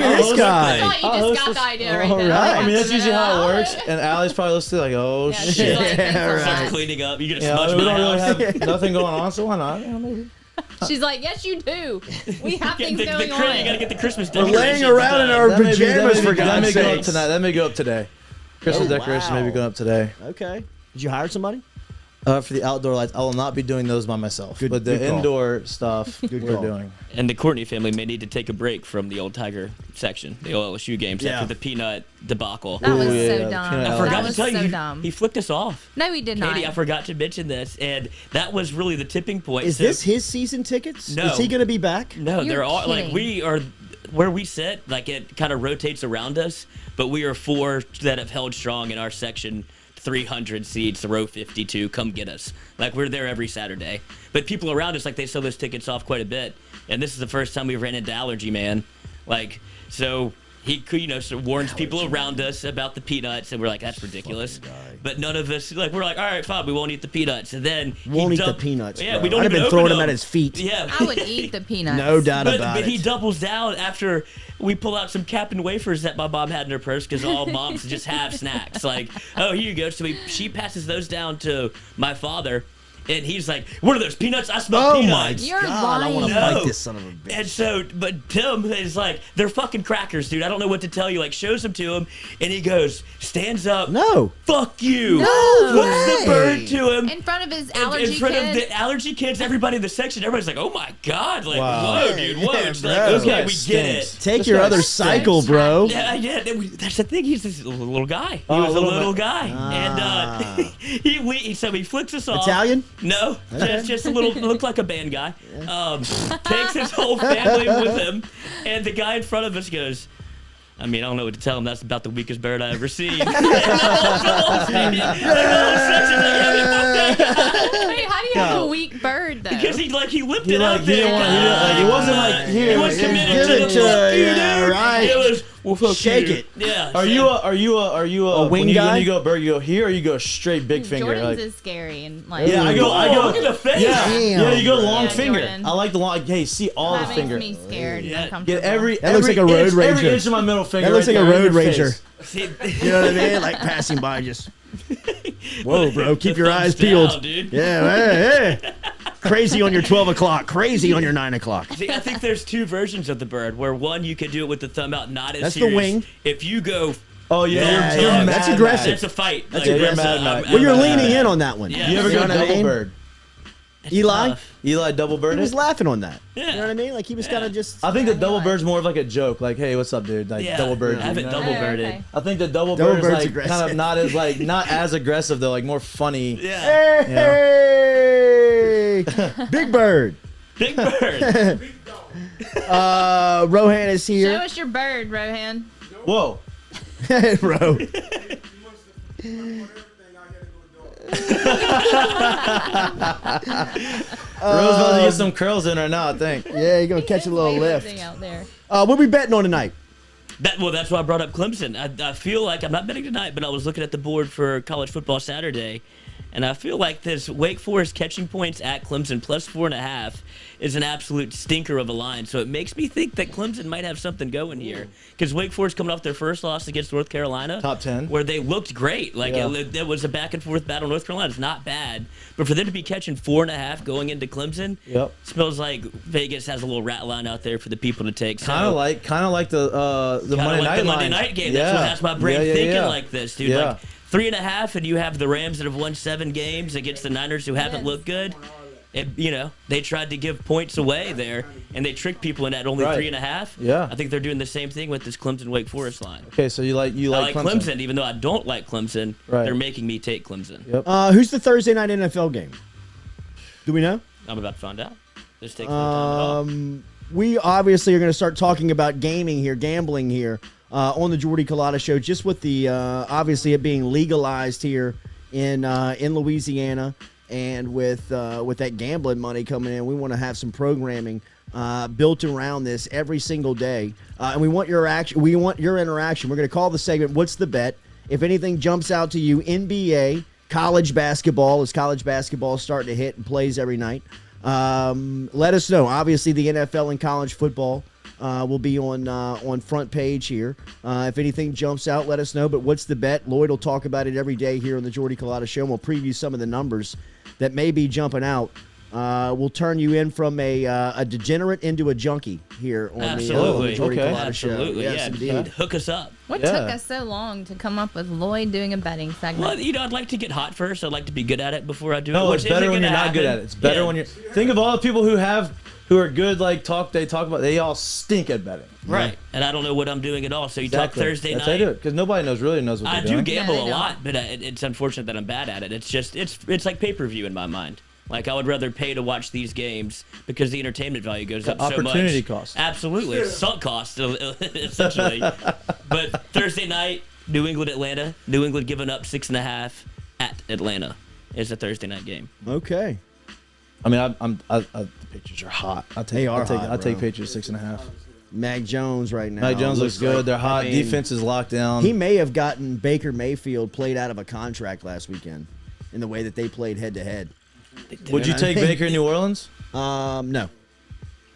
S1: at this
S5: I
S1: guy.
S5: thought you
S2: I'll
S5: just
S2: host
S5: got
S2: this-
S5: the idea right
S1: All
S5: there.
S1: right.
S2: I mean, that's usually how it works.
S5: Yeah,
S2: And Allie's probably listening like, oh
S5: she's
S2: shit.
S5: like, thanks a
S1: right.
S5: lot.
S3: cleaning up, you get a
S2: Yeah,
S3: smudge
S2: we
S3: my
S2: don't really
S3: house.
S2: have nothing going on, so why not? Yeah, maybe.
S5: She's like, yes, you do. We have
S3: Get
S5: things
S3: the
S5: going
S3: You
S5: on.
S3: gotta get the Christmas
S1: We're
S3: decorations
S1: laying around in
S3: done.
S1: our
S2: That may be-
S1: pajamas, for
S2: that
S1: God's
S2: may go up
S1: sakes.
S2: tonight. That may go up today. Christmas
S1: Oh,
S2: decorations may
S1: wow.
S2: be going up today.
S1: Okay. Did you hire somebody?
S2: For the outdoor lights, I will not be doing those by myself.
S1: Good-
S2: but the
S1: good call.
S2: indoor stuff,
S1: Good
S2: we're
S1: call.
S2: doing.
S3: And the Courtney family may need to take a break from the old Tiger section, the LSU games
S1: Yeah.
S3: after the peanut debacle.
S5: That was
S2: Ooh, yeah,
S5: so
S2: the
S5: dumb.
S2: peanut
S3: I
S2: allergy.
S3: forgot
S5: That
S3: to
S5: was
S3: tell
S5: so
S3: you,
S5: dumb.
S3: he flicked us off.
S5: No, he did not.
S3: Katie, I forgot to mention this, and that was really the tipping point.
S1: Is
S3: So-
S1: this his season tickets?
S3: No.
S1: Is he going to be back?
S3: No,
S5: You're
S3: they're all like
S5: kidding.
S3: we are where we sit. Like it kind of rotates around us, but we are 4 that have held strong in our section. 300 seats, row 52. Come get us. Like we're there every Saturday. But people around us, like they sell those tickets off quite a bit. And this is the first time we've ran into Allergy Man. Like so. He could, so warns people around us about the peanuts, and we're like, that's ridiculous. But none of us, we're like, all right, fine, we won't eat the peanuts. And then
S1: Won't
S3: he
S1: eat the peanuts.
S3: Yeah,
S1: bro.
S3: we don't
S1: I'd have
S3: even
S1: been
S3: open
S1: throwing them
S3: them
S1: at his feet.
S3: Yeah,
S5: I would eat the peanuts.
S1: No doubt about
S3: but
S1: it.
S3: he doubles down after we pull out some Captain Wafers that my mom had in her purse because all moms just have snacks. Like, oh, here you go. So she passes those down to my father, and he's like, "What are those peanuts? I smell
S1: Oh my
S3: peanuts."
S5: You're
S1: God! I want to
S3: lying.
S1: fight
S3: No.
S1: this son of a bitch.
S3: And so, but Tim is like, they're fucking crackers, dude. I don't know what to tell you. Like, shows them to him, and he goes, stands up.
S1: No.
S3: Fuck you.
S5: No
S3: Puts the bird to him.
S5: In front of his
S3: In
S5: allergy
S3: front
S5: kid.
S3: of the allergy kids, everybody in the section, everybody's like, "Oh my god!" Like,
S2: Wow.
S3: whoa, dude, whoa.
S1: Yeah,
S3: It's
S1: bro.
S3: like,
S1: This
S3: okay,
S2: guy
S3: we
S2: stinks.
S3: get it.
S1: Take
S2: This
S1: your
S2: guy
S1: other
S2: stinks.
S1: cycle, bro.
S3: Yeah. That's the thing. He's this little guy. He
S2: Oh,
S3: was a
S2: little
S3: little
S2: man.
S3: guy, and he flicks us off.
S1: Italian?
S3: No, just a little. Looked like a band guy. Takes his whole family with him, and the guy in front of us goes, I mean, I don't know what to tell him. That's about the weakest bird I ever seen.
S5: Wait, how do you have a weak bird though?
S3: Because he limped
S2: He
S3: it
S2: like
S3: out
S2: he
S3: there.
S2: didn't want. He wasn't like here.
S3: He was committed
S1: give
S3: to
S1: it
S3: the
S1: to
S3: fuck
S1: her,
S3: you,
S1: yeah,
S3: dude.
S1: right.
S3: It was well, fuck
S1: Shake
S3: you.
S1: it.
S3: Yeah.
S2: Are you
S1: A wing
S2: when
S1: guy?
S2: you go bird, you go here or you go straight big finger?
S5: Jordan's
S2: Like,
S5: is scary and like.
S2: yeah, I go.
S3: Look at the face.
S2: Yeah,
S1: Damn,
S2: yeah, you go
S1: bro.
S2: long
S5: Yeah,
S2: finger.
S5: Jordan.
S2: I like the long. Hey, see all
S5: that
S2: the
S5: makes
S2: finger.
S5: me scared and
S3: Yeah.
S5: uncomfortable.
S2: Get every.
S1: That looks
S2: every
S1: like a road
S2: inch, Every
S1: rager.
S2: inch of my middle finger.
S1: That looks
S2: right
S1: like a
S2: there in
S1: road
S2: your
S1: rager.
S2: face.
S3: See,
S1: You know what I mean? Like passing by, just whoa, bro. Keep
S3: the
S1: your
S3: thumbs
S1: eyes
S3: down,
S1: peeled.
S3: dude.
S1: Yeah, hey. Crazy on your 12 o'clock. Crazy on your 9 o'clock.
S3: See, I think there's two versions of the bird. Where one, you could do it with the thumb out, not as
S1: That's the
S3: serious.
S1: wing.
S3: If you go,
S2: Oh yeah,
S1: Yeah,
S2: you're
S1: yeah,
S2: mad,
S1: that's
S2: mad.
S1: aggressive.
S3: that's a fight.
S1: That's
S3: Like,
S1: aggressive.
S2: You're mad.
S1: Well, you're
S2: I'm
S1: leaning
S2: mad.
S1: in on that one.
S3: Yeah.
S2: You ever
S1: You
S2: go
S1: know what I
S2: double
S1: mean?
S2: bird?
S3: It's
S1: Eli?
S3: tough.
S2: Eli double bird
S1: He was
S2: it?
S1: laughing on that.
S3: Yeah.
S1: You know what I mean? Like he was kind of just.
S2: I think the double bird's more of like a joke. Like, hey, what's up, dude? Like
S3: Yeah.
S2: double bird.
S3: I haven't
S2: you know?
S3: double
S5: Oh,
S3: birded.
S5: okay.
S2: I think the double
S1: Double
S2: bird is
S1: bird's
S2: like
S1: aggressive.
S2: kind of not as aggressive though, like more funny.
S3: Yeah.
S1: Hey, Big Bird.
S3: Big bird.
S1: Rohan is
S5: Show
S1: here.
S5: us your bird, Rohan.
S2: Whoa.
S1: Ro.
S2: Rose about to get some curls in right now, I think.
S1: Yeah, you're going to catch a little lift.
S5: Out there.
S1: What we betting on tonight?
S3: That's why I brought up Clemson. I feel like I'm not betting tonight, but I was looking at the board for college football Saturday, and I feel like this Wake Forest catching points at Clemson plus 4.5 is an absolute stinker of a line. So it makes me think that Clemson might have something going here, because Wake Forest coming off their first loss against North Carolina,
S2: top 10,
S3: where they looked great. Like it was a back and forth battle. North Carolina's not bad, but for them to be catching 4.5 going into Clemson, smells like Vegas has a little rat line out there for the people to take. So,
S2: kind of like the
S3: Monday night game.
S2: Yeah.
S3: That's my brain thinking
S2: yeah.
S3: like this, dude.
S2: Yeah.
S3: Like 3.5, and you have the Rams that have won 7 games against the Niners who haven't looked good. They tried to give points away there, and they tricked people in at only 3.5.
S2: Yeah.
S3: I think they're doing the same thing with this Clemson Wake Forest line.
S2: Okay, so you like
S3: Clemson, even though I don't like Clemson.
S2: Right.
S3: They're making me take Clemson.
S2: Yep.
S1: Who's the Thursday night NFL game? Do we know?
S3: I'm about to find out. Just take some time
S1: We obviously are going to start talking about gambling here on the Jordy Culotta Show, just with the obviously it being legalized here in Louisiana, and with that gambling money coming in, we want to have some programming built around this every single day, and we want your action. We want your interaction. We're going to call the segment "What's the Bet?" If anything jumps out to you, NBA, college basketball, as college basketball is starting to hit and plays every night. Let us know. Obviously, the NFL and college football will be on front page here. If anything jumps out, let us know. But what's the bet? Lloyd will talk about it every day here on the Jordy Culotta Show, and we'll preview some of the numbers that may be jumping out. We'll turn you in from a degenerate into a junkie here on the Jordy Culotta Show.
S3: Absolutely,
S1: yes, indeed.
S3: Hook us up.
S5: What took us so long to come up with Lloyd doing a betting segment?
S3: Well, I'd like to get hot first. I'd like to be good at it before I do it.
S2: No, it's better when you're not good at it. It's better when you're. Think of all the people who are good. They all stink at betting.
S3: Right, and I don't know what I'm doing at all. So you talk Thursday night.
S2: That's how I do it, because nobody really knows what they're doing.
S3: I do gamble a lot, but it's unfortunate that I'm bad at it. It's like pay-per-view in my mind. Like, I would rather pay to watch these games because the entertainment value goes up so much.
S2: Opportunity cost.
S3: Absolutely. Sunk cost, essentially. But Thursday night, New England, Atlanta. New England giving up 6.5 at Atlanta is a Thursday night game.
S1: Okay.
S2: I mean, the Patriots are hot. I'll take Patriots 6.5.
S1: Mac Jones right now.
S2: Mac Jones looks good. They're hot. Defense is locked down.
S1: He may have gotten Baker Mayfield played out of a contract last weekend in the way that they played head-to-head.
S2: Would you take Baker in New Orleans?
S1: No.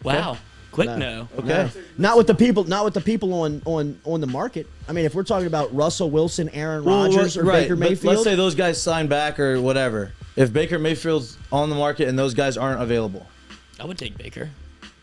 S3: Wow. Quick no.
S2: Okay.
S1: Not with the people on the market. I mean, if we're talking about Russell Wilson, Aaron Rodgers, or Baker Mayfield.
S2: Let's say those guys sign back or whatever. If Baker Mayfield's on the market and those guys aren't available,
S3: I would take Baker.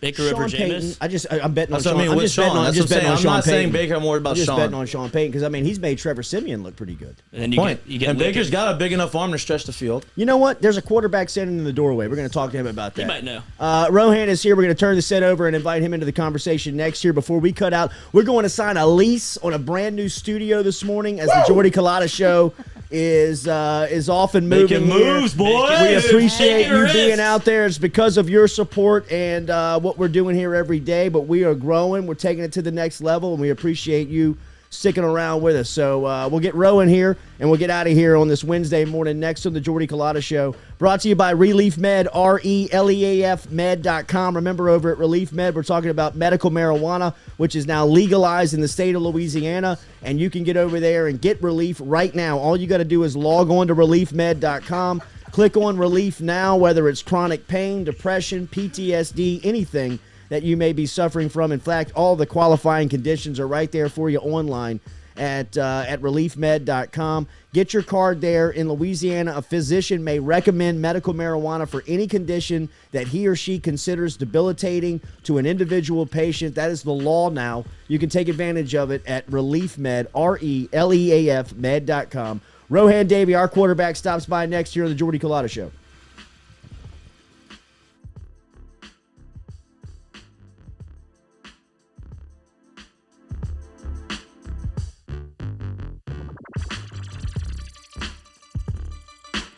S3: Baker over Jameis.
S1: I'm betting on
S2: Sean.
S1: I'm just betting on Sean Payton.
S2: I'm not saying Baker. I'm worried about Sean.
S1: I'm just betting on Sean Payton because, I mean, he's made Trevor Siemian look pretty good.
S3: And you get
S2: Baker's got a big enough arm to stretch the field.
S1: You know what? There's a quarterback standing in the doorway. We're going to talk to him about that.
S3: You might know.
S1: Rohan is here. We're going to turn the set over and invite him into the conversation next year. Before we cut out, we're going to sign a lease on a brand new studio this morning as the Jordy Culotta Show is off and moving.
S2: Making moves, boys.
S1: We appreciate you being out there. It's because of your support and what we're doing here every day, but we are growing. We're taking it to the next level, and we appreciate you sticking around with us. So we'll get Rowan here, and we'll get out of here on this Wednesday morning next on the Jordy Culotta Show. Brought to you by Relief Med, RELEAF med.com. Remember, over at Relief Med, we're talking about medical marijuana, which is now legalized in the state of Louisiana, and you can get over there and get relief right now. All you got to do is log on to reliefmed.com. Click on Relief Now, whether it's chronic pain, depression, PTSD, anything that you may be suffering from. In fact, all the qualifying conditions are right there for you online at reliefmed.com. Get your card there. In Louisiana, a physician may recommend medical marijuana for any condition that he or she considers debilitating to an individual patient. That is the law now. You can take advantage of it at Relief Med, RELEAF med.com. Rohan Davey, our quarterback, stops by next year on the Jordy Culotta Show.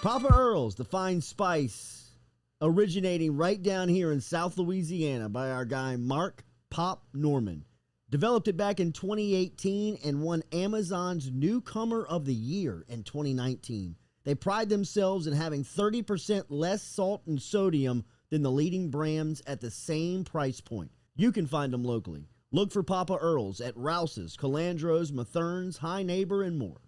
S1: Papa Earl's, the fine spice, originating right down here in South Louisiana by our guy Mark Pop Norman. Developed it back in 2018 and won Amazon's Newcomer of the Year in 2019. They pride themselves in having 30% less salt and sodium than the leading brands at the same price point. You can find them locally. Look for Papa Earl's at Rouse's, Calandro's, Mathern's, High Neighbor, and more.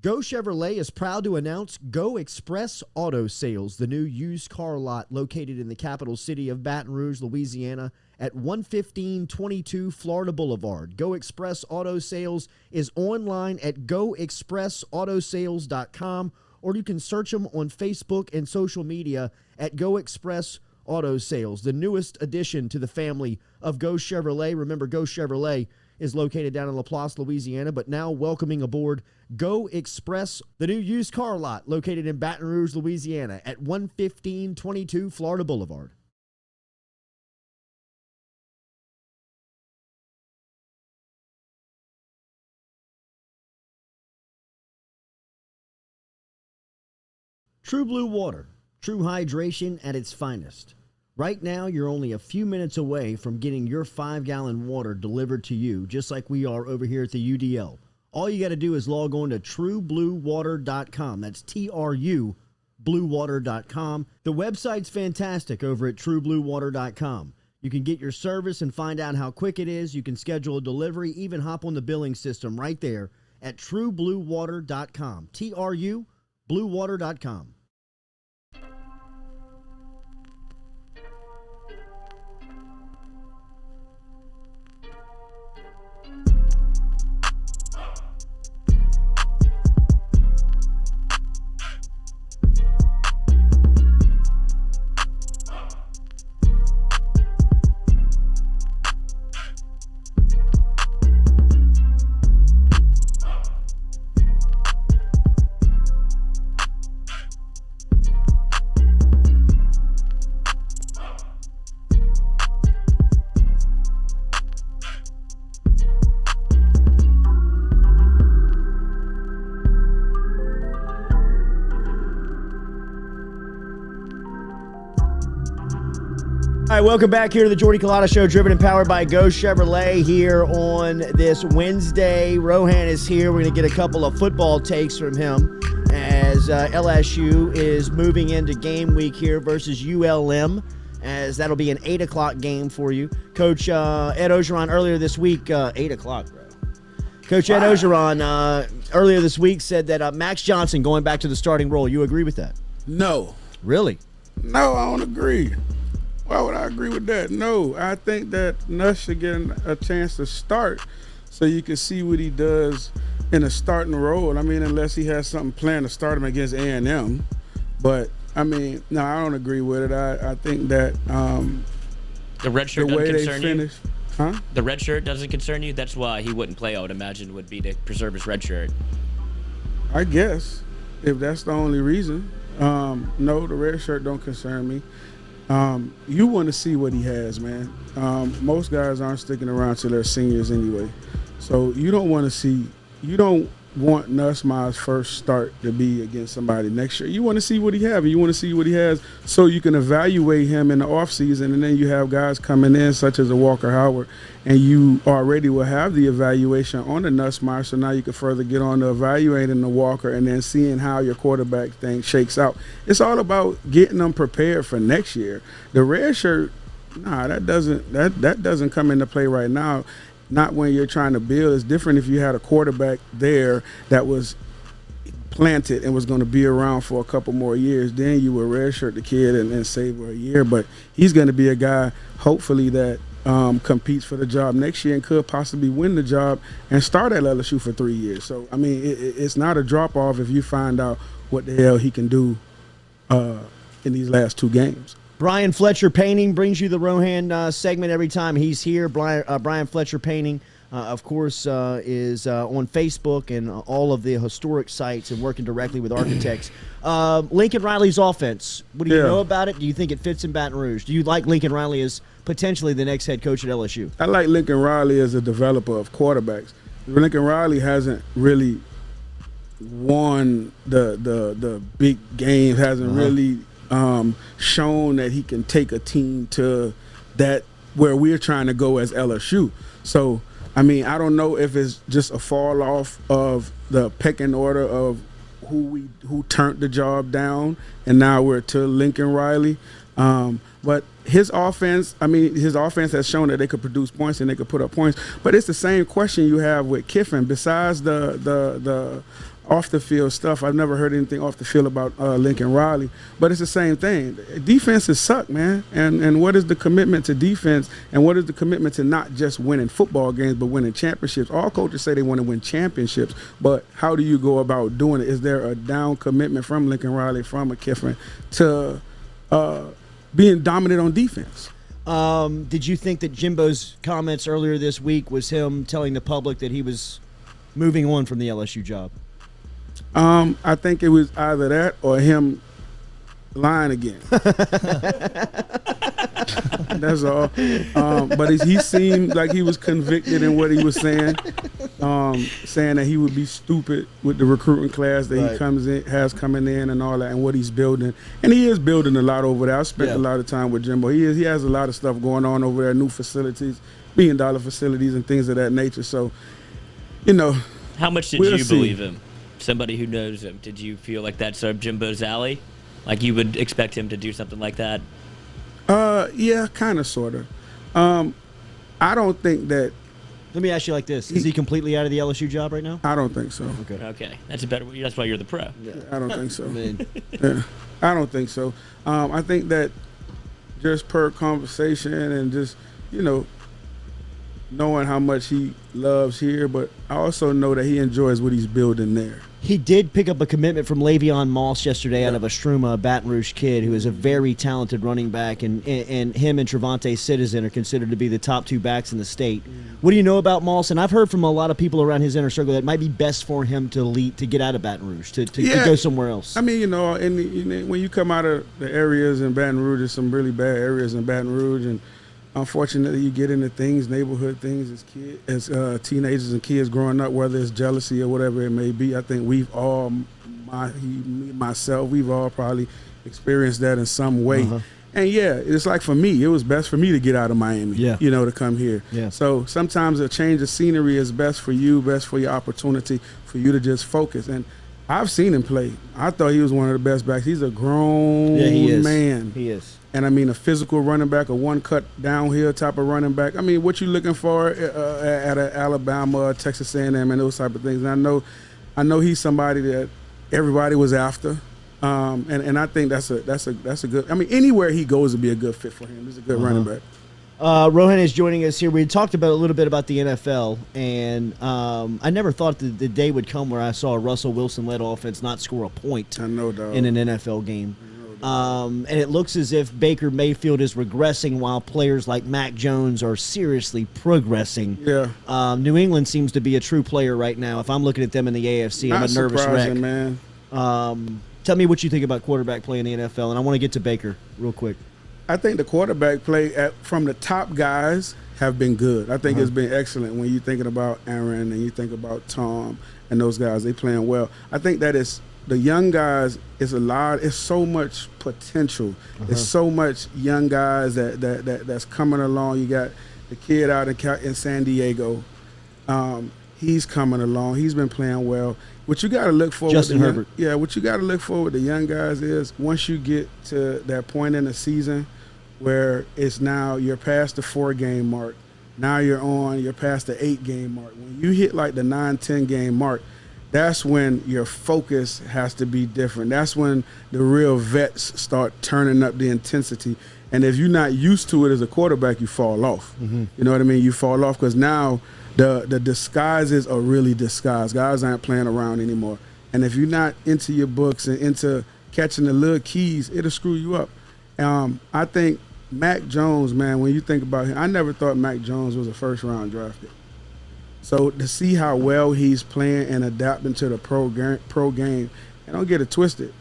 S1: Go Chevrolet is proud to announce Go Express Auto Sales, the new used car lot located in the capital city of Baton Rouge, Louisiana at 11522 Florida Boulevard. Go Express Auto Sales is online at goexpressautosales.com, or you can search them on Facebook and social media at Go Express Auto Sales, the newest addition to the family of Go Chevrolet. Remember, Go Chevrolet is located down in Laplace, Louisiana, but now welcoming aboard Go Express, the new used car lot located in Baton Rouge, Louisiana at 11522 Florida Boulevard. True Blue Water, true hydration at its finest. Right now, you're only a few minutes away from getting your 5-gallon water delivered to you, just like we are over here at the UDL. All you got to do is log on to truebluewater.com. That's TRU, bluewater.com. The website's fantastic over at truebluewater.com. You can get your service and find out how quick it is. You can schedule a delivery, even hop on the billing system right there at truebluewater.com. TRU, bluewater.com. All right, welcome back here to the Jordy Culotta Show, driven and powered by Go Chevrolet here on this Wednesday. Rohan is here. We're going to get a couple of football takes from him as LSU is moving into game week here versus ULM, as that'll be an 8 o'clock game for you. Coach Ed Ogeron earlier this week, 8 o'clock, bro. Coach Ed Ogeron earlier this week said that Max Johnson going back to the starting role. You agree with that?
S7: No.
S1: Really?
S7: No, I don't agree. Why would I agree with that? No, I think that Nuss should get a chance to start so you can see what he does in a starting role. I mean, unless he has something planned to start him against A&M. But, I mean, no, I don't agree with it. I think that
S3: the red shirt doesn't concern you?
S7: Huh?
S3: The red shirt doesn't concern you? That's why he wouldn't play, I would imagine, would be to preserve his red shirt.
S7: I guess, if that's the only reason. No, the red shirt don't concern me. You want to see what he has, man. Most guys aren't sticking around till they're seniors anyway. So you don't want Nussmeier's first start to be against somebody next year. You want to see what he has. You want to see what he has so you can evaluate him in the offseason, and then you have guys coming in such as a Walker Howard, and you already will have the evaluation on the Nussmeier, so now you can further get on to evaluating the Walker and then seeing how your quarterback thing shakes out. It's all about getting them prepared for next year. The red shirt, that doesn't come into play right now. Not when you're trying to build. It's different if you had a quarterback there that was planted and was going to be around for a couple more years. Then you would redshirt the kid and save for a year. But he's going to be a guy, hopefully, that competes for the job next year and could possibly win the job and start at LSU for 3 years. So, I mean, it's not a drop-off if you find out what the hell he can do in these last 2 games.
S1: Brian Fletcher Painting brings you the Rohan segment every time he's here. Brian Fletcher Painting, of course, is on Facebook and all of the historic sites and working directly with architects. Lincoln Riley's offense, what do you know about it? Do you think it fits in Baton Rouge? Do you like Lincoln Riley as potentially the next head coach at LSU?
S7: I like Lincoln Riley as a developer of quarterbacks. Lincoln Riley hasn't really won the big games, hasn't really shown that he can take a team to that where we're trying to go as LSU. So, I mean, I don't know if it's just a fall off of the pecking order of who turned the job down, and now we're to Lincoln Riley. But his offense has shown that they could produce points and they could put up points. But it's the same question you have with Kiffin. Besides the off the field stuff, I've never heard anything off the field about Lincoln Riley. But it's the same thing. Defenses suck, man. And what is the commitment to defense? And what is the commitment to not just winning football games, but winning championships? All coaches say they want to win championships, but how do you go about doing it? Is there a down commitment from Lincoln Riley, from a Kiffin, to being dominant on defense?
S1: Did you think that Jimbo's comments earlier this week was him telling the public that he was moving on from the LSU job?
S7: I think it was either that or him lying again. That's all. But he seemed like he was convicted in what he was saying, saying that he would be stupid with the recruiting class that he has coming in and all that, and what he's building. And he is building a lot over there. I spent a lot of time with Jimbo. He has a lot of stuff going on over there, new facilities, $1 billion facilities and things of that nature. So,
S3: how much did you believe him? Somebody who knows him, did you feel like that's Jimbo's alley? Like you would expect him to do something like that?
S7: Yeah, kind of, sort of. I don't think that.
S1: Let me ask you like this: is he completely out of the LSU job right now?
S7: I don't think so.
S3: Okay, that's why you're the pro.
S7: Yeah, I don't think so. I don't think so. I think that just per conversation and just knowing how much he loves here, but I also know that he enjoys what he's building there.
S1: He did pick up a commitment from Le'Veon Moss yesterday out of Astruma, a Baton Rouge kid who is a very talented running back, and him and Trevante Citizen are considered to be the top two backs in the state. What do you know about Moss? And I've heard from a lot of people around his inner circle that it might be best for him to get out of Baton Rouge, to go somewhere else.
S7: I mean, when you come out of the areas in Baton Rouge, there's some really bad areas in Baton Rouge, and unfortunately, you get into things, neighborhood things, as teenagers and kids growing up, whether it's jealousy or whatever it may be. I think we've all, we've all probably experienced that in some way. And yeah, it's like for me, it was best for me to get out of Miami, to come here. Yeah. So sometimes a change of scenery is best for you, best for your opportunity, for you to just focus. And I've seen him play. I thought he was one of the best backs. He's a grown man.
S1: He is.
S7: And I mean, a physical running back, a one-cut downhill type of running back. I mean, what you looking for at Alabama, Texas A&M, and those type of things. And I know he's somebody that everybody was after, and I think that's a good. I mean, anywhere he goes would be a good fit for him. He's a good running back.
S1: Rohan is joining us here. We talked about a little bit about the NFL, and I never thought that the day would come where I saw a Russell Wilson-led offense not score a point in an NFL game. And it looks as if Baker Mayfield is regressing while players like Mac Jones are seriously progressing.
S7: Yeah.
S1: New England seems to be a true player right now. If I'm looking at them in the AFC, I'm a nervous wreck.
S7: Man.
S1: Tell me what you think about quarterback play in the NFL, and I want to get to Baker real quick.
S7: I think the quarterback play from the top guys have been good. I think it's been excellent when you're thinking about Aaron and you think about Tom and those guys. They playing well. I think that is the young guys. It's so much potential. It's so much young guys that's coming along. You got the kid out in San Diego. He's coming along. He's been playing well. What you got to look for
S1: Justin Herbert.
S7: What you got to look for with the young guys is once you get to that point in the season where it's now you're past the 4-game mark. Now you're past the 8-game mark. When you hit like the 9-10 game mark, that's when your focus has to be different. That's when the real vets start turning up the intensity. And if you're not used to it as a quarterback, you fall off. You know what I mean? You fall off because now the disguises are really disguised. Guys aren't playing around anymore. And if you're not into your books and into catching the little keys, it'll screw you up. I think Mac Jones, man, when you think about him, I never thought Mac Jones was a first-round draft pick. So to see how well he's playing and adapting to the pro game, and don't get it twisted,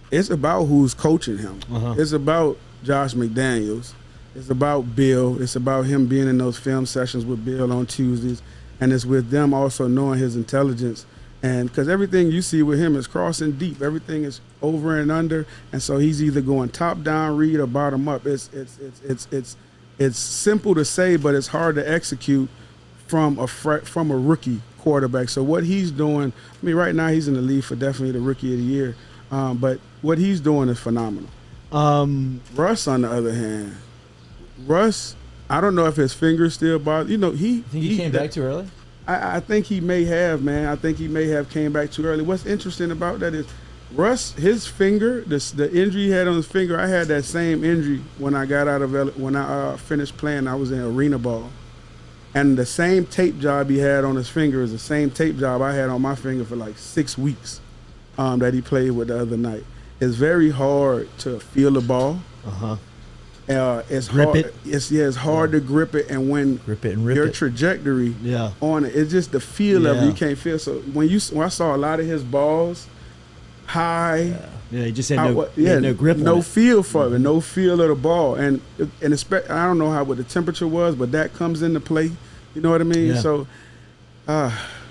S7: it's about who's coaching him. It's about Josh McDaniels. It's about Bill. It's about him being in those film sessions with Bill on Tuesdays. And it's with them also knowing his intelligence And because everything you see with him is crossing deep, everything is over and under, and so he's either going top down read or bottom up. It's simple to say, but it's hard to execute from a rookie quarterback. So what he's doing, I mean, right now he's in the lead for definitely the rookie of the year, but what he's doing is phenomenal. Russ, on the other hand, I don't know if his fingers still bother. You know,
S2: Think he came back too early?
S7: I think he may have, man. I think he may have came back too early. What's interesting about that is Russ, his finger, the injury he had on his finger, I had that same injury when I got out of when I finished playing. I was in arena ball, and the same tape job he had on his finger is the same tape job I had on my finger for like 6 weeks that he played with the other night. It's very hard to feel the ball. It's
S1: grip
S7: hard.
S1: it.
S7: It's hard to grip it, and when
S1: Grip it and rip
S7: your
S1: it.
S7: trajectory
S1: Yeah.
S7: on it, it's just the feel of it.
S1: Yeah.
S7: You can't feel. So when I saw a lot of his balls high,
S1: Yeah, he just had no grip
S7: no
S1: on it.
S7: feel for it, no feel of the ball, and I don't know what the temperature was, but that comes into play. You know what I mean?
S1: Yeah.
S7: So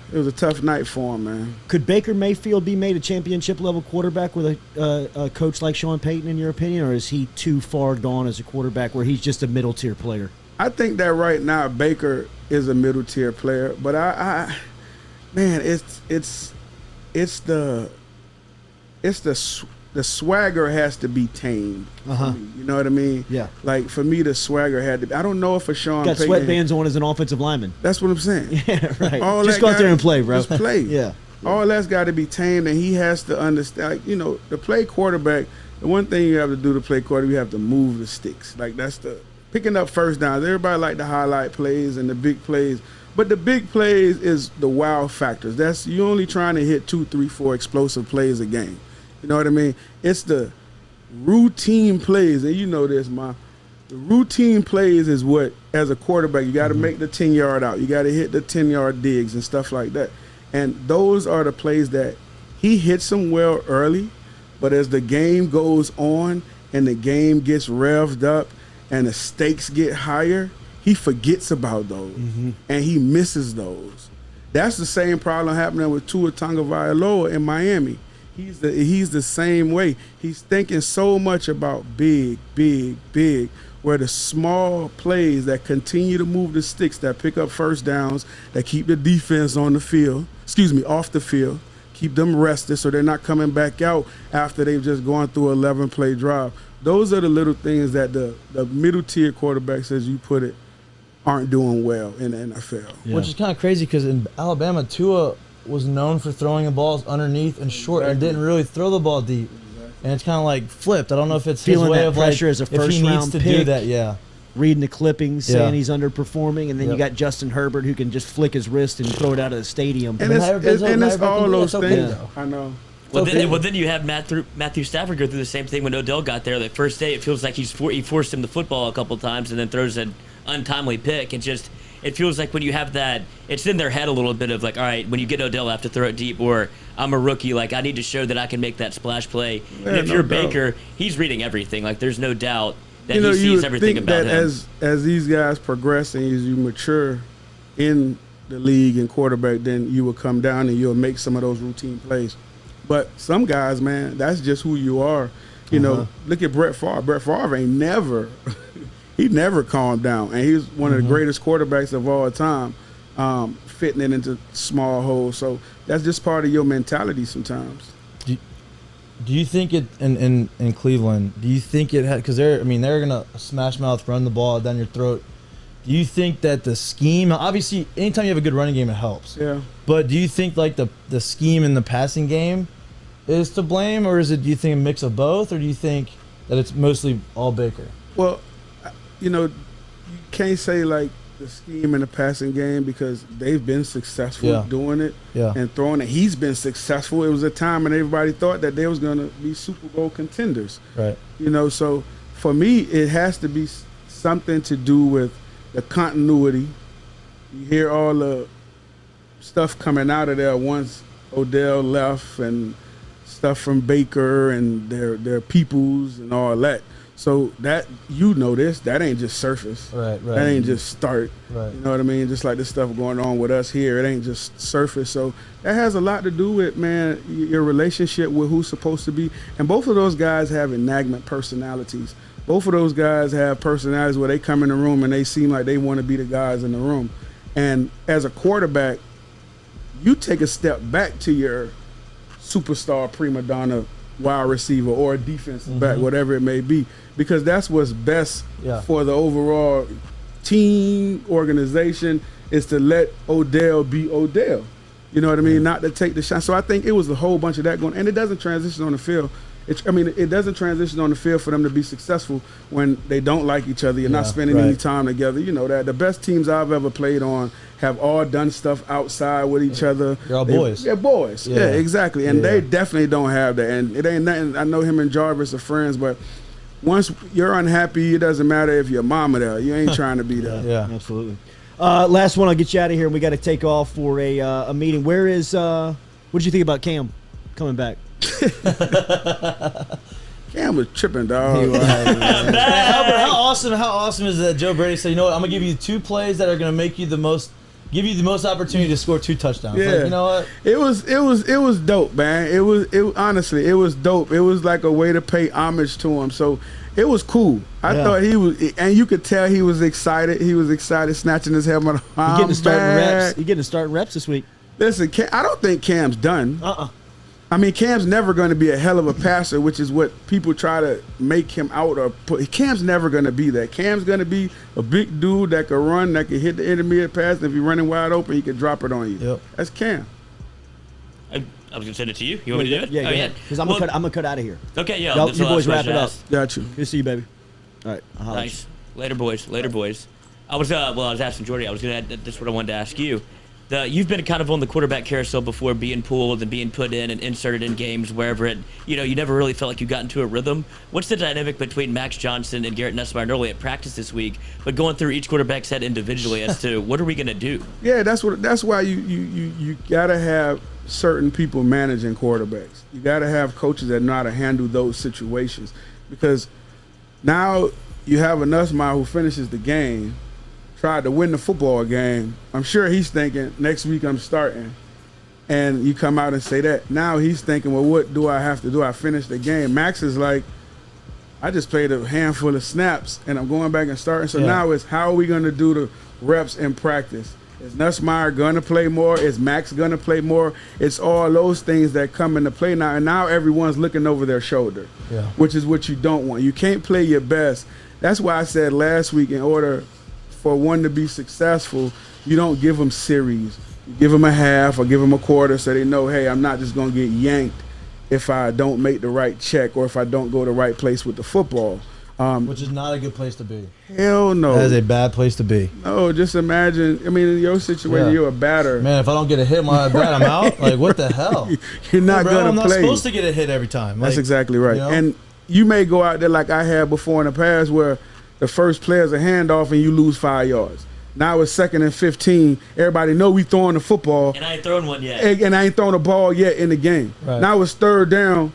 S7: it was a tough night for him, man.
S1: Could Baker Mayfield be made a championship-level quarterback with a coach like Sean Payton, in your opinion, or is he too far gone as a quarterback where he's just a middle-tier player?
S7: I think that right now Baker is a middle tier player, but man, the swagger has to be tamed.
S1: Uh-huh.
S7: You know what I mean?
S1: Yeah.
S7: Like for me, the swagger had to be. I don't know if for Sean
S1: Got
S7: Payton,
S1: sweatbands on as an offensive lineman.
S7: That's what I'm saying.
S1: Yeah, right.
S7: All
S1: Just
S7: that
S1: go out
S7: guy-
S1: there and play, bro.
S7: Just play.
S1: Yeah.
S7: All that's got to be tamed, and he has to understand. Like, you know, to play quarterback, the one thing you have to do to play quarterback, you have to move the sticks. Like that's the picking up first downs. Everybody like the highlight plays and the big plays, but the big plays is the wow factors. That's you only trying to hit 2, 3, 4 explosive plays a game. You know what I mean? It's the routine plays, and you know this, the routine plays is what, as a quarterback, you got to make the 10-yard out. You got to hit the 10-yard digs and stuff like that. And those are the plays that he hits them well early, but as the game goes on and the game gets revved up and the stakes get higher, he forgets about those and he misses those. That's the same problem happening with Tua Tagovailoa in Miami. He's the same way. He's thinking so much about big, where the small plays that continue to move the sticks, that pick up first downs, that keep the defense off the field, keep them rested so they're not coming back out after they've just gone through an 11-play drive. Those are the little things that the middle-tier quarterbacks, as you put it, aren't doing well in the NFL.
S1: Yeah.
S2: Which is kind of crazy because in Alabama, Tua was known for throwing the balls underneath and short and didn't really throw the ball deep. And it's kind of like flipped. I don't know if it's
S1: Feeling
S2: his way
S1: that
S2: of
S1: pressure
S2: like
S1: as a
S2: if he
S1: first
S2: needs
S1: round
S2: to
S1: pick.
S2: do that. Yeah.
S1: Reading the clippings, saying
S2: Yeah.
S1: he's underperforming, and then you got Justin Herbert who can just flick his wrist and throw it out of the stadium.
S7: And it's all those
S2: okay,
S7: things.
S2: though.
S7: I know.
S3: Well,
S2: Okay.
S3: then you have Matthew Stafford go through the same thing when Odell got there. The first day, it feels like he forced him the football a couple times and then throws an untimely pick. It feels like when you have that, it's in their head a little bit of like, all right, when you get Odell, I have to throw it deep, or I'm a rookie, like I need to show that I can make that splash play.
S7: Yeah,
S3: and if
S7: no
S3: you're
S7: doubt.
S3: Baker, he's reading everything. Like there's no doubt that
S7: You know,
S3: he
S7: you
S3: sees
S7: would
S3: everything
S7: think
S3: about
S7: that
S3: him.
S7: as these guys progress and as you mature in the league and quarterback, then you will come down and you'll make some of those routine plays. But some guys, man, that's just who you are. You know, look at Brett Favre. Brett Favre ain't never he never calmed down, and he's one of the greatest quarterbacks of all time, fitting it into small holes. So that's just part of your mentality sometimes.
S2: Do you think it in Cleveland? Do you think it had because they're gonna smash mouth run the ball down your throat? Do you think that the scheme, obviously, anytime you have a good running game, it helps.
S7: Yeah.
S2: But do you think like the scheme in the passing game is to blame, or is it? Do you think a mix of both, or do you think that it's mostly all Baker?
S7: Well, you know, you can't say like the scheme in the passing game because they've been successful doing it and throwing it. He's been successful. It was a time when everybody thought that they was going to be Super Bowl contenders.
S2: Right.
S7: You know, so for me, it has to be something to do with the continuity. You hear all the stuff coming out of there once Odell left and stuff from Baker and their peoples and all that. So that that ain't just surface.
S2: Right.
S7: That ain't just start.
S2: Right.
S7: You know what I mean? Just like this stuff going on with us here, it ain't just surface. So that has a lot to do with, man, your relationship with who's supposed to be. And both of those guys have enagment personalities. Both of those guys have personalities where they come in the room and they seem like they want to be the guys in the room. And as a quarterback, you take a step back to your superstar prima donna wide receiver or a defensive back, whatever it may be, because that's what's best for the overall team organization, is to let Odell be Odell. You know what I mean? Not to take the shot. So I think it was a whole bunch of that going, and it doesn't transition on the field. It doesn't transition on the field for them to be successful when they don't like each other. You're not spending any time together. You know that. The best teams I've ever played on have all done stuff outside with each other.
S2: They're all boys.
S7: They're boys. Yeah, exactly. And they definitely don't have that. And it ain't nothing. I know him and Jarvis are friends, but once you're unhappy, it doesn't matter if your mama there. You ain't trying to be there.
S2: Yeah,
S1: absolutely. Last one, I'll get you out of here, and we got to take off for a meeting. Where is? What did you think about Cam coming back?
S7: Cam was tripping, dog.
S2: How awesome is that Joe Brady said, you know what, I'm gonna give you 2 plays that are gonna make you give you the most opportunity to score 2 touchdowns.
S7: Yeah.
S2: Like, you know what?
S7: It was dope, man. Honestly, it was dope. It was like a way to pay homage to him. So it was cool. I thought he was, and you could tell he was excited. He was excited, snatching his helmet.
S1: He getting to start reps this week.
S7: Listen, I don't think Cam's done. I mean, Cam's never going to be a hell of a passer, which is what people try to make him out or put. Cam's never going to be that. Cam's going to be a big dude that can run, that can hit the intermediate pass. And if you're running wide open, he can drop it on you.
S1: Yep.
S7: That's Cam.
S3: I was going to send it to you. You want me to do it?
S1: Yeah. Because I'm going to cut out of here.
S3: Okay, yeah.
S1: You boys wrap it up.
S7: Got you.
S1: Good to see you, baby. All right.
S3: Nice. Later, boys. I was asking Jordy. I was going to add, this is what I wanted to ask you. You've been kind of on the quarterback carousel before, being pulled and being put in and inserted in games wherever you never really felt like you got into a rhythm. What's the dynamic between Max Johnson and Garrett Nussmeier, not only at practice this week, but going through each quarterback's head individually as to what are we going to do?
S7: Yeah, that's why you got to have certain people managing quarterbacks. You got to have coaches that know how to handle those situations, because now you have a Nussmeier who finishes the game, tried to win the football game. I'm sure he's thinking, next week I'm starting. And you come out and say that. Now he's thinking, well, what do I have to do? I finished the game. Max is like, I just played a handful of snaps, and I'm going back and starting. So now it's, how are we going to do the reps in practice? Is Nussmeier going to play more? Is Max going to play more? It's all those things that come into play now. And now everyone's looking over their shoulder, which is what you don't want. You can't play your best. That's why I said last week, in order for one to be successful, you don't give them series. You give them a half or give them a quarter, so they know, hey, I'm not just going to get yanked if I don't make the right check or if I don't go the right place with the football.
S2: Which is not a good place to be.
S7: Hell no.
S2: That is a bad place to be.
S7: No, just imagine, in your situation, you're a batter.
S2: Man, if I don't get a hit my bat, I'm out. Like, what the hell?
S7: You're not going to play.
S2: I'm not supposed to get a hit every time.
S7: That's exactly right. You know? And you may go out there like I had before in the past, where the first player's a handoff and you lose 5 yards. Now it's 2nd and 15. Everybody know we throwing the football.
S3: And I ain't throwing one yet.
S7: And I ain't throwing a ball yet in the game. Right. Now it's 3rd down.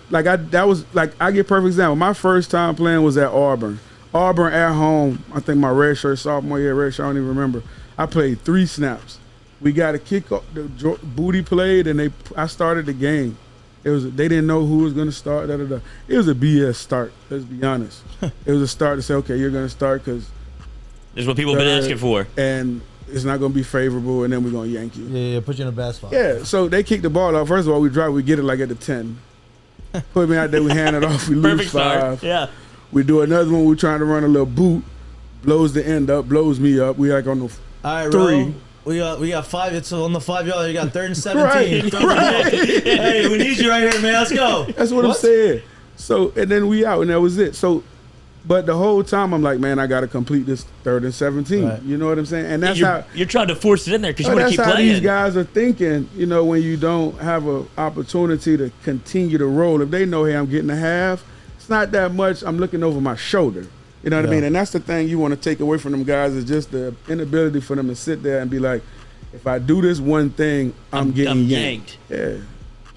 S7: I get perfect example. My first time playing was at Auburn. Auburn at home. I think my red shirt, sophomore year red shirt, I don't even remember. I played 3 snaps. We got a kick off. The booty played, and I started the game. They didn't know who was going to start. It was a BS start. Let's be honest. It was a start to say, okay, you're going to start because
S3: this is what people have been asking for,
S7: and it's not going to be favorable, and then we're going to yank you.
S2: Yeah, put you in a bad spot.
S7: Yeah, so they kicked the ball off. First of all, we drive, we get it like at the 10. Put me out there, we hand it off, we lose 5.
S3: Yeah.
S7: We do another one. We're trying to run a little boot, blows the end up, blows me up. We like on the 3.
S2: We got 5. It's on the 5 yard. You got 3rd and 17. Right. Hey, we need you right here, man. Let's go.
S7: That's what I'm saying. So, and then we out, and that was it. So, but the whole time I'm like, man, I got to complete this 3rd and 17. Right. You know what I'm saying? And that's how
S3: you're trying to force it in there because you want to keep playing.
S7: That's how these guys are thinking. When you don't have an opportunity to continue to roll. If they know, hey, I'm getting a half, it's not that much. I'm looking over my shoulder. You know what I mean? And that's the thing you want to take away from them guys, is just the inability for them to sit there and be like, if I do this one thing, I'm getting yanked. Yeah.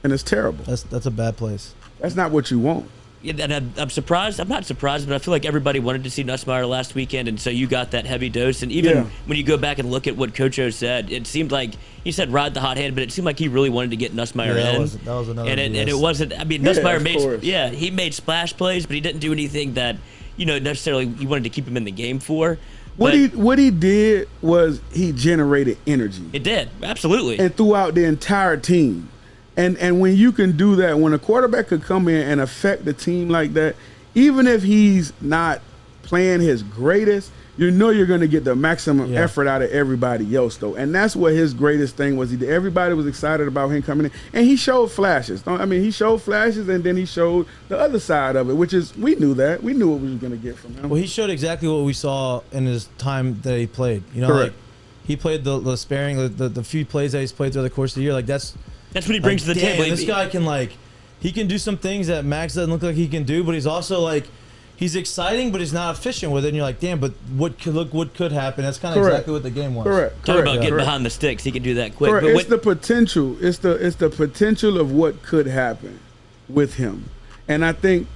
S7: And it's terrible.
S2: That's a bad place.
S7: That's not what you want.
S3: and I'm surprised. I'm not surprised, but I feel like everybody wanted to see Nussmeier last weekend, and so you got that heavy dose. And even when you go back and look at what Coach O said, it seemed like he said ride the hot hand, but it seemed like he really wanted to get Nussmeier in.
S2: That was another.
S3: And it wasn't. I mean, Nussmeier he made splash plays, but he didn't do anything that necessarily you wanted to keep him in the game for.
S7: What he did was he generated energy.
S3: It did, absolutely,
S7: and throughout the entire team. And when you can do that, when a quarterback could come in and affect the team like that, even if he's not playing his greatest, you're going to get the maximum effort out of everybody else, though. And that's what his greatest thing was. Everybody was excited about him coming in. And he showed flashes. He showed flashes, and then he showed the other side of it, which is we knew that. We knew what we were going to get from him.
S2: Well, he showed exactly what we saw in his time that he played.
S7: Correct.
S2: Like he played the sparing, the few plays that he's played throughout the course of the year. Like that's
S3: what he brings to the table.
S2: This guy can he can do some things that Max doesn't look like he can do, but he's also he's exciting, but he's not efficient with it. And you're like, damn, but what could happen? That's kind of exactly what the game was.
S7: Correct.
S3: Talk about getting behind the sticks. He can do that quick.
S7: Correct. It's the potential. It's the potential of what could happen with him. And I think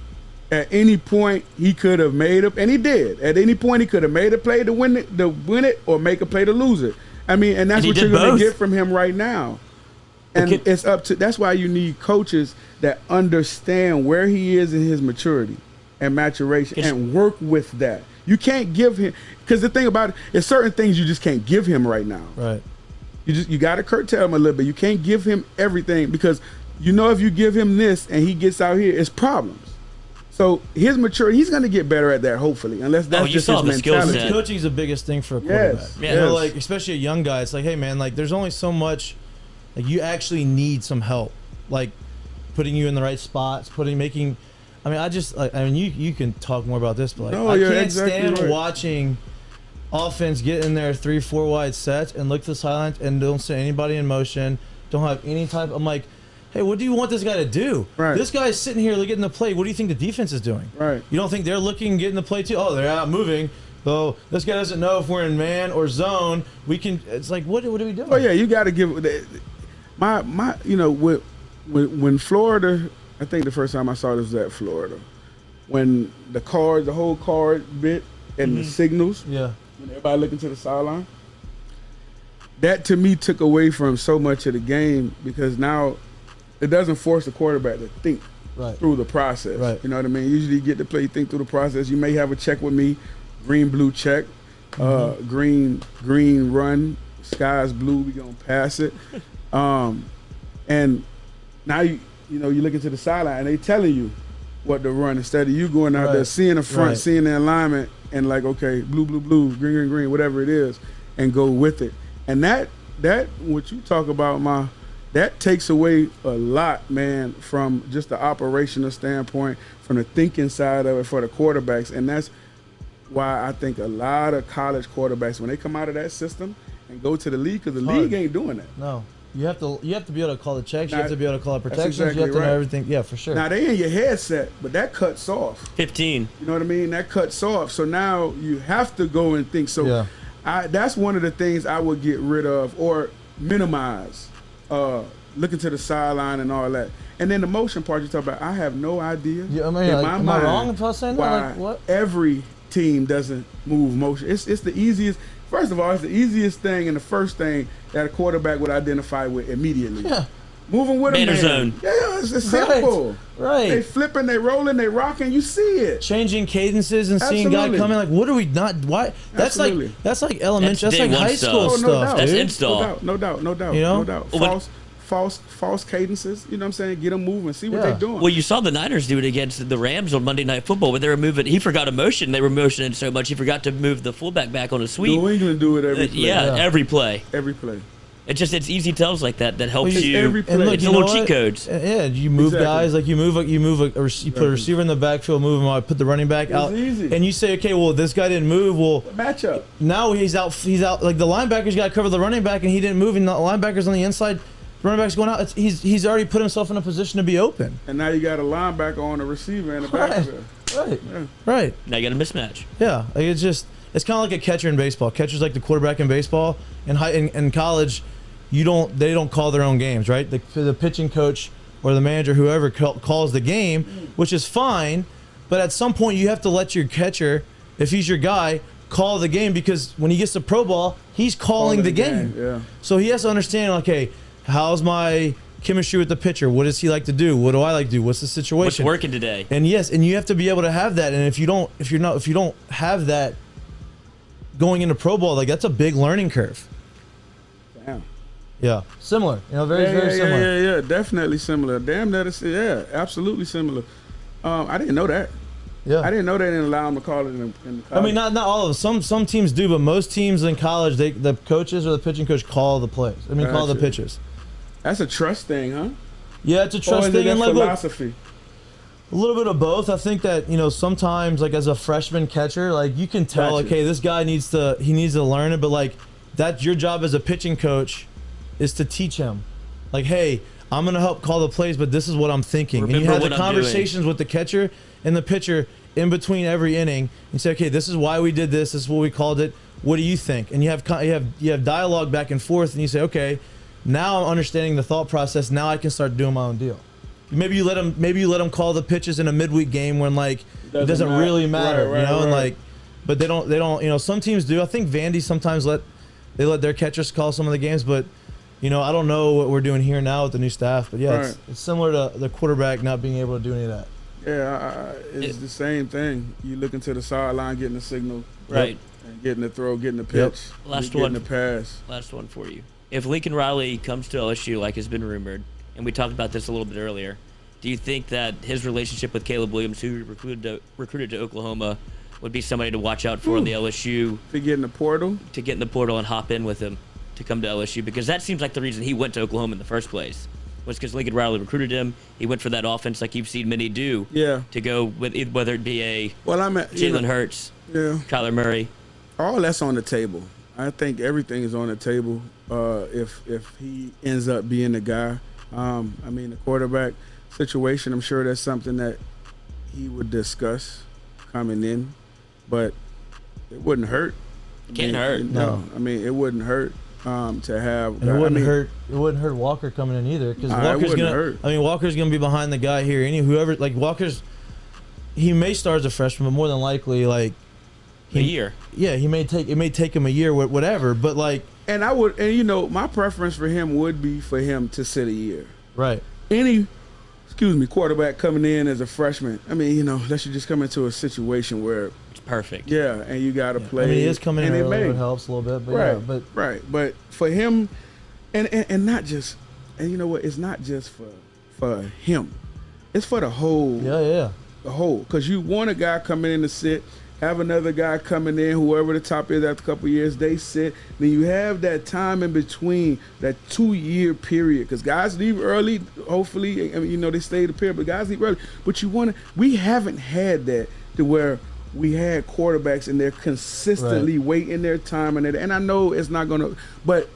S7: at any point he could have made up, and he did. At any point he could have made a play to win it, or make a play to lose it. And that's what you're going to get from him right now. And it's up to. That's why you need coaches that understand where he is in his maturity and maturation, and work with that. You can't give him, because the thing about it is certain things you just can't give him right now.
S2: Right.
S7: You got to curtail him a little bit. You can't give him everything, because if you give him this and he gets out here, it's problems. So his maturity, he's going to get better at that, hopefully, unless that's just his mentality.
S2: Coaching is the biggest thing for a quarterback.
S7: Yes.
S2: Especially a young guy. It's like, hey man, there's only so much. You actually need some help, putting you in the right spots, you can talk more about this, but I can't stand watching offense get in there 3-4 wide sets and look to the sidelines and don't see anybody in motion, don't have any type. I'm like, hey, what do you want this guy to do?
S7: Right.
S2: This guy's sitting here getting the play. What do you think the defense is doing?
S7: Right.
S2: You don't think they're looking, getting the play too? Oh, they're out moving. So this guy doesn't know if we're in man or zone. We can. It's like, what are we doing?
S7: Oh yeah, you got to give when Florida. I think the first time I saw this was at Florida, when the whole card bit and the signals.
S2: Yeah.
S7: When everybody looking to the sideline. That to me took away from so much of the game, because now it doesn't force the quarterback to think through the process.
S2: Right.
S7: You know what I mean? Usually you get to play, think through the process. You may have a check with me, green, blue check, green run, sky's blue, we gonna pass it. And now you look into the sideline and they telling you what to run, instead of you going out there seeing the front, seeing the alignment, and okay, blue, blue, blue, green, green, green, whatever it is, and go with it. And that what you talk about, that takes away a lot, man, from just the operational standpoint, from the thinking side of it for the quarterbacks. And that's why I think a lot of college quarterbacks, when they come out of that system and go to the league, because the league ain't doing that.
S2: No. You have to be able to call the checks. You have to be able to call the protections.
S7: Exactly,
S2: you have to know everything. Yeah, for sure.
S7: Now they in your headset, but that cuts off.
S3: 15.
S7: You know what I mean? That cuts off. So now you have to go and think. So that's one of the things I would get rid of or minimize. Looking to the sideline and all that. And then the motion part you talk about, I have no idea.
S2: Yeah, I mean, am I wrong if I was saying that? What?
S7: Every team doesn't move motion. It's the easiest. First of all, it's the easiest thing and the first thing that a quarterback would identify with immediately.
S2: Yeah.
S7: Moving with a man.
S3: Zone.
S7: Yeah, it's simple.
S2: Right.
S7: They flipping, they rolling, they rocking. You see it.
S2: Changing cadences and seeing guy coming. What are we not? Why? That's like elementary. That's like high school stuff.
S3: That's install.
S7: No doubt.
S2: You know?
S7: No doubt. False cadences. You know what I'm saying? Get them moving. See what they're doing.
S3: Well, you saw the Niners do it against the Rams on Monday Night Football, where they were moving. He forgot a motion. They were motioning so much he forgot to move the fullback back on a sweep.
S7: New England do it every play.
S3: Every play.
S7: Every play.
S3: It's easy tells like that helps you.
S7: Every play.
S3: Look, it's little cheat codes.
S2: Yeah, you move guys you put a receiver in the backfield, move him, put the running back out,
S7: easy.
S2: And you say, okay, well this guy didn't move. Well,
S7: matchup.
S2: Now he's out. Like the linebacker's got to cover the running back, and he didn't move, and the linebacker's on the inside. The running back's going out. He's already put himself in a position to be open.
S7: And now you got a linebacker on a receiver in the backfield.
S2: Right.
S3: Now you got a mismatch.
S2: Yeah, it's kind of like a catcher in baseball. Catcher's like the quarterback in baseball. In college, they don't call their own games, right? The pitching coach or the manager, whoever calls the game, which is fine. But at some point, you have to let your catcher, if he's your guy, call the game, because when he gets the pro ball, he's calling the game.
S7: Yeah.
S2: So he has to understand, okay, how's my chemistry with the pitcher? What does he like to do? What do I like to do? What's the situation?
S3: What's working today?
S2: And yes, and you have to be able to have that. And if you don't have that going into pro ball, like, that's a big learning curve.
S7: Damn.
S2: Yeah, similar. Very similar.
S7: Yeah, definitely similar. Damn, absolutely similar. I didn't know that.
S2: Yeah.
S7: I didn't know they didn't allow them to call it in the college.
S2: I mean, not all of them. Some teams do, but most teams in college, the coaches or the pitching coach call the plays. Call the pitches.
S7: That's a trust thing, huh?
S2: Yeah, it's a trust thing.
S7: And
S2: like,
S7: philosophy.
S2: A little bit of both. I think that, sometimes, like, as a freshman catcher, like, you can tell, okay, this guy needs to learn it, but, like, that's your job as a pitching coach, is to teach him. Like, hey, I'm going to help call the plays, but this is what I'm thinking.
S3: Remember,
S2: and you have the conversations with the catcher and the pitcher in between every inning. You say, okay, this is why we did this. This is what we called it. What do you think? And you have dialogue back and forth, and you say, okay, now I'm understanding the thought process. Now I can start doing my own deal. Maybe you let them call the pitches in a midweek game when, like, it doesn't really matter,
S7: right,
S2: and, like, but they don't. Some teams do. I think Vandy sometimes let their catchers call some of the games, but I don't know what we're doing here now with the new staff. But yeah, it's similar to the quarterback not being able to do any of that.
S7: Yeah, it's the same thing. You look into the sideline, getting the signal,
S3: right,
S7: and getting the throw, getting the pitch, getting the pass.
S3: Last one for you. If Lincoln Riley comes to LSU, like has been rumored, and we talked about this a little bit earlier, do you think that his relationship with Caleb Williams, who recruited to Oklahoma, would be somebody to watch out for in the LSU?
S7: To get in the portal?
S3: To get in the portal and hop in with him to come to LSU, because that seems like the reason he went to Oklahoma in the first place, was because Lincoln Riley recruited him. He went for that offense like you've seen many do.
S7: Yeah.
S3: To go with whether it be
S7: Jalen
S3: Hurts, Kyler Murray.
S7: All that's on the table. I think everything is on the table. If he ends up being the guy, the quarterback situation, I'm sure that's something that he would discuss coming in, but it wouldn't hurt.
S3: Can't hurt.
S7: No, it wouldn't hurt to have.
S2: And it wouldn't hurt. It wouldn't hurt Walker coming in either, because Walker's gonna be behind the guy here. Whoever, like, Walker's, he may start as a freshman, but more than likely, like,
S3: a year.
S2: Yeah, it may take him a year, whatever. But, like,
S7: and my preference for him would be for him to sit a year.
S2: Right.
S7: Any quarterback coming in as a freshman, unless you just come into a situation where
S3: it's perfect.
S7: Yeah, and you got to play.
S2: He is coming in early, it helps a little bit. But
S7: But for him, and not just, and you know what? It's not just for him. It's for the whole.
S2: Yeah.
S7: The whole, because you want a guy coming in to sit. Have another guy coming in, whoever the top is after a couple of years, they sit. Then you have that time in between, that 2-year period. Because guys leave early, hopefully. They stay the period, but guys leave early. But we haven't had that to where we had quarterbacks and they're consistently waiting their time. And I know it's not going to, but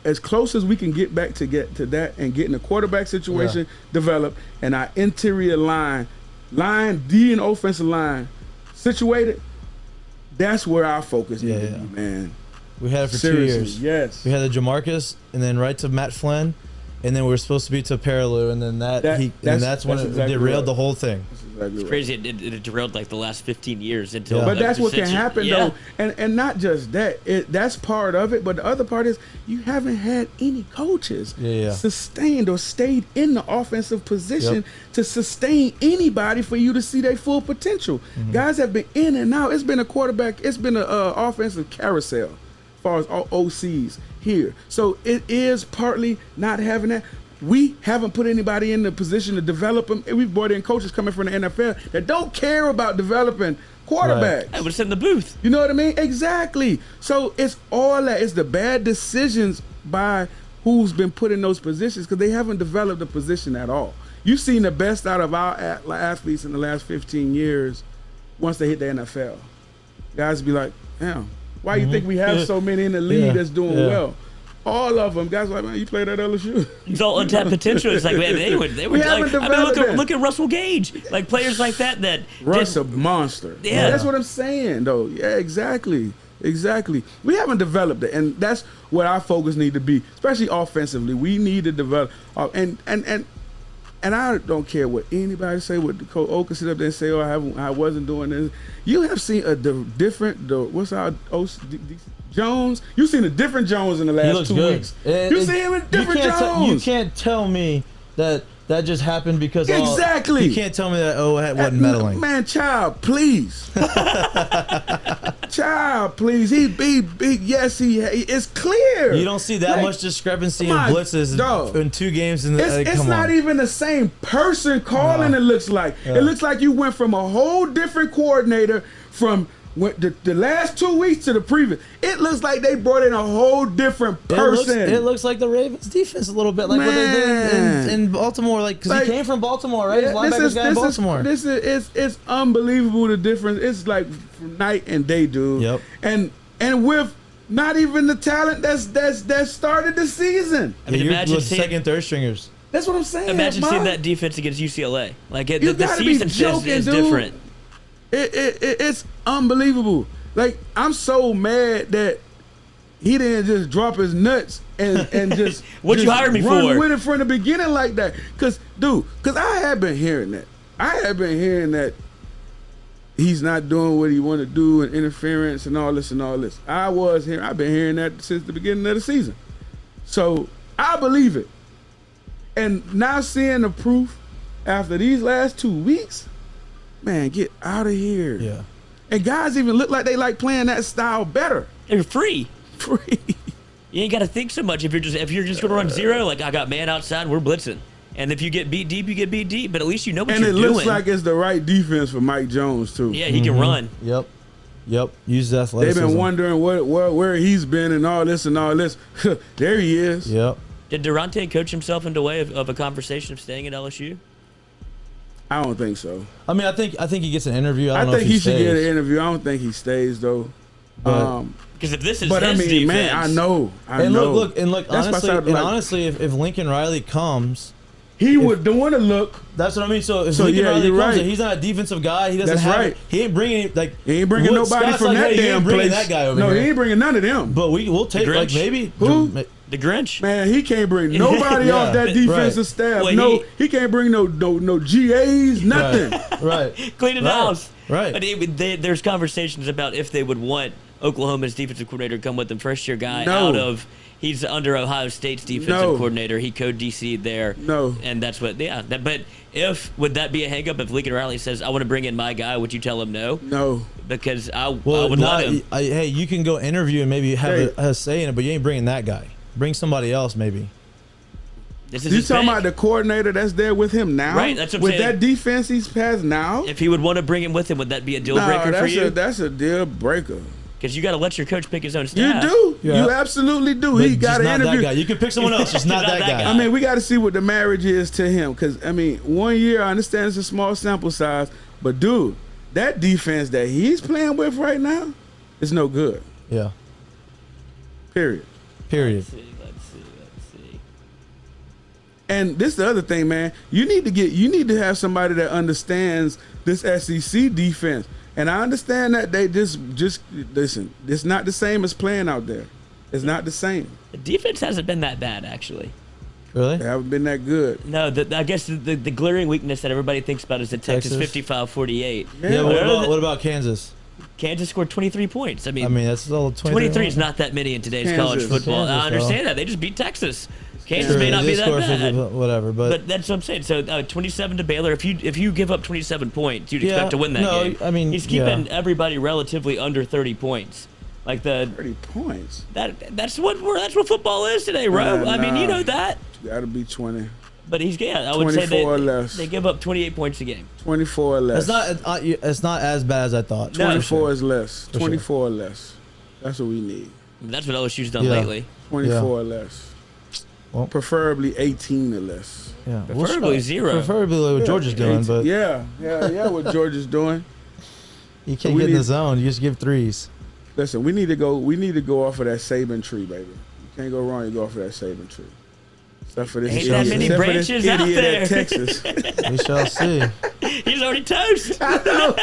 S7: as close as we can get to that and getting the quarterback situation developed and our interior line D and offensive line situated, that's where our focus needs to be, man.
S2: We had it for
S7: Seriously,
S2: 2 years.
S7: Yes.
S2: We had the Jamarcus, and then right to Matt Flynn, and then we were supposed to be to Paraloo, and then that's when it derailed the whole thing.
S3: It's crazy. It derailed like the last 15 years until.
S7: But that's what can happen though, and not just that. That's part of it. But the other part is you haven't had any coaches sustained or stayed in the offensive position to sustain anybody for you to see their full potential. Mm-hmm. Guys have been in and out. It's been a quarterback. It's been an offensive carousel as far as OCs here. So it is partly not having that. We haven't put anybody in the position to develop them. We've brought in coaches coming from the NFL that don't care about developing quarterbacks.
S3: I would sit in the booth.
S7: You know what I mean? Exactly. So it's all that. It's the bad decisions by who's been put in those positions because they haven't developed the position at all. You've seen the best out of our athletes in the last 15 years once they hit the NFL. Guys be like, damn, why you think we have so many in the league that's doing well? All of them, guys, like, man, you played at LSU.
S3: It's all untapped potential. It's like, man, they would like. Look at Russell Gage, like players like that.
S7: Russ a monster. Yeah, that's what I'm saying, though. Yeah, exactly. We haven't developed it, and that's what our focus need to be, especially offensively. We need to develop, and And I don't care what anybody say, what the coach Oka sit up there and say, oh, I wasn't doing this. You have seen what's our Jones? You've seen a different Jones in the last 2 weeks. You see him in different Jones.
S2: You can't tell me that just happened because
S7: exactly.
S2: You can't tell me that it wasn't meddling.
S7: Man, child, please. Child, please. He big. Yes, it's clear.
S2: You don't see that much discrepancy in blitzes in 2 games.
S7: It's not even the same person calling. It looks like it looks like you went from a whole different coordinator from the last 2 weeks to the previous. It looks like they brought in a whole different person.
S2: It looks like the Ravens defense a little bit, like what they did in Baltimore, because he came from Baltimore, right? His linebackers guy in Baltimore.
S7: It's unbelievable the difference. It's like night and day, dude.
S2: Yep.
S7: And with not even the talent that started the season.
S3: I mean, imagine
S2: second, third stringers.
S7: That's what I'm saying.
S3: Imagine seeing that defense against UCLA. Like the season is different.
S7: It's unbelievable. Like, I'm so mad that he didn't just drop his nuts and just
S3: what you hired me
S7: run
S3: for
S7: with it from the beginning like that. Because I have been hearing that. I have been hearing that he's not doing what he want to do and interference and all this and all this. I've been hearing that since the beginning of the season. So I believe it. And now seeing the proof after these last 2 weeks, man, get out of here.
S2: Yeah.
S7: And guys even look like they like playing that style better.
S3: They're free.
S7: Free.
S3: You ain't got to think so much if you're just going to run zero. Like, I got man outside, we're blitzing. And if you get beat deep, you get beat deep. But at least you know what you're doing.
S7: And it looks like it's the right defense for Mike Jones too.
S3: Yeah, he can run.
S2: Yep. Use that athleticism.
S7: They've been wondering where he's been and all this and all this. There he is.
S2: Yep.
S3: Did Durante coach himself into way of a conversation of staying at LSU?
S7: I don't think so.
S2: I mean, I think he gets an interview. I don't know
S7: think
S2: if
S7: he should get an interview. I don't think he stays though.
S3: Because if this is his defense,
S7: man, I know.
S2: Look, honestly, if Lincoln Riley comes,
S7: he would want to look.
S2: That's what I mean. So if Lincoln Riley comes, he's not a defensive guy. He doesn't He ain't bringing
S7: nobody
S2: Scott's
S7: from that damn place.
S2: That guy over
S7: no,
S2: here.
S7: he ain't bringing none of them.
S2: But we'll take maybe
S7: who.
S3: The Grinch?
S7: Man, he can't bring nobody off that defensive staff. Well, he can't bring no GAs, nothing.
S2: Right.
S3: Clean the house.
S2: Right.
S3: But there's conversations about if they would want Oklahoma's defensive coordinator to come with them. First-year guy he's under Ohio State's defensive coordinator. He co-DC'd there.
S7: No.
S3: And that's what, but would that be a hang-up if Lincoln Riley says, I want to bring in my guy, would you tell him no?
S7: No.
S3: Because I would let him.
S2: Hey, you can go interview and maybe have a say in it, but you ain't bringing that guy. Bring somebody else, maybe.
S7: You talking about the coordinator that's there with him now?
S3: Right, that's what I'm saying.
S7: With that defense he's passed now?
S3: If he would want to bring him with him, would that be a deal breaker for you?
S7: That's a deal breaker.
S3: Because you got to let your coach pick his own staff.
S7: You do. Yeah. You absolutely do.
S2: But
S7: he got to interview.
S2: That guy. You can pick someone else, just not that guy.
S7: I mean, we got to see what the marriage is to him. Because, I mean, 1 year, I understand it's a small sample size. But, dude, that defense that he's playing with right now is no good.
S2: Yeah.
S7: Period.
S2: Let's
S3: see.
S2: And
S7: this is the other thing, man. You need to have somebody that understands this SEC defense. And I understand that they just listen. It's not the same as playing out there. It's not the same.
S3: The defense hasn't been that bad, actually.
S2: Really?
S7: They haven't been that good.
S3: No, I guess the glaring weakness that everybody thinks about is the Texas 55-48.
S2: Yeah, what about Kansas?
S3: Kansas scored 23 points. I mean
S2: that's all 23
S3: is not that many in today's college football. I understand that. They just beat Texas. Kansas may not be that bad.
S2: Whatever, but
S3: that's what I'm saying. So 27 to Baylor. If you give up 27 points, you'd expect to win that game.
S2: I mean,
S3: he's keeping everybody relatively under 30 points. Like
S7: 30 points.
S3: That's what football is today, Ro. I mean, you know that.
S7: You got to be 20.
S3: But I would say they give up 28 points a game.
S7: 24 or less.
S2: It's not as bad as I thought.
S7: 24 is less. 24 or less. That's what we need.
S3: That's what LSU's done lately.
S7: 24 or less. Well, preferably 18 or less.
S2: Yeah,
S3: preferably 0.
S2: Preferably what Georgia's doing,
S7: 18.
S2: but
S7: what Georgia's doing.
S2: You can't get in the zone. You just give threes.
S7: Listen, we need to go off of that Saban tree, baby. You can't go wrong. You go off of that Saban tree. Except for this
S3: ain't that many branches out there.
S7: At Texas.
S2: We shall see.
S3: He's already toast.
S7: I know.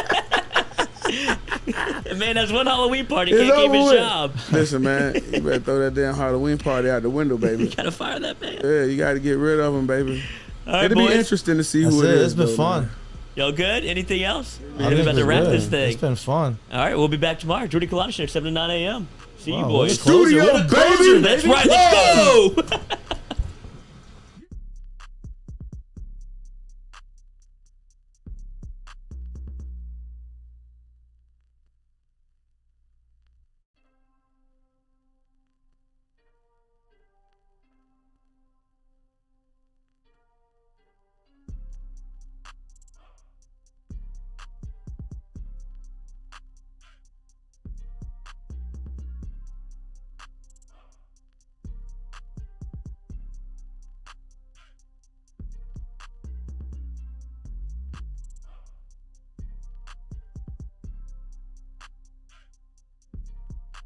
S3: Man, that's one Halloween party. Can't keep his job.
S7: Listen, man, you better throw that damn Halloween party out the window, baby.
S3: You gotta fire that man.
S7: Yeah, you gotta get rid of him, baby.
S3: right,
S7: It'll
S3: boys.
S7: be interesting to see
S2: That's
S7: who it is.
S2: It's been
S7: though,
S2: fun.
S7: man.
S3: Y'all good? Anything else?
S2: I
S3: We're
S2: think
S3: about
S2: it
S3: to
S2: was
S3: wrap
S2: good.
S3: this thing.
S2: It's been fun.
S3: All right, we'll be back tomorrow. Jordy Culotta Show, 7 to 9 a.m. See you,
S2: Wow,
S3: boys.
S2: what a closer,
S7: Studio,
S2: what a closer,
S7: baby.
S3: That's right. Let's go.